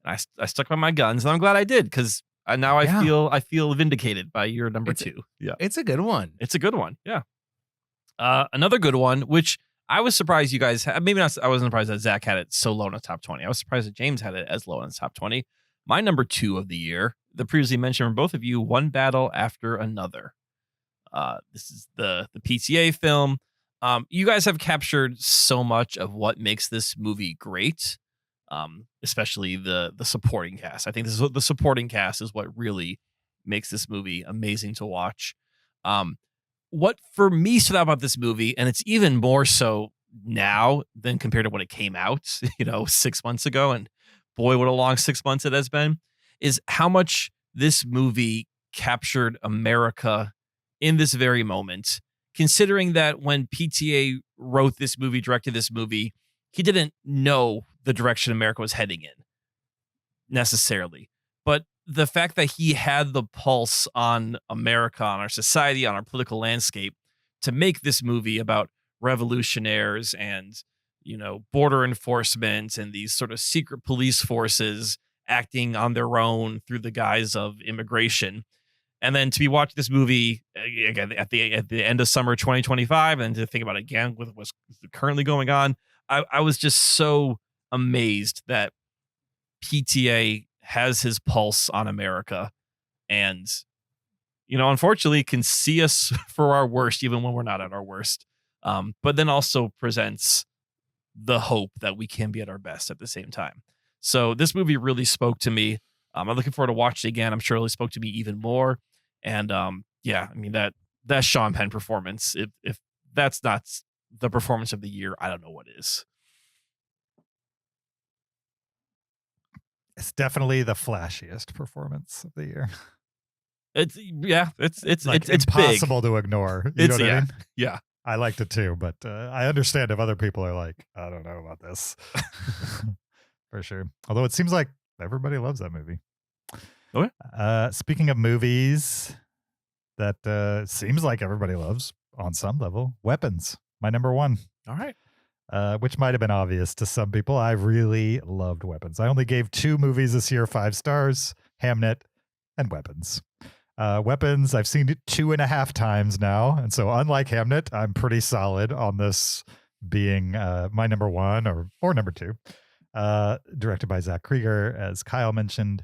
And I stuck by my guns, and I'm glad I did, because now I feel vindicated by your number 2. Yeah, It's a good one. it's a good one. Yeah. Another good one, which I was surprised you guys had. Maybe not. I wasn't surprised that Zach had it so low in the top 20. I was surprised that James had it as low in the top 20. My number 2 of the year, the previously mentioned from both of you, One Battle After Another. This is the PTA film. You guys have captured so much of what makes this movie great, especially the supporting cast. I think this is what the supporting cast is what really makes this movie amazing to watch. What for me stood out about this movie, and it's even more so now than compared to when it came out, 6 months ago, and boy, what a long 6 months it has been, is how much this movie captured America in this very moment. Considering that when PTA wrote this movie, directed this movie, he didn't know the direction America was heading in necessarily. But the fact that he had the pulse on America, on our society, on our political landscape, to make this movie about revolutionaires and, border enforcement and these sort of secret police forces acting on their own through the guise of immigration. And then to be watching this movie again at the end of summer 2025, and to think about it again with what's currently going on, I was just so amazed that PTA has his pulse on America, and unfortunately can see us for our worst even when we're not at our worst, but then also presents the hope that we can be at our best at the same time. So this movie really spoke to me. I'm looking forward to watching it again. I'm sure it really spoke to me even more. And that Sean Penn performance, if that's not the performance of the year, I don't know what is. It's definitely the flashiest performance of the year. It's it's impossible to ignore. You know what I mean? Yeah. I liked it too, but I understand if other people are like, I don't know about this. For sure. Although it seems like everybody loves that movie. Okay. Speaking of movies that seems like everybody loves on some level, Weapons, my number 1. All right. Which might have been obvious to some people. I really loved Weapons. I only gave 2 movies this year 5 stars, Hamnet and Weapons. Weapons, I've seen it 2.5 times now. And so unlike Hamnet, I'm pretty solid on this being my number 1 or number 2. Directed by Zach Krieger, as Kyle mentioned,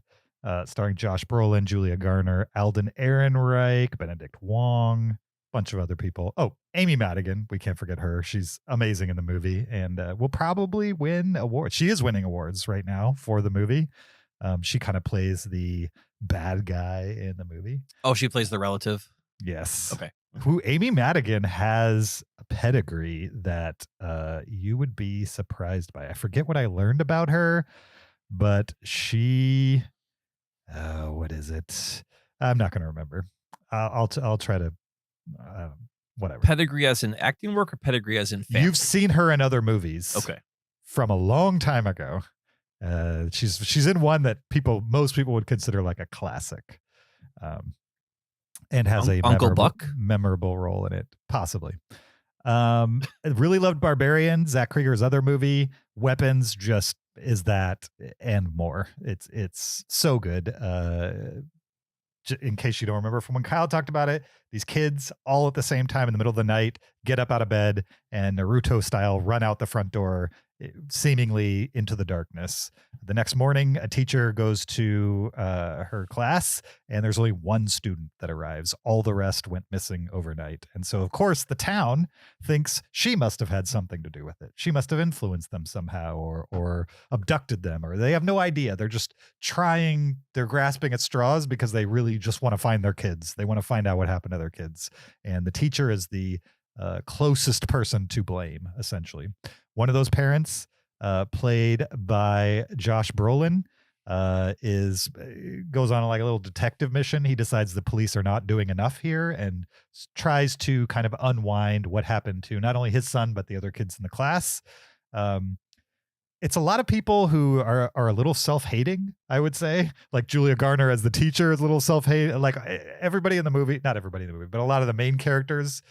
starring Josh Brolin, Julia Garner, Alden Ehrenreich, Benedict Wong, bunch of other people. Oh, Amy Madigan. We can't forget her. She's amazing in the movie and will probably win awards. She is winning awards right now for the movie. She kind of plays the bad guy in the movie. Oh, she plays the relative. Yes. Okay. Who Amy Madigan has a pedigree that you would be surprised by. I forget what I learned about her, but she, what is it? I'm not going to remember. I'll try to, whatever. Pedigree as in acting work or pedigree as in family? You've seen her in other movies. Okay. From a long time ago. She's in one that most people would consider like a classic. And has a Uncle Buck memorable role in it, possibly. I really loved Barbarian, Zach Krieger's other movie. Weapons just is that and more. It's so good. in case you don't remember from when Kyle talked about it, these kids all at the same time in the middle of the night get up out of bed and Naruto style run out the front door, seemingly into the darkness. The next morning, a teacher goes to her class, and there's only one student that arrives. All the rest went missing overnight. And so, of course, the town thinks she must have had something to do with it. She must have influenced them somehow or abducted them, or they have no idea. They're just they're grasping at straws because they really just want to find their kids. They want to find out what happened to their kids. And the teacher is the closest person to blame, essentially. One of those parents, played by Josh Brolin, goes on like a little detective mission. He decides the police are not doing enough here and tries to kind of unwind what happened to not only his son but the other kids in the class. It's a lot of people who are a little self-hating, I would say. Like Julia Garner as the teacher is a little self-hating. Like everybody in the movie, not everybody in the movie, but a lot of the main characters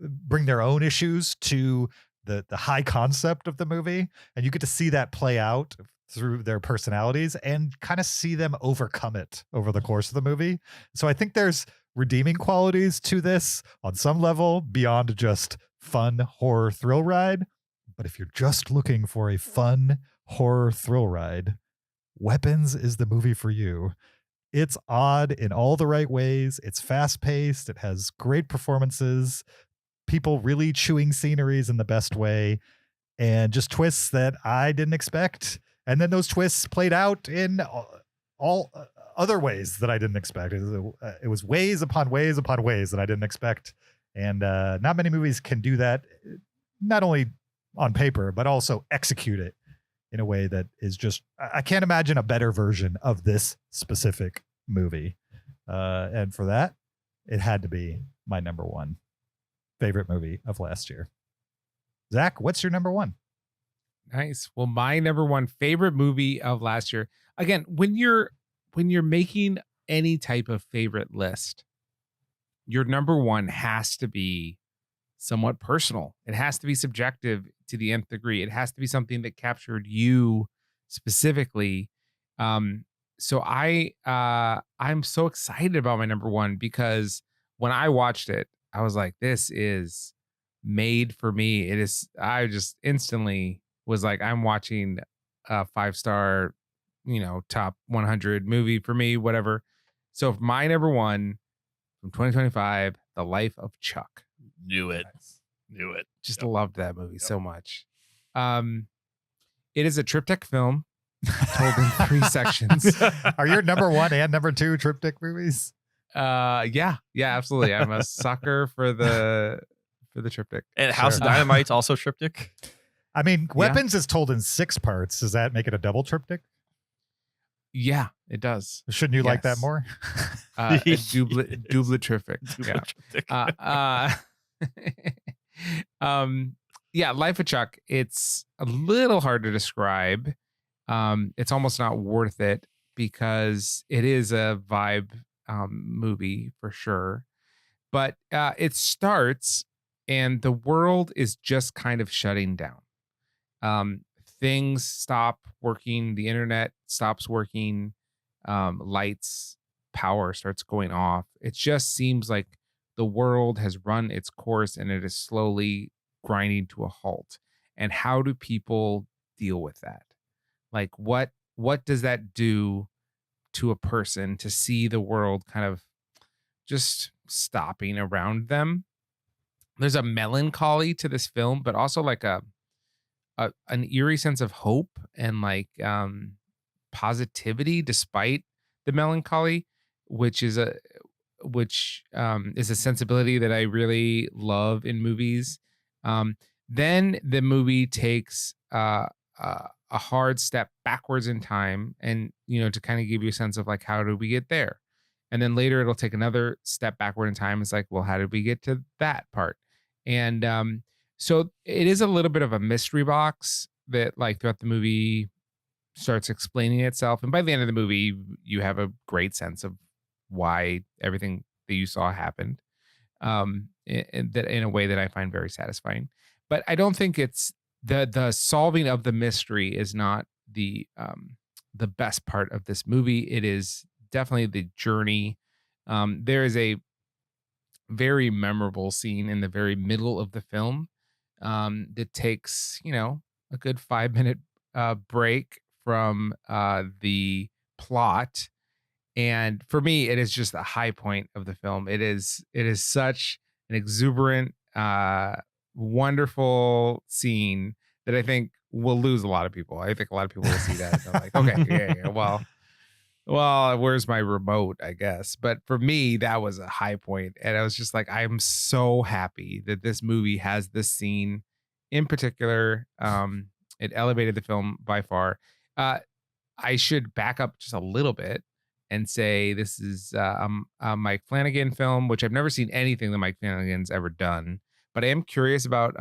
bring their own issues to the high concept of the movie, and you get to see that play out through their personalities and kind of see them overcome it over the course of the movie. So I think there's redeeming qualities to this on some level beyond just fun horror thrill ride. But if you're just looking for a fun horror thrill ride, Weapons is the movie for you. It's odd in all the right ways. It's fast paced. It has great performances, people really chewing sceneries in the best way, and just twists that I didn't expect. And then those twists played out in all other ways that I didn't expect. It was ways upon ways upon ways that I didn't expect. And not many movies can do that, not only on paper, but also execute it in a way that is just, I can't imagine a better version of this specific movie. And for that, it had to be my number one favorite movie of last year. Zach, what's your number one? Nice. Well, my number one favorite movie of last year. Again, when you're making any type of favorite list, your number one has to be somewhat personal. It has to be subjective to the nth degree. It has to be something that captured you specifically. So I'm so excited about my number one because when I watched it, I was like, this is made for me. I just instantly was like, I'm watching a 5-star, top 100 movie for me, whatever. So my number one from 2025, The Life of Chuck. Knew it. Nice. Knew it. Just loved that movie so much. It is a triptych film told in 3 sections. Are your number one and number two triptych movies? Yeah, absolutely. I'm a sucker for the triptych. And House of Dynamite's also triptych. I mean, Weapons is told in 6 parts. Does that make it a double triptych? Yeah, it does. Shouldn't you like that more? Double triptych. Yeah. Life of Chuck. It's a little hard to describe. It's almost not worth it because it is a vibe movie for sure. But it starts and the world is just kind of shutting down. Things stop working. The internet stops working. Lights, power starts going off. It just seems like the world has run its course and it is slowly grinding to a halt. And how do people deal with that? Like what does that do to a person to see the world kind of just stopping around them? There's a melancholy to this film, but also like an eerie sense of hope and like positivity despite the melancholy, which is a sensibility that I really love in movies. Then the movie takes a hard step backwards in time, and to kind of give you a sense of like, how did we get there? And then later it'll take another step backward in time. It's like, well, how did we get to that part? And so it is a little bit of a mystery box that like throughout the movie starts explaining itself. And by the end of the movie, you have a great sense of why everything that you saw happened in a way that I find very satisfying. But I don't think it's the solving of the mystery is not the best part of this movie. It is definitely the journey. There is a very memorable scene in the very middle of the film that takes, a good 5 minute break from the plot. And for me, it is just the high point of the film. It is such an exuberant, wonderful scene that I think will lose a lot of people. I think a lot of people will see that and they're like, okay, yeah, well, where's my remote, I guess. But for me, that was a high point. And I was just like, I'm so happy that this movie has this scene in particular. It elevated the film by far. I should back up just a little bit and say this is a Mike Flanagan film, which I've never seen anything that Mike Flanagan's ever done. But I am curious about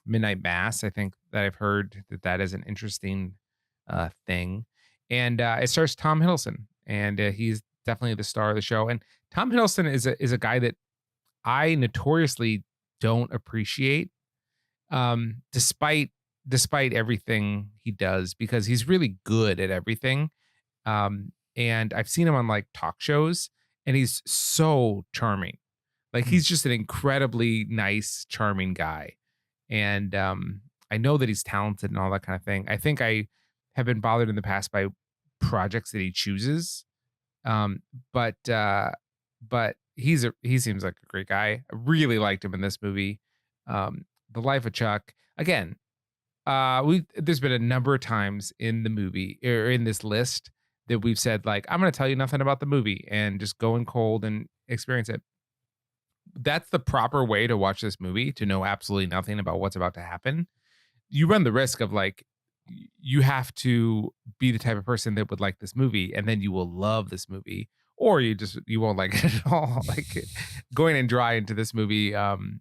Midnight Mass. I think that I've heard that is an interesting thing. And it stars Tom Hiddleston, and he's definitely the star of the show. And Tom Hiddleston is a guy that I notoriously don't appreciate, despite everything he does, because he's really good at everything. And I've seen him on like talk shows, and he's so charming. Like he's just an incredibly nice, charming guy. And I know that he's talented and all that kind of thing. I think I have been bothered in the past by projects that he chooses. But he seems like a great guy. I really liked him in this movie. The Life of Chuck. Again, there's been a number of times in the movie or in this list that we've said, like, I'm going to tell you nothing about the movie and just go in cold and experience it. That's the proper way to watch this movie, to know absolutely nothing about what's about to happen. You run the risk of like, you have to be the type of person that would like this movie, and then you will love this movie, or you won't like it at all. Like going in dry into this movie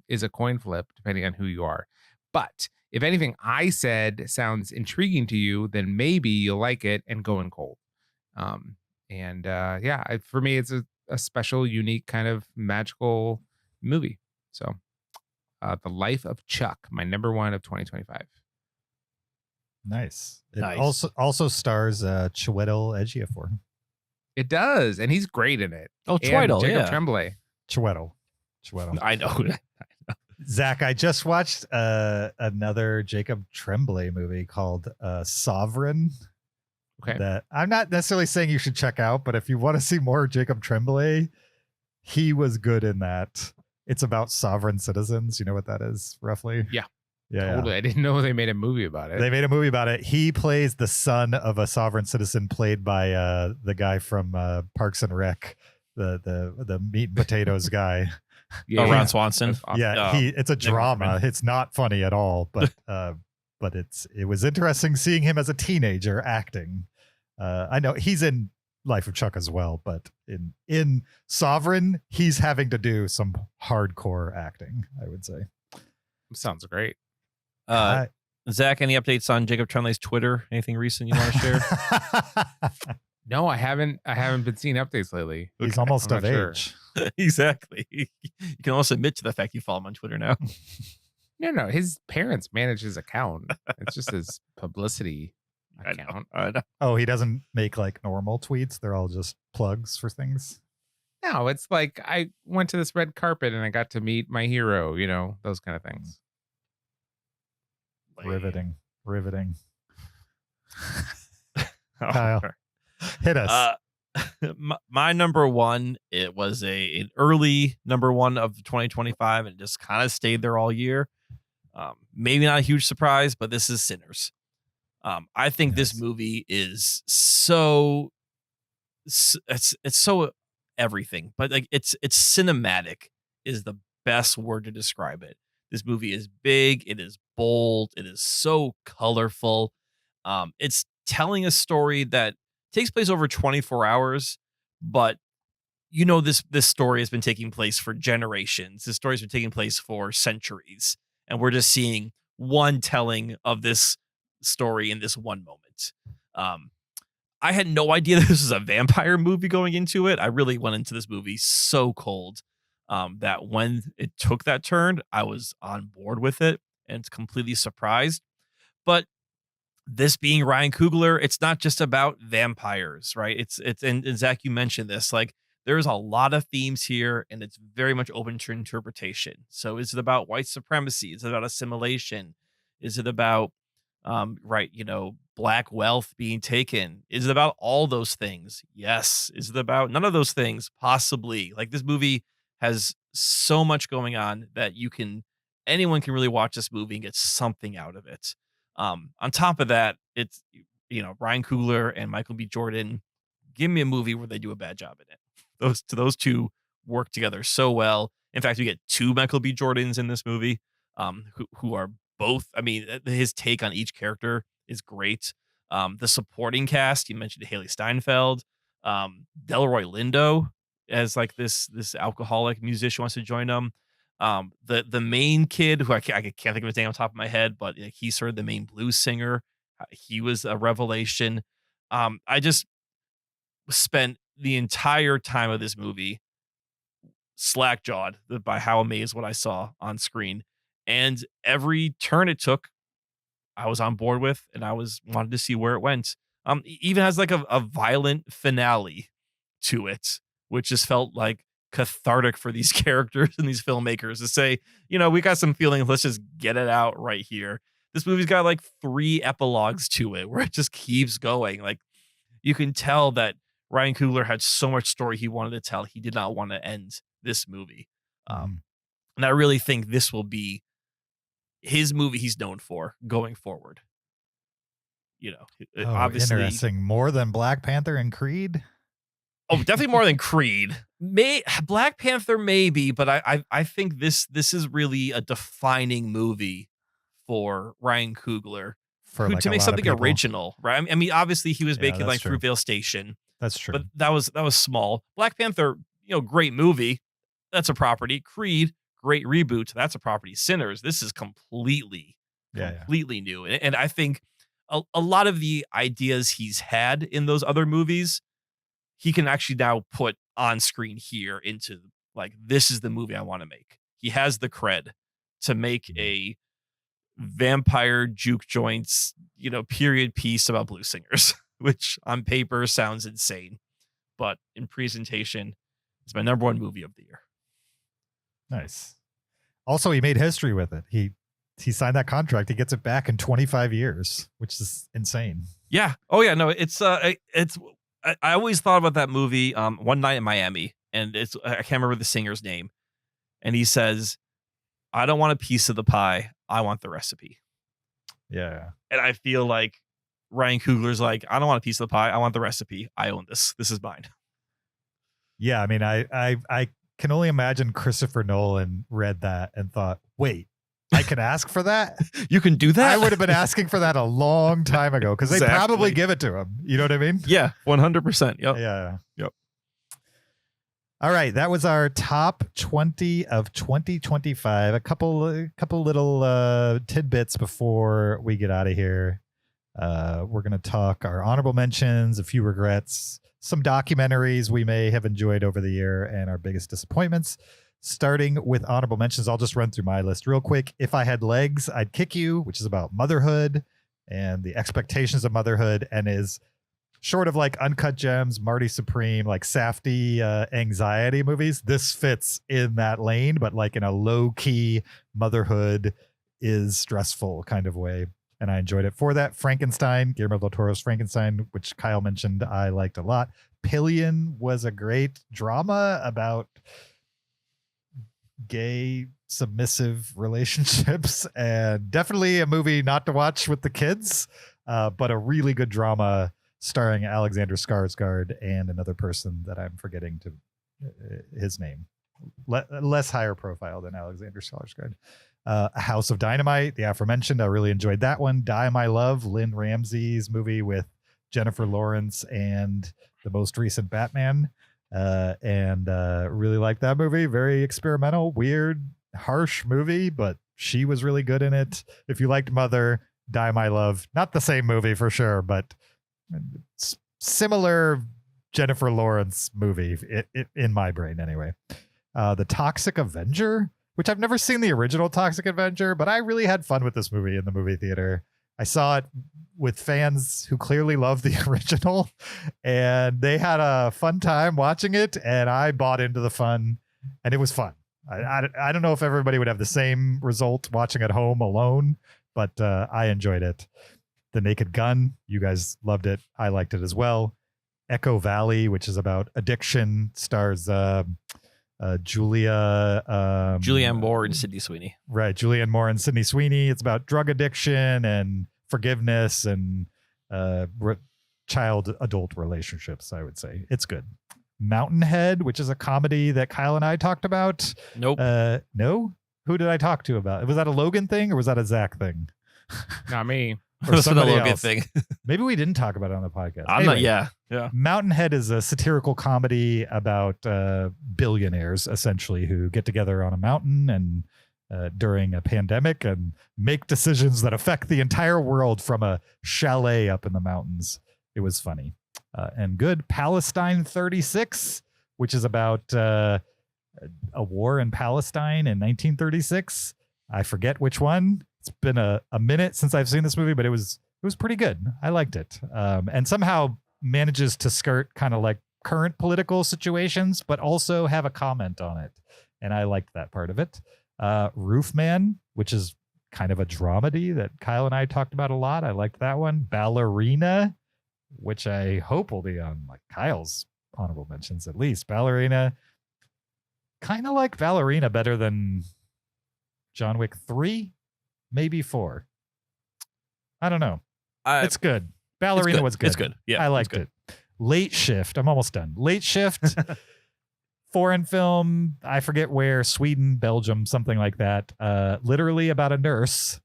is a coin flip depending on who you are. But if anything I said sounds intriguing to you, then maybe you'll like it and go in cold. For me, it's a special, unique kind of magical movie. So The Life of Chuck, my number one of 2025. Nice. It Nice. also stars Chiwetel Ejiofor. It does, and he's great in it. Oh, And Chiwetel, Jacob yeah. Tremblay. Chiwetel. I know. Zach, I just watched another Jacob Tremblay movie called Sovereign. Okay. That I'm not necessarily saying you should check out, but if you want to see more Jacob Tremblay, he was good in that. It's about sovereign citizens. You know what that is, roughly? Yeah. Yeah. Totally. I didn't know they made a movie about it. They made a movie about it. He plays the son of a sovereign citizen, played by the guy from Parks and Rec, the meat and potatoes guy. Oh, Ron Swanson. Yeah, it's a drama. It's not funny at all, but it was interesting seeing him as a teenager acting. I know he's in Life of Chuck as well, but in Sovereign, he's having to do some hardcore acting, I would say. Sounds great. Zach, any updates on Jacob Tremblay's Twitter? Anything recent you want to share? No, I haven't been seeing updates lately. He's almost I'm of not sure. age. Exactly. You can also admit to the fact you follow him on Twitter now. No, his parents manage his account. It's just his publicity account. I know. Oh, he doesn't make like normal tweets. They're all just plugs for things. No, it's like I went to this red carpet and I got to meet my hero, those kind of things. Riveting. Oh, Kyle, hit us. My number one, it was an early number one of 2025 and just kind of stayed there all year. Maybe not a huge surprise, but this is Sinners. I think this movie is it's so everything, but like it's cinematic is the best word to describe it. This movie is big, it is bold, it is so colorful. It's telling a story that takes place over 24 hours, but this story has been taking place for generations. This story's been taking place for centuries, and we're just seeing one telling of this story in this one moment. I had no idea this was a vampire movie going into it. I really went into this movie so cold that when it took that turn, I was on board with it and completely surprised. But this being Ryan Coogler, it's not just about vampires, right? It's and Zach, you mentioned this, like there's a lot of themes here, and it's very much open to interpretation. So is it about white supremacy? Is it about assimilation? Is it about right, black wealth being taken? Is it about all those things? Yes. Is it about none of those things? Possibly. Like this movie has so much going on that anyone can really watch this movie and get something out of it. On top of that, it's Ryan Coogler and Michael B. Jordan. Give me a movie where they do a bad job in it. Those two work together so well. In fact, we get two Michael B. Jordans in this movie, who are both. I mean, his take on each character is great. The supporting cast, you mentioned Haley Steinfeld, Delroy Lindo as like this alcoholic musician wants to join them. The main kid, who I can't think of his name on top of my head, but he's sort of the main blues singer. He was a revelation. I just spent the entire time of this movie slack-jawed by how amazed what I saw on screen, and every turn it took, I was on board with, and I wanted to see where it went. Even has like a violent finale to it, which just felt like cathartic for these characters and these filmmakers to say, we got some feelings, let's just get it out right here. This movie's got like 3 epilogues to it where it just keeps going. Like you can tell that Ryan Coogler had so much story he wanted to tell. He did not want to end this movie. And I really think this will be his movie he's known for going forward. Obviously interesting. More than Black Panther and Creed. Oh, definitely more than Creed. Black Panther maybe, but I think this is really a defining movie for Ryan Coogler to make something original, right? I mean, obviously he was making like Fruitvale Station. That's true. But that was small. Black Panther, great movie. That's a property. Creed, great reboot. That's a property. Sinners, this is completely new. And I think a lot of the ideas he's had in those other movies, he can actually now put on screen here into like, this is the movie I want to make. He has the cred to make a vampire juke joints, period piece about blues singers, which on paper sounds insane, but in presentation, it's my number 1 movie of the year. Nice. Also, he made history with it. He signed that contract. He gets it back in 25 years, which is insane. Yeah. Oh yeah. No, I always thought about that movie. One Night in Miami, and I can't remember the singer's name, and he says, "I don't want a piece of the pie. I want the recipe." Yeah. And I feel like Ryan Coogler's like, I don't want a piece of the pie. I want the recipe. I own this. This is mine. Yeah. I mean, I can only imagine Christopher Nolan read that and thought, wait, I can ask for that? You can do that? I would have been asking for that a long time ago because they probably give it to him. You know what I mean? Yeah. 100%. Yep. Yeah. Yep. All right. That was our top 20 of 2025. A couple little tidbits before we get out of here. We're going to talk our honorable mentions, a few regrets, some documentaries we may have enjoyed over the year, and our biggest disappointments. Starting with honorable mentions, I'll just run through my list real quick. If I Had Legs, I'd Kick You, which is about motherhood and the expectations of motherhood, and is short of like Uncut Gems, Marty Supreme, like safety anxiety movies. This fits in that lane, but like in a low-key motherhood is stressful kind of way. And I enjoyed it for that. Frankenstein, Guillermo del Toro's Frankenstein, which Kyle mentioned, I liked a lot. Pillion was a great drama about gay submissive relationships, and definitely a movie not to watch with the kids, but a really good drama starring Alexander Skarsgård and another person that I'm forgetting his name. Less higher profile than Alexander Skarsgård. A House of Dynamite, the aforementioned, I really enjoyed that one. Die My Love, Lynn Ramsey's movie with Jennifer Lawrence and the most recent Batman. And really liked that movie. Very experimental, weird, harsh movie, but she was really good in it. If you liked Mother, Die My Love, not the same movie for sure, but similar Jennifer Lawrence movie in my brain anyway. The Toxic Avenger, which I've never seen the original Toxic Avenger, but I really had fun with this movie in the movie theater. I saw it with fans who clearly love the original, and they had a fun time watching it, and I bought into the fun, and it was fun. I don't know if everybody would have the same result watching at home alone, but I enjoyed it. The Naked Gun, you guys loved it. I liked it as well. Echo Valley, which is about addiction, stars Julianne Moore and Sydney Sweeney. Right, Julianne Moore and Sydney Sweeney. It's about drug addiction and forgiveness and child-adult relationships, I would say. It's good. Mountainhead, which is a comedy that Kyle and I talked about. Nope. No? Who did I talk to about? Was that a Logan thing or was that a Zach thing? Not me. Or That's somebody a Logan else. thing. Maybe we didn't talk about it on the podcast. I'm Anyway, not. Yeah. Yeah. Mountainhead is a satirical comedy about billionaires, essentially, who get together on a mountain and during a pandemic and make decisions that affect the entire world from a chalet up in the mountains. It was funny and good. Palestine 36, which is about a war in Palestine in 1936. I forget which one. It's been a minute since I've seen this movie, but it was pretty good. I liked it. And somehow manages to skirt kind of like current political situations, but also have a comment on it. And I liked that part of it. Roofman, which is kind of a dramedy that Kyle and I talked about a lot. I liked that one. Ballerina, which I hope will be on like Kyle's honorable mentions at least. Ballerina, kind of like Ballerina better than John Wick 3. Maybe 4. I don't know. It's good. Ballerina was good. It's good. Yeah. I liked it. Late Shift. I'm almost done. Late Shift. Foreign film. I forget where. Sweden, Belgium, something like that. Literally about a nurse.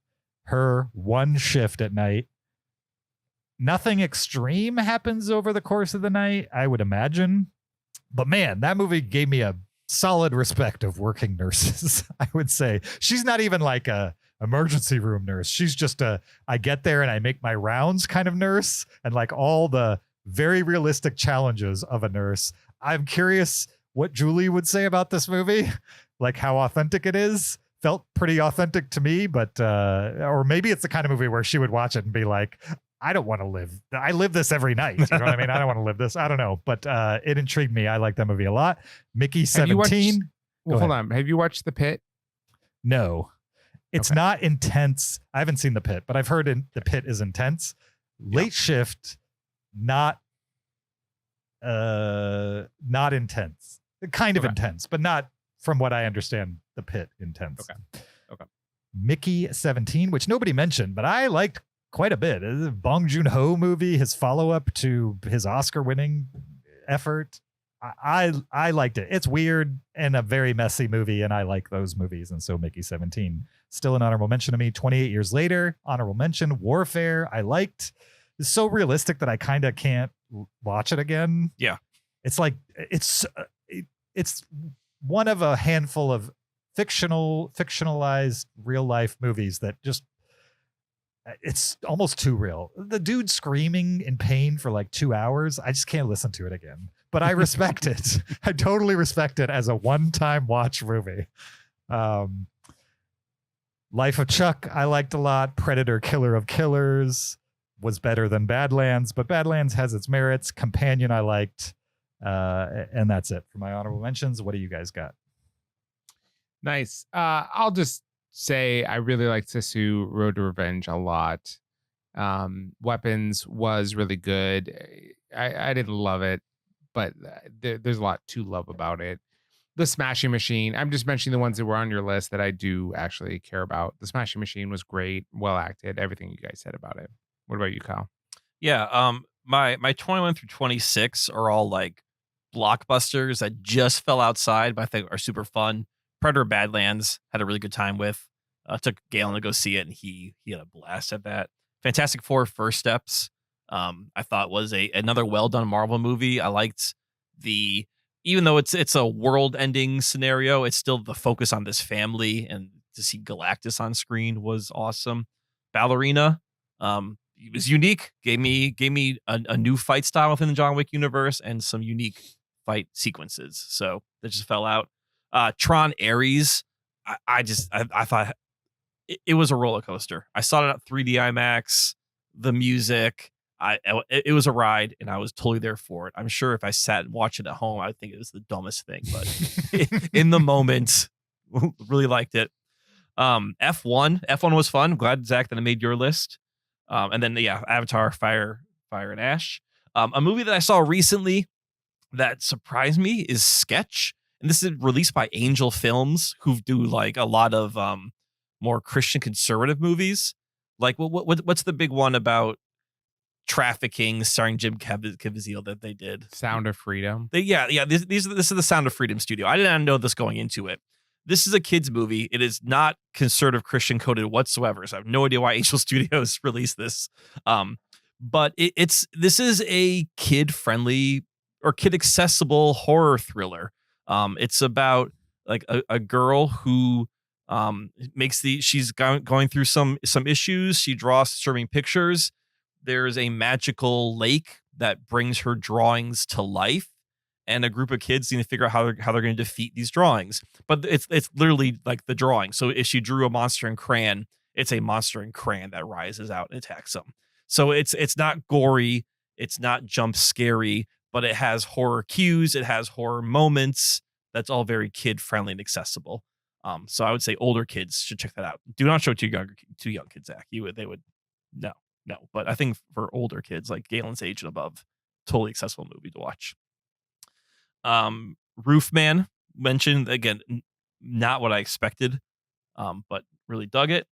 Her one shift at night. Nothing extreme happens over the course of the night, I would imagine. But man, that movie gave me a solid respect of working nurses. I would say she's not even like a emergency room nurse. She's just I get there and I make my rounds kind of nurse, and like all the very realistic challenges of a nurse. I'm curious what Julie would say about this movie, like how authentic it is. Felt pretty authentic to me, but or maybe it's the kind of movie where she would watch it and be like, I don't want to live. I live this every night. You know what I mean? I don't want to live this. I don't know, but it intrigued me. I like that movie a lot. Mickey 17. Hold on. Have you watched The Pit? No. It's not intense. I haven't seen The Pit, but I've heard The Pit is intense. Late Shift, not intense. Kind of intense, but not from what I understand, The Pit intense. Okay. Mickey 17, which nobody mentioned, but I liked quite a bit. It's a Bong Joon-ho movie, his follow-up to his Oscar-winning effort. I liked it. It's weird and a very messy movie, and I like those movies, and so Mickey 17. Still an honorable mention to me. 28 years later, honorable mention. Warfare, I liked. It's so realistic that I kind of can't watch it again. Yeah. It's like, it's one of a handful of fictionalized real-life movies that just, it's almost too real. The dude screaming in pain for like 2 hours, I just can't listen to it again. But I respect it. I totally respect it as a one-time watch movie. Life of Chuck, I liked a lot. Predator, Killer of Killers was better than Badlands, but Badlands has its merits. Companion, I liked. And that's it for my honorable mentions. What do you guys got? Nice. I'll just say I really like Sisu Road to Revenge a lot. Weapons was really good. I didn't love it, but there's a lot to love about it. The Smashing Machine, I'm just mentioning the ones that were on your list that I do actually care about. The Smashing Machine was great, well acted, everything you guys said about it. What about you, Kyle? Yeah, my 21 through 26 are all like blockbusters that just fell outside, but I think are super fun. Predator Badlands had a really good time with. Took Galen to go see it, and he had a blast at that. Fantastic Four: First Steps, I thought was another well done Marvel movie. I liked even though it's a world ending scenario, it's still the focus on this family, and to see Galactus on screen was awesome. Ballerina, it was unique. Gave me a new fight style within the John Wick universe and some unique fight sequences. So that just fell out. Tron Ares, I thought it was a roller coaster. I saw it at 3D IMAX. The music, it was a ride, and I was totally there for it. I'm sure if I sat and watched it at home, I'd think it was the dumbest thing, but in the moment, really liked it. F1 was fun. I'm glad, Zach, that I made your list. And then Avatar, Fire and Ash. A movie that I saw recently that surprised me is Sketch, and this is released by Angel Films, who do like a lot of more Christian conservative movies. Like what's the big one about trafficking starring Jim Caviezel that they did? Sound of Freedom. This is the Sound of Freedom studio. I didn't know this going into it. This is a kids movie. It is not conservative Christian coded whatsoever. So I have no idea why Angel Studios released this. But this is a kid friendly or kid accessible horror thriller. It's about like a girl who she's going through some issues. She draws disturbing pictures. There's a magical lake that brings her drawings to life, and a group of kids need to figure out how they're going to defeat these drawings. But it's literally like the drawing. So if she drew a monster in crayon, it's a monster in crayon that rises out and attacks them. So it's not gory, it's not jump scary, but it has horror cues, it has horror moments. That's all very kid friendly and accessible. So I would say older kids should check that out. Do not show too young kids, Zach. They would no. But I think for older kids like Galen's age and above, totally accessible movie to watch. Roofman mentioned again, not what I expected, but really dug it.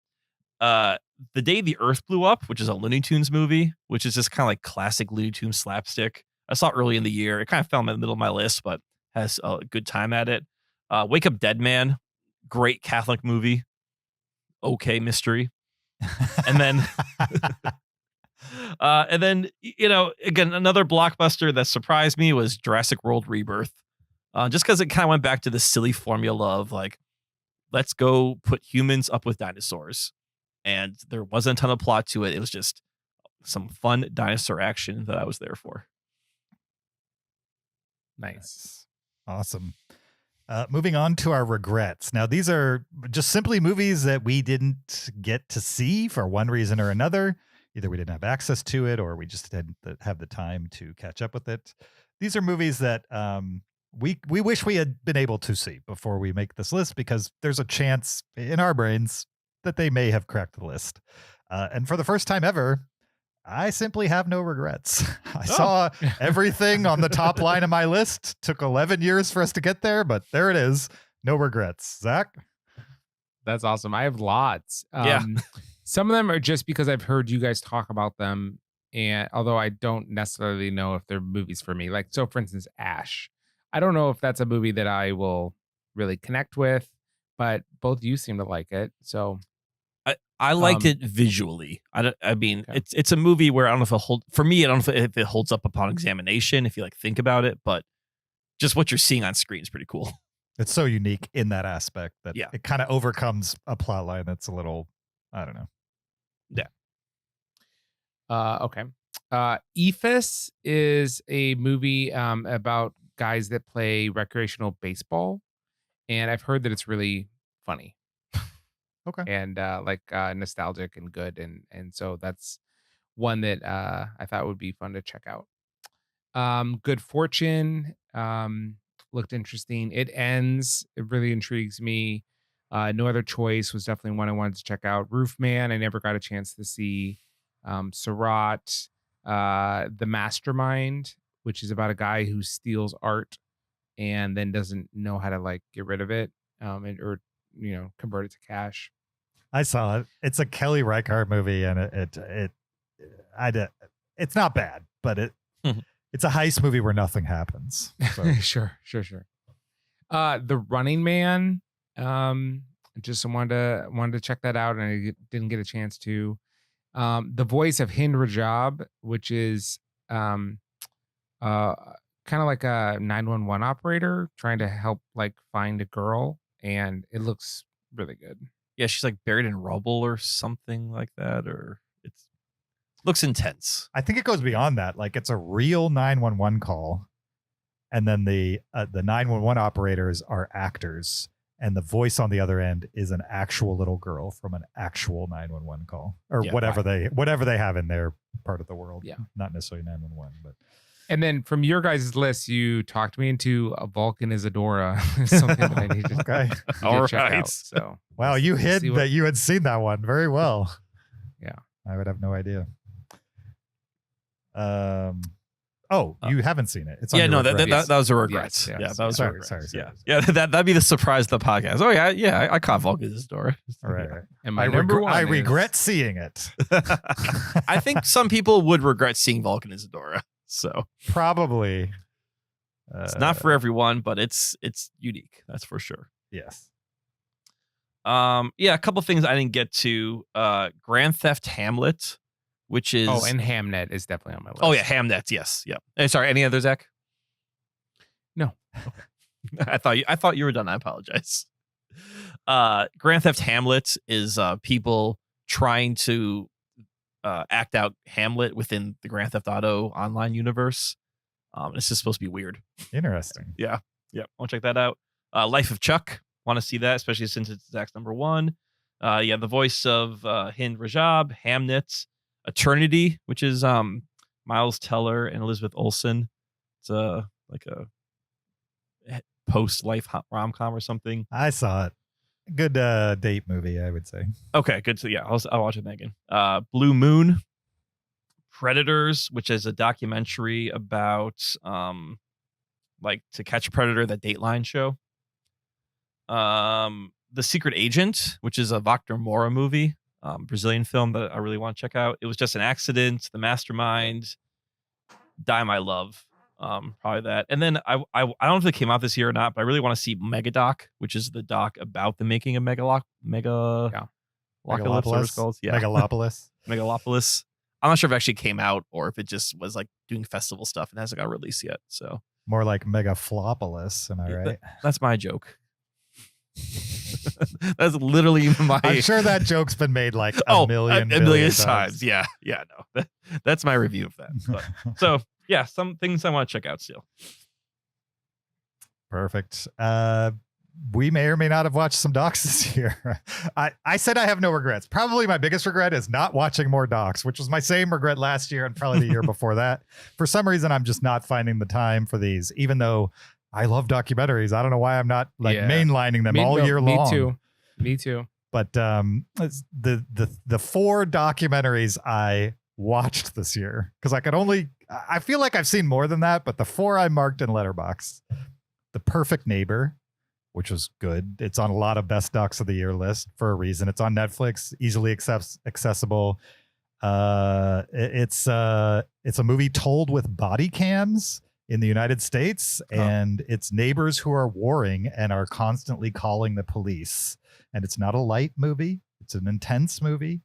The Day the Earth Blew Up, which is a Looney Tunes movie, which is just kind of like classic Looney Tunes slapstick. I saw it early in the year. It kind of fell in the middle of my list, but has a good time at it. Wake Up Dead Man, great Catholic movie. Okay, mystery. And then again, another blockbuster that surprised me was Jurassic World Rebirth. Just because it kind of went back to the silly formula of like, let's go put humans up with dinosaurs. And there wasn't a ton of plot to it. It was just some fun dinosaur action that I was there for. Nice. Awesome. Moving on to our regrets. Now, these are just simply movies that we didn't get to see for one reason or another. Either we didn't have access to it or we just didn't have the time to catch up with it. These are movies that we wish we had been able to see before we make this list, because there's a chance in our brains that they may have cracked the list. And for the first time ever, I simply have no regrets. I saw everything on the top line of my list. Took 11 years for us to get there, but there it is. No regrets. Zach? That's awesome. I have lots. Yeah. Some of them are just because I've heard you guys talk about them, and although I don't necessarily know if they're movies for me. Like, so for instance, Ash. I don't know if that's a movie that I will really connect with, but both you seem to like it. So I liked it visually. I mean, okay. It's a movie where I don't know if it holds for me. I don't know if it holds up upon examination, if you like think about it, but just what you're seeing on screen is pretty cool. It's so unique in that aspect that it kind of overcomes a plot line that's a little, I don't know. Yeah. Okay. Ephus is a movie about guys that play recreational baseball, and I've heard that it's really funny. Okay. And nostalgic and good, and so that's one that I thought would be fun to check out. Good Fortune looked interesting. It Ends. It really intrigues me. No Other Choice was definitely one I wanted to check out. Roofman, I never got a chance to see. Surratt, The Mastermind, which is about a guy who steals art and then doesn't know how to like get rid of it, or convert it to cash. I saw it. It's a Kelly Reichardt movie, and it's not bad, but it's a heist movie where nothing happens. So. Sure. The Running Man. Just wanted to check that out, and I didn't get a chance to. The Voice of Hind Rajab, which is kind of like a 911 operator trying to help like find a girl, and it looks really good. Yeah, she's like buried in rubble or something like that, or it looks intense. I think it goes beyond that. Like, it's a real 911 call, and then the 911 operators are actors, and the voice on the other end is an actual little girl from an actual 911 call, or whatever they have in their part of the world. Yeah. Not necessarily 911, but. And then from your guys' list, you talked me into a Vulcan Isadora, something that I need to, Okay. All check right. out. So Wow, you we'll hid see what- that you had seen that one very well. Yeah. I would have no idea. You haven't seen it. It's on Yeah, your no, that regrets. was a regret. Yes, Yeah, that was a sorry, regret. sorry. Yeah, that'd be the surprise of the podcast. Oh yeah, I caught Vulcan's door. All right, right. And my number one I is- regret seeing it. I think some people would regret seeing Vulcan Isadora. So Probably. it's not for everyone, but it's unique. That's for sure. Yes. Yeah, a couple things I didn't get to. Grand Theft Hamlet, which is and Hamnet is definitely on my list. oh yeah, Hamnet. Yes, yep. Hey, sorry, any other, Zach? No. Okay. I thought you were done. I apologize. Grand Theft Hamlet is people trying to act out Hamlet within the Grand Theft Auto online universe. It's just supposed to be weird. Interesting. Yeah, I'll check that out. Life of Chuck, want to see that, especially since it's Zach's number one. The voice of Hind Rajab, Hamnet, Eternity, which is Miles Teller and Elizabeth Olsen. It's like a post-life rom-com or something. I saw it. Good date movie, I would say. Okay, good. So yeah, I'll watch it, Megan. Blue Moon, Predators, which is a documentary about like To Catch a Predator, that Dateline show. The Secret Agent, which is a Wagner Moura movie, Brazilian film that I really want to check out. It Was Just an Accident, The Mastermind, Die My Love. Probably that. And then I don't know if it came out this year or not, but I really want to see Megadoc, which is the doc about the making of Megalopolis. Yeah. Megalopolis. Megalopolis. I'm not sure if it actually came out or if it just was like doing festival stuff and hasn't got released yet. So More like Megaflopolis, am I right? that's my joke. That's literally my. I'm sure that joke's been made like a million times. Yeah, no, that's my review of that. But, so yeah, some things I want to check out still. Perfect. We may or may not have watched some docs this year. I said I have no regrets. Probably my biggest regret is not watching more docs, which was my same regret last year and probably the year before that. For some reason, I'm just not finding the time for these, even though I love documentaries. I don't know why I'm not mainlining them all year long. Me too. But it's the 4 documentaries I watched this year, because I feel like I've seen more than that, but the 4 I marked in Letterboxd: The Perfect Neighbor, which was good. It's on a lot of best docs of the year list for a reason. It's on Netflix, easily accessible. It's a movie told with body cams in the United States, and it's neighbors who are warring and are constantly calling the police. And it's not a light movie. It's an intense movie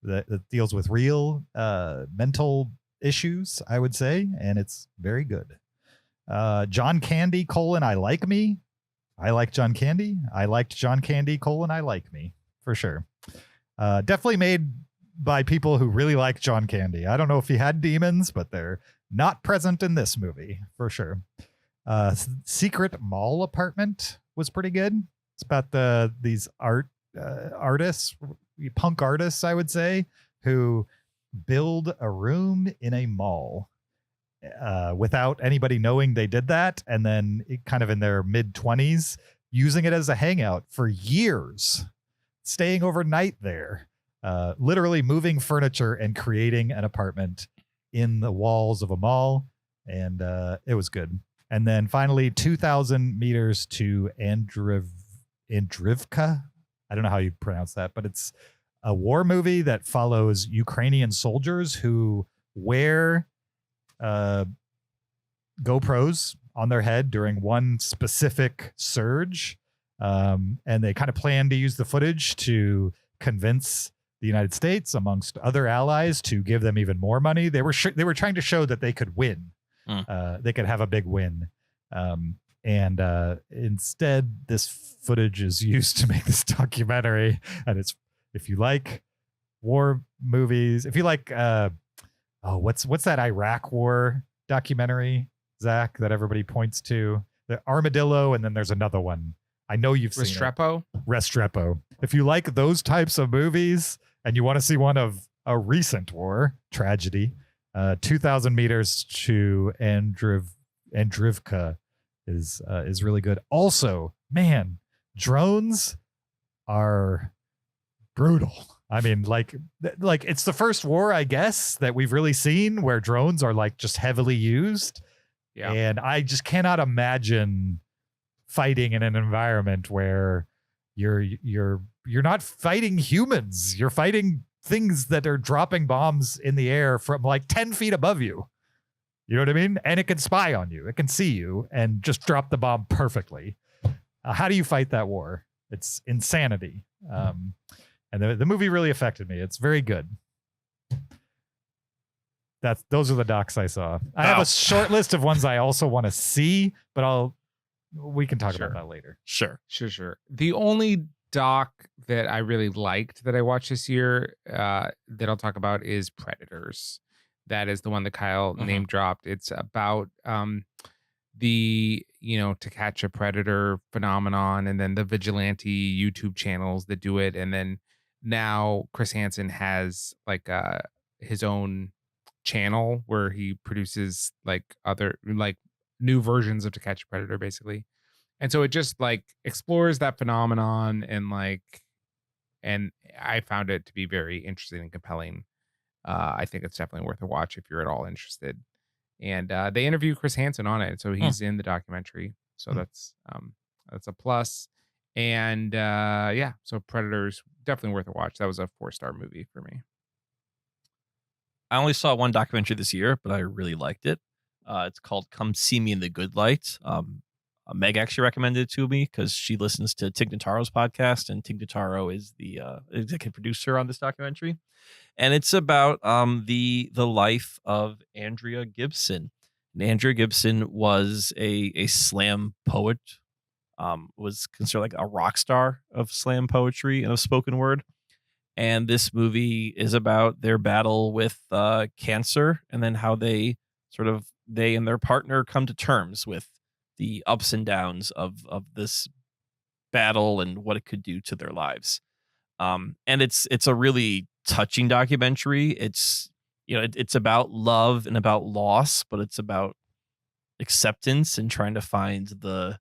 that deals with real mental issues, I would say, and it's very good. John Candy, I Like Me. I like John Candy. I liked John Candy, I Like Me, for sure. Definitely made by people who really like John Candy. I don't know if he had demons, but they're not present in this movie, for sure. Secret Mall Apartment was pretty good. It's about these artists, punk artists, I would say, who build a room in a mall without anybody knowing they did that, and then kind of in their mid-20s using it as a hangout for years, staying overnight there, literally moving furniture and creating an apartment in the walls of a mall. And it was good. And then finally, 2,000 meters to Andrivka. I don't know how you pronounce that, but it's a war movie that follows Ukrainian soldiers who wear GoPros on their head during one specific surge. And they kind of plan to use the footage to convince the United States, amongst other allies, to give them even more money. They were trying to show that they could win. They could have a big win. And instead, this footage is used to make this documentary. And it's, if you like war movies, if you like, what's that Iraq war documentary, Zach, that everybody points to? The Armadillo, and then there's another one. I know you've seen it. Restrepo. If you like those types of movies and you want to see one of a recent war tragedy, 2,000 Meters to Andrivka is really good. Also, man, drones are brutal. I mean, like it's the first war, I guess, that we've really seen where drones are like just heavily used. Yeah. And I just cannot imagine fighting in an environment where you're not fighting humans. You're fighting things that are dropping bombs in the air from like 10 feet above you. You know what I mean? And it can spy on you. It can see you and just drop the bomb perfectly. How do you fight that war? It's insanity. And the movie really affected me. It's very good. Those are the docs I saw. I have a short list of ones I also want to see, but we can talk about that later. Sure. The only doc that I really liked that I watched this year that I'll talk about is Predators. That is the one that Kyle name dropped. It's about the To Catch a Predator phenomenon, and then the vigilante YouTube channels that do it, and then now Chris Hansen has like his own channel where he produces like other like new versions of To Catch a Predator, basically. And so it just like explores that phenomenon and I found it to be very interesting and compelling. I think it's definitely worth a watch if you're at all interested. And they interview Chris Hansen on it, so he's in the documentary. So that's a plus. And so Predators, definitely worth a watch. That was a 4-star movie for me. I only saw one documentary this year, but I really liked it. It's called Come See Me in the Good Light. Meg actually recommended it to me because she listens to Tig Notaro's podcast, and Tig Notaro is the executive producer on this documentary. And it's about the life of Andrea Gibson. And Andrea Gibson was a slam poet, was considered like a rock star of slam poetry and of spoken word. And this movie is about their battle with cancer, and then how they and their partner come to terms with the ups and downs of this battle and what it could do to their lives. And it's a really touching documentary. It's it's about love and about loss, but it's about acceptance and trying to find the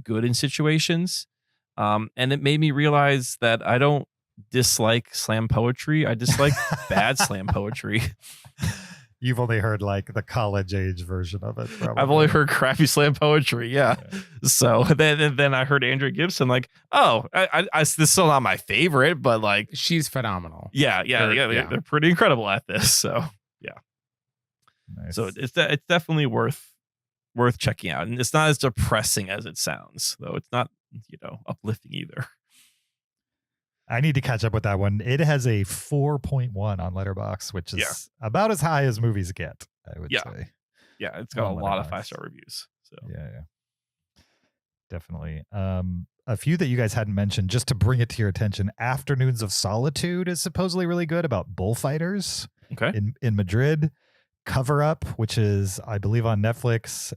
good in situations. And it made me realize that I don't dislike slam poetry. I dislike bad slam poetry. You've only heard like the college age version of it. Probably. I've only heard crappy slam poetry. Yeah. So then I heard Andrea Gibson like, I this is still not my favorite, but like she's phenomenal. Yeah. They're pretty incredible at this. So yeah. Nice. So it's definitely worth checking out, and it's not as depressing as it sounds, though. It's not uplifting either. I need to catch up with that one. It has a 4.1 on Letterboxd, which is about as high as movies get, I would say. Yeah, it's got a lot of 5-star reviews. So yeah. Definitely. A few that you guys hadn't mentioned, just to bring it to your attention. Afternoons of Solitude is supposedly really good, about bullfighters in Madrid. Cover Up, which is, I believe, on Netflix.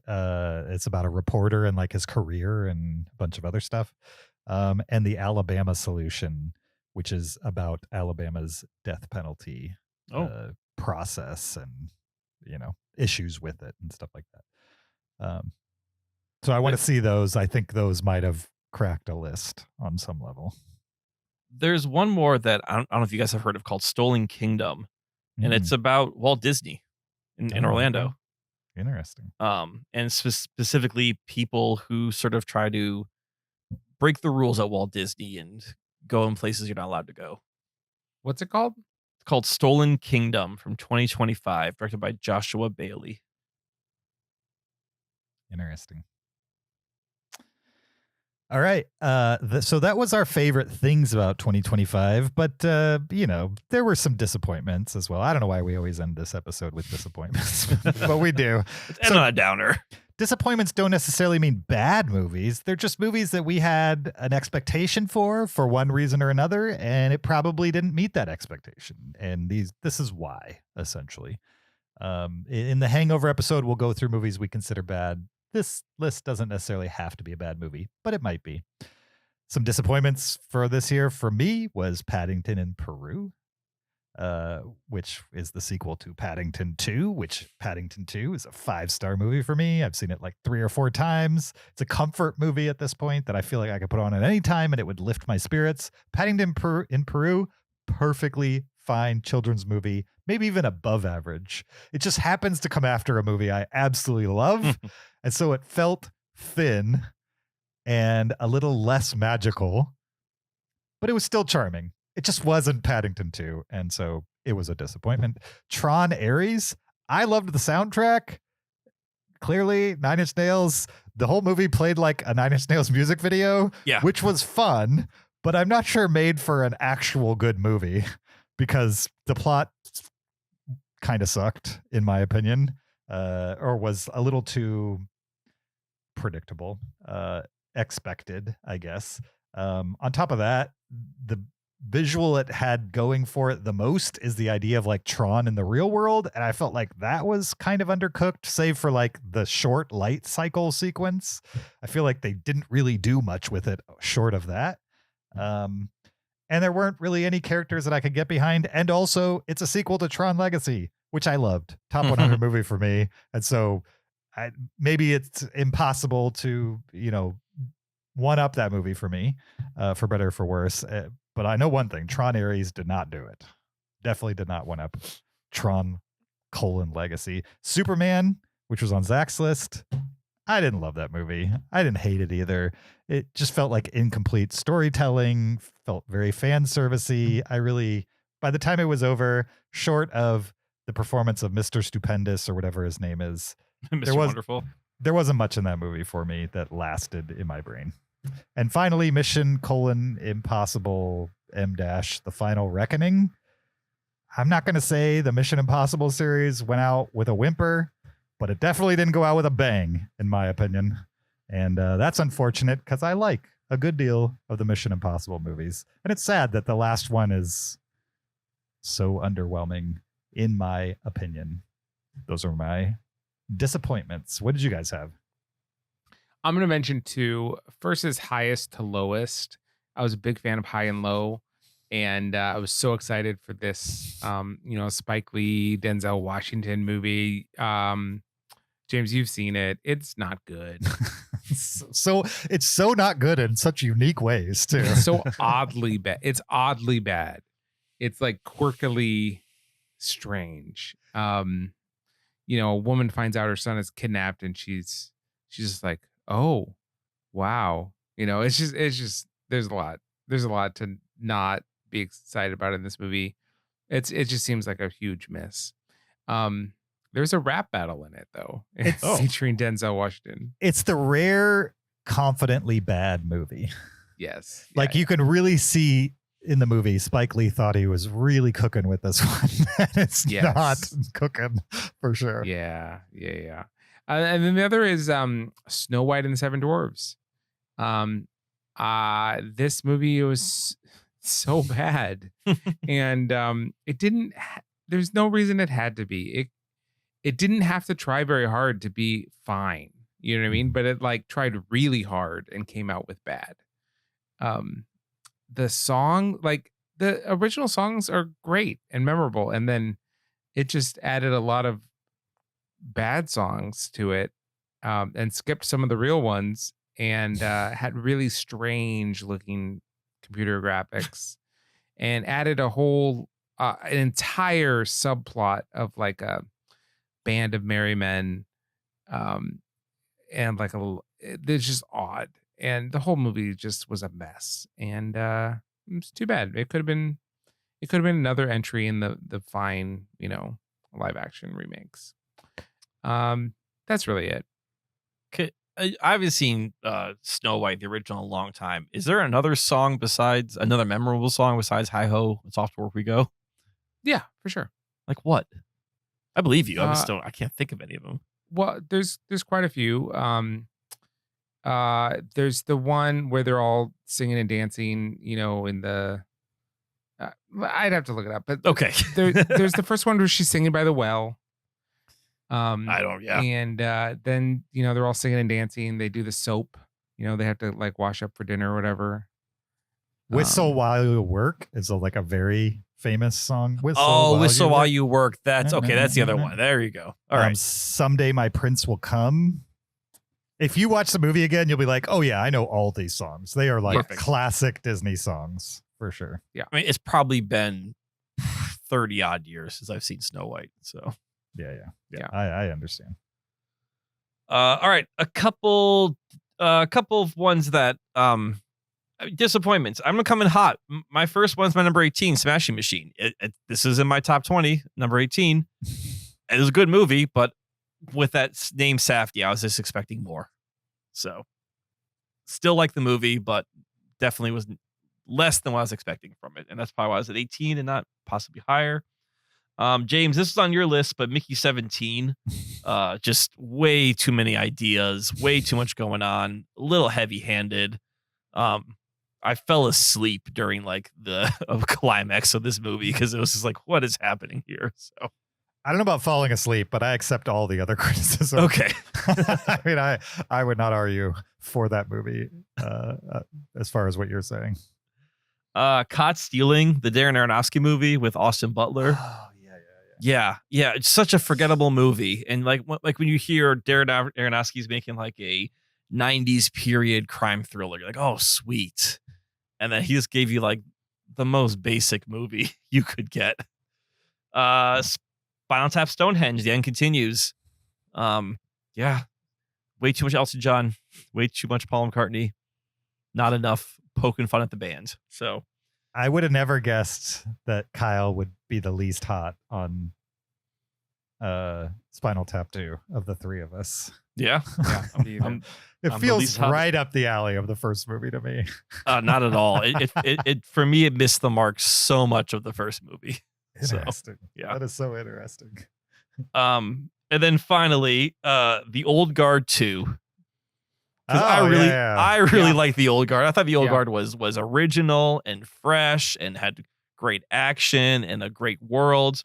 It's about a reporter and like his career and a bunch of other stuff. And The Alabama Solution, which is about Alabama's death penalty process and issues with it and stuff like that. So I want to see those. I think those might have cracked a list on some level. There's one more that I don't know if you guys have heard of, called Stolen Kingdom, and it's about Walt Disney in Orlando. Interesting. And specifically people who sort of try to break the rules at Walt Disney and go in places you're not allowed to go. What's it called? It's called Stolen Kingdom from 2025, directed by Joshua Bailey. Interesting. All right. So that was our favorite things about 2025, but there were some disappointments as well. I don't know why we always end this episode with disappointments, but we do. It's not a downer. Disappointments don't necessarily mean bad movies. They're just movies that we had an expectation for one reason or another, and it probably didn't meet that expectation. And this is why, essentially. In the Hangover episode, we'll go through movies we consider bad. This list doesn't necessarily have to be a bad movie, but it might be. Some disappointments for this year for me was Paddington in Peru, which is the sequel to Paddington 2, which Paddington 2 is a 5-star movie for me. I've seen it like 3 or 4 times. It's a comfort movie at this point that I feel like I could put on at any time and it would lift my spirits. Paddington in Peru, perfectly fine children's movie, maybe even above average. It just happens to come after a movie I absolutely love. And so it felt thin and a little less magical, but it was still charming. It just wasn't Paddington 2, and so it was a disappointment. Tron Ares, I loved the soundtrack. Clearly, Nine Inch Nails, the whole movie played like a Nine Inch Nails music video, which was fun, but I'm not sure made for an actual good movie because the plot kind of sucked, in my opinion, or was a little too predictable, expected, I guess. On top of that, the visual it had going for it the most is the idea of like Tron in the real world, and I felt like that was kind of undercooked, save for like the short light cycle sequence. I feel like they didn't really do much with it short of that. And there weren't really any characters that I could get behind, and also it's a sequel to Tron Legacy, which I loved. Top 100 movie for me, and so maybe it's impossible to, one up that movie for me, for better or for worse. But I know one thing, Tron Ares did not do it. Definitely did not one up Tron Legacy. Superman, which was on Zach's list. I didn't love that movie. I didn't hate it either. It just felt like incomplete storytelling, felt very fan servicey. By the time it was over, short of the performance of Mr. Stupendous or whatever his name is, Mr. Wonderful. There wasn't much in that movie for me that lasted in my brain. And finally, Mission: Impossible M-, The Final Reckoning. I'm not going to say the Mission Impossible series went out with a whimper, but it definitely didn't go out with a bang, in my opinion. And that's unfortunate because I like a good deal of the Mission Impossible movies. And it's sad that the last one is so underwhelming, in my opinion. Those are my disappointments. What did you guys have? I'm going to mention 2. First is highest to lowest. I was a big fan of High and Low, and I was so excited for this, Spike Lee, Denzel Washington movie. James, you've seen it. It's not good. So it's so not good in such unique ways too. It's so oddly bad. It's oddly bad. It's like quirkily strange. A woman finds out her son is kidnapped, and she's just like, oh, wow. It's just there's a lot to not be excited about in this movie. It just seems like a huge miss. There's a rap battle in it though. It's featuring Denzel Washington. It's the rare confidently bad movie. Yes. Like you can really see in the movie, Spike Lee thought he was really cooking with this one. It's not cooking for sure. Yeah. And then the other is Snow White and the Seven Dwarfs. This movie was so bad, and it didn't. There's no reason it had to be. It didn't have to try very hard to be fine. You know what I mean? But it like tried really hard and came out with bad. The song, like the original songs, are great and memorable, and then it just added a lot of bad songs to it, and skipped some of the real ones, and had really strange looking computer graphics, and added a whole an entire subplot of like a band of merry men, and like it's just odd, and the whole movie just was a mess, and it's too bad. It could have been another entry in the fine live action remakes. That's really it. I haven't seen Snow White, the original, in a long time. Is there another memorable song besides Hi Ho, It's Off to Work We Go? Yeah, for sure. Like what? I believe you. I can't think of any of them. Well, there's quite a few. There's the one where they're all singing and dancing, in the I'd have to look it up, but okay. There's the first one where she's singing by the well. Yeah. And then they're all singing and dancing. They do the soap. They have to like wash up for dinner or whatever. Whistle While You Work is like a very famous song. Whistle While You Work. That's okay. That's the other one. There you go. All right. Someday My Prince Will Come. If you watch the movie again, you'll be like, oh yeah, I know all these songs. They are like classic Disney songs for sure. Yeah. I mean, it's probably been 30 odd years since I've seen Snow White. So yeah. I understand. All right. A couple of ones that disappointments. I'm gonna come in hot. My first one's my number 18, Smashing Machine. This is in my top 20, number 18. It was a good movie, but with that name Safdie, I was just expecting more. So still like the movie, but definitely was less than what I was expecting from it. And that's probably why I was at 18 and not possibly higher. James, this is on your list, but Mickey 17, just way too many ideas, way too much going on, a little heavy handed. I fell asleep during like the climax of this movie because it was just like, what is happening here? So I don't know about falling asleep, but I accept all the other criticism. Okay. I mean, I would not argue for that movie as far as what you're saying. Caught Stealing, the Darren Aronofsky movie with Austin Butler. Oh, yeah. It's such a forgettable movie. And like when you hear Darren Aronofsky's making like a 90s period crime thriller, you're like, oh, sweet. And then he just gave you like the most basic movie you could get. Spinal Tap Stonehenge, The End Continues. Yeah. Way too much Elton John. Way too much Paul McCartney. Not enough poking fun at the band. So I would have never guessed that Kyle would be the least hot on Spinal Tap 2 of the three of us. Yeah. It feels right up the alley of the first movie to me. Not at all. It for me, it missed the mark so much of the first movie. Interesting. So, yeah. That is so interesting. And then finally, The Old Guard 2. I really like The Old Guard. I thought The Old Guard was original and fresh and had great action and a great world.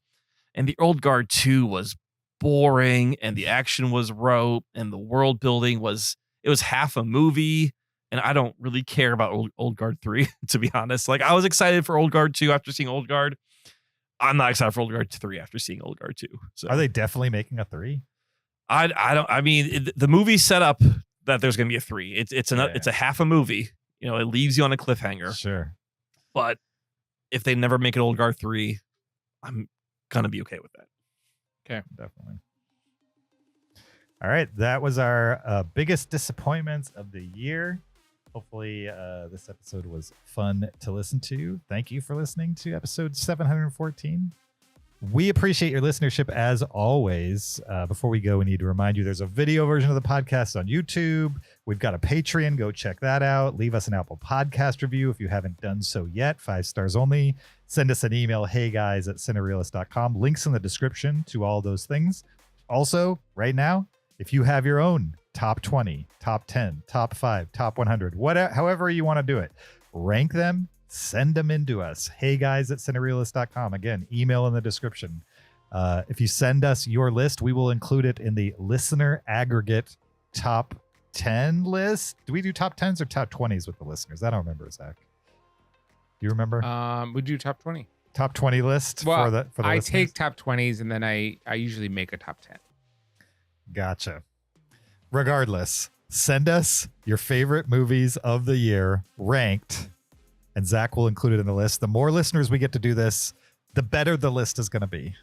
And The Old Guard 2 was boring and the action was rote and the world building was half a movie. And I don't really care about Old Guard 3, to be honest. Like, I was excited for Old Guard 2 after seeing Old Guard. I'm not excited for Old Guard 3 after seeing Old Guard 2. So are they definitely making a 3? The movie set up that there's going to be a 3. It's a half a movie. You know, it leaves you on a cliffhanger. Sure. But if they never make an Old Guard 3, I'm going to be okay with that. Okay. Definitely. All right. That was our biggest disappointments of the year. Hopefully this episode was fun to listen to. Thank you for listening to episode 714. We appreciate your listenership as always. Before we go, we need to remind you there's a video version of the podcast on YouTube. We've got a Patreon. Go check that out. Leave us an Apple Podcast review if you haven't done so yet. 5 stars only. Send us an email, heyguys@cinereelists.com. Links in the description to all those things. Also, right now, if you have your own top 20, top 10, top 5, top 100, whatever, however you want to do it, rank them. Send them in to us. heyguys@cinereelists.com. Again, email in the description. If you send us your list, we will include it in the listener aggregate top 10 list. Do we do top 10s or top 20s with the listeners? I don't remember, Zach. Do you remember? We do top 20. Top 20 list for the I listeners? take top 20s and then I usually make a top 10. Gotcha. Regardless, send us your favorite movies of the year ranked, and Zach will include it in the list. The more listeners we get to do this, the better the list is going to be.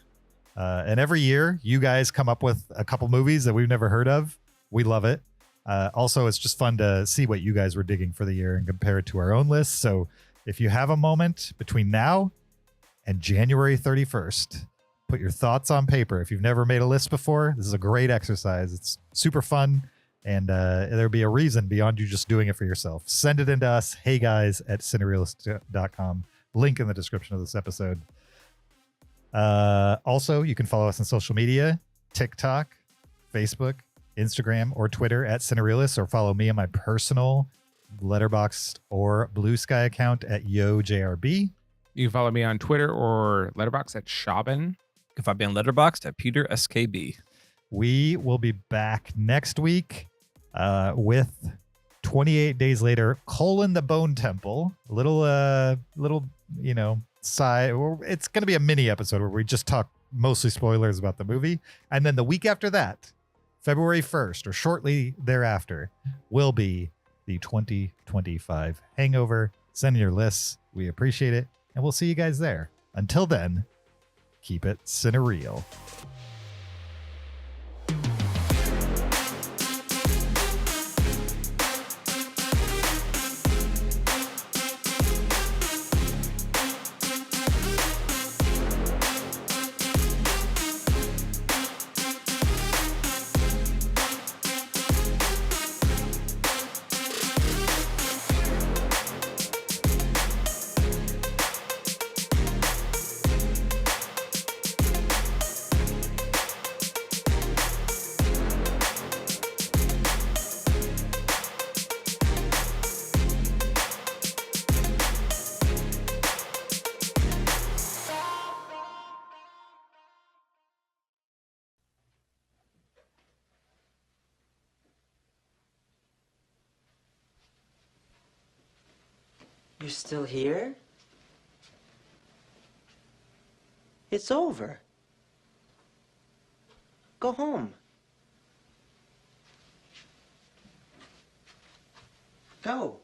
And every year, you guys come up with a couple movies that we've never heard of. We love it. Also, it's just fun to see what you guys were digging for the year and compare it to our own list. So if you have a moment between now and January 31st, put your thoughts on paper. If you've never made a list before, this is a great exercise. It's super fun. And there'll be a reason beyond you just doing it for yourself. Send it in to us, heyguys@cinereelists.com. Link in the description of this episode. Also, you can follow us on social media, TikTok, Facebook, Instagram, or Twitter @Cinereelists, or follow me on my personal Letterboxd or Blue Sky account @YoJRB. You can follow me on Twitter or Letterboxd @Shaban. You can find me on Letterboxd @PeterSKB. We will be back next week with 28 Days Later, the Bone Temple. Little, side. It's going to be a mini episode where we just talk mostly spoilers about the movie. And then the week after that, February 1st or shortly thereafter, will be the 2025 Hangover. Send in your lists. We appreciate it. And we'll see you guys there. Until then, keep it cinereal. You're still here? It's over. Go home. Go.